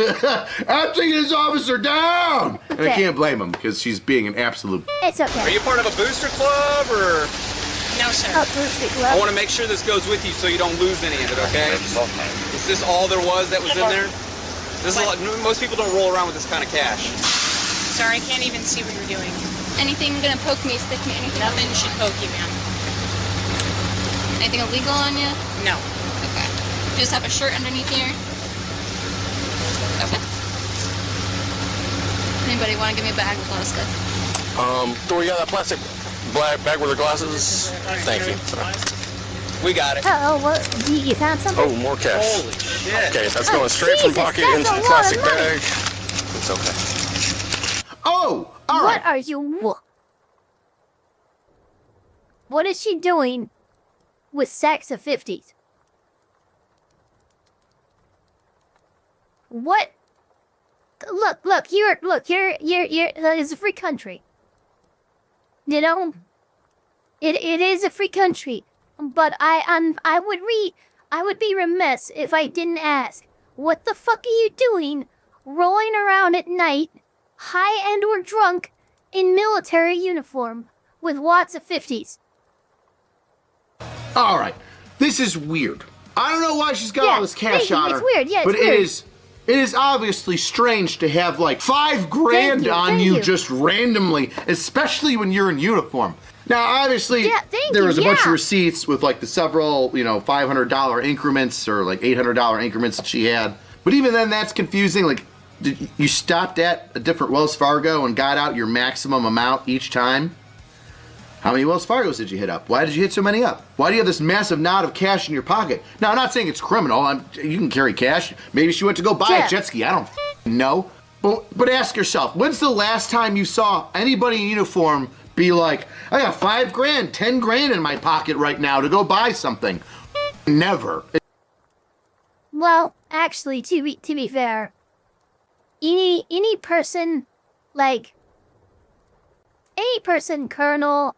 I'm taking this officer down! And I can't blame him because she's being an absolute. It's okay. Are you part of a booster club or? No, sir. I want to make sure this goes with you so you don't lose any of it, okay? Is this all there was that was in there? This is a lot, most people don't roll around with this kind of cash. Sorry, I can't even see what you're doing. Anything gonna poke me, stick me, anything? Nothing should poke you, ma'am. Anything illegal on you? No. Okay. You just have a shirt underneath here? Okay. Anybody want to give me a bag with all this stuff? Thor, you got that plastic black bag with the glasses? Thank you. We got it. Oh, what? You found something? Oh, more cash. Holy shit. Okay, that's going straight from Jesus, pocket that's into a the lot plastic of money. bag. It's okay. Oh, all right. What are you? What is she doing with sacks of 50s? What? Look, it's a free country. You know? It is a free country. But I would be remiss if I didn't ask, what the fuck are you doing rolling around at night, high and or drunk, in military uniform with watts of 50s? All right, this is weird. I don't know why she's got all this cash on her. It's weird, yeah, it's but weird. it is obviously strange to have like $5 grand on you just randomly, especially when you're in uniform. Now, obviously, there was a bunch of receipts with like the several, $500 increments or like $800 increments that she had. But even then, that's confusing. Like, you stopped at a different Wells Fargo and got out your maximum amount each time? How many Wells Fargos did you hit up? Why did you hit so many up? Why do you have this massive knot of cash in your pocket? Now, I'm not saying it's criminal. You can carry cash. Maybe she went to go buy a jet ski. I don't know. But ask yourself, when's the last time you saw anybody in uniform be like, I got $5 grand, 10 grand in my pocket right now to go buy something? Never. Well, actually, to be fair, any person, like, any person, colonel,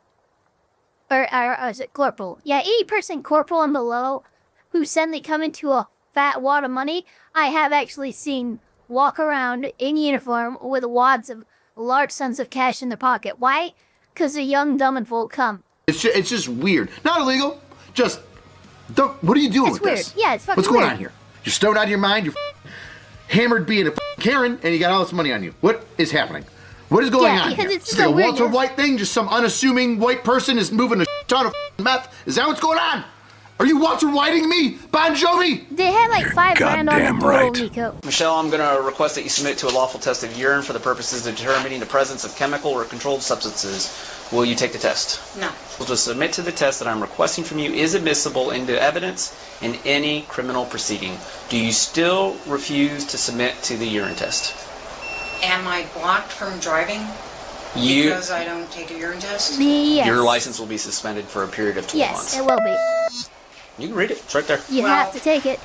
or is it corporal? Yeah, any person, corporal and below, who suddenly come into a fat wad of money, I have actually seen walk around in uniform with wads of large sums of cash in their pocket. Why? Because the young, dumb, and full come. It's just weird. Not illegal. Just, what are you doing with this? It's weird. Yeah, it's fucking What's going weird. on here? You're stoned out of your mind. You're hammered being a Karen, and you got all this money on you. What is happening? What is going on here? It's Is it a Walter weirdness. White thing? Just some unassuming white person is moving a ton of meth? Is that what's going on? Are you Walter Whiting me? Bon Jovi? They had like $5 grand on the total, Nico. Michelle, I'm going to request that you submit to a lawful test of urine for the purposes of determining the presence of chemical or controlled substances. Will you take the test? No. We'll just submit to the test that I'm requesting from you is admissible into evidence in any criminal proceeding. Do you still refuse to submit to the urine test? Am I blocked from driving because I don't take a urine test? Yes. Your license will be suspended for a period of 12 months. Yes, it will be. You can read it. It's right there. You have to take it.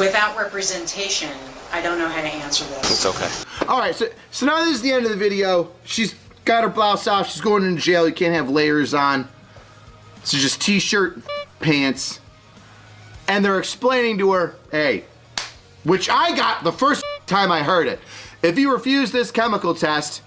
Without representation, I don't know how to answer this. It's okay. All right, so now this is the end of the video. She's got her blouse off. She's going into jail. You can't have layers on. So just t-shirt, pants. And they're explaining to her, hey, which I got the first time I heard it. If you refuse this chemical test,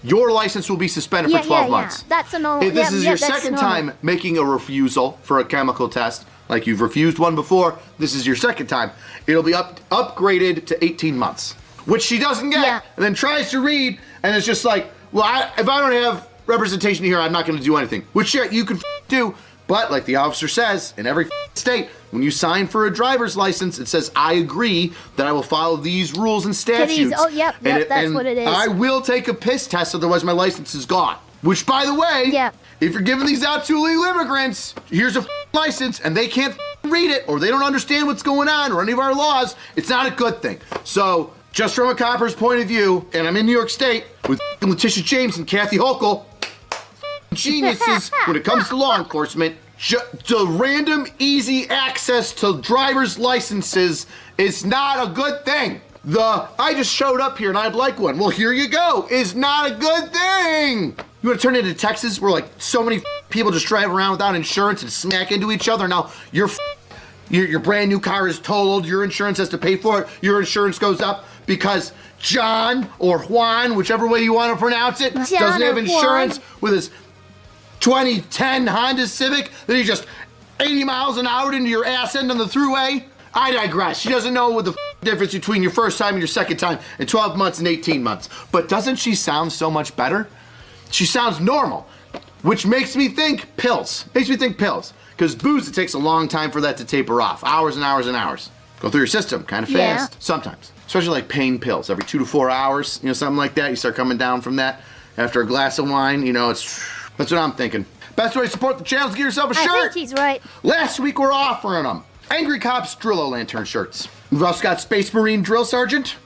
your license will be suspended for 12 months. That's a normal. If this is your second time making a refusal for a chemical test, like you've refused one before, this is your second time, it'll be upgraded to 18 months, which she doesn't get, and then tries to read, and it's just like, well, if I don't have representation here, I'm not going to do anything, which you could do, but like the officer says, in every state, when you sign for a driver's license, it says, I agree that I will follow these rules and statutes. Oh, yep, that's what it is. I will take a piss test, otherwise my license is gone. Which, by the way, if you're giving these out to illegal immigrants, here's a license, and they can't read it, or they don't understand what's going on, or any of our laws, it's not a good thing. So, just from a copper's point of view, and I'm in New York State with Letitia James and Kathy Hochul, geniuses when it comes to law enforcement. The random, easy access to driver's licenses is not a good thing. I just showed up here and I'd like one. Well, here you go. Is not a good thing. You want to turn into Texas where like so many people just drive around without insurance and smack into each other? Now your brand new car is totaled. Your insurance has to pay for it. Your insurance goes up because John or Juan, whichever way you want to pronounce it, doesn't have insurance with his 2010 Honda Civic that he just 80 miles an hour into your ass end on the throughway. I digress. She doesn't know what the difference between your first time and your second time in 12 months and 18 months. But doesn't she sound so much better? She sounds normal, which makes me think pills. Because booze, it takes a long time for that to taper off. Hours and hours and hours. Go through your system kind of fast. Sometimes. Especially like pain pills. Every 2 to 4 hours, something like that. You start coming down from that. After a glass of wine, that's what I'm thinking. Best way to support the channel is to get yourself a shirt. I think he's right. Last week we're offering them. AngryCops Drill-O-Lantern shirts. We've also got Space Marine Drill Sergeant.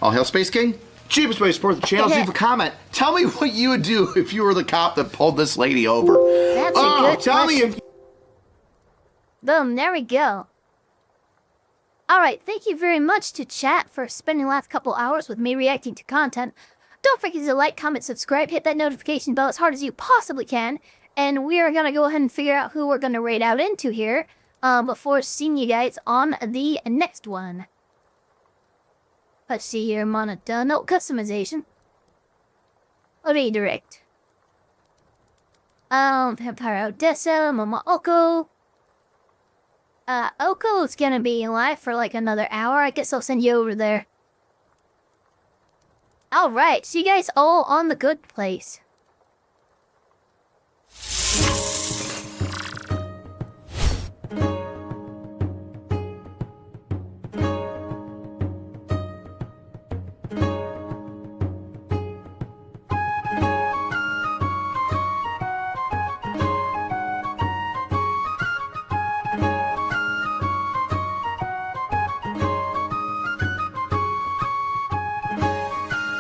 All hail Space King. Cheapest way to support the channel is leave a comment. Tell me what you would do if you were the cop that pulled this lady over. That's a good tell question. me if... Boom, there we go. Alright, thank you very much to chat for spending the last couple hours with me reacting to content. Don't forget to like, comment, subscribe, hit that notification bell as hard as you possibly can. And we are going to go ahead and figure out who we're going to raid out into here before seeing you guys on the next one. Let's see here, Monotone. No customization. Redirect. Vampire Odessa, Mama Oko. Oko's gonna be live for like another hour. I guess I'll send you over there. Alright, see you guys all on the good place.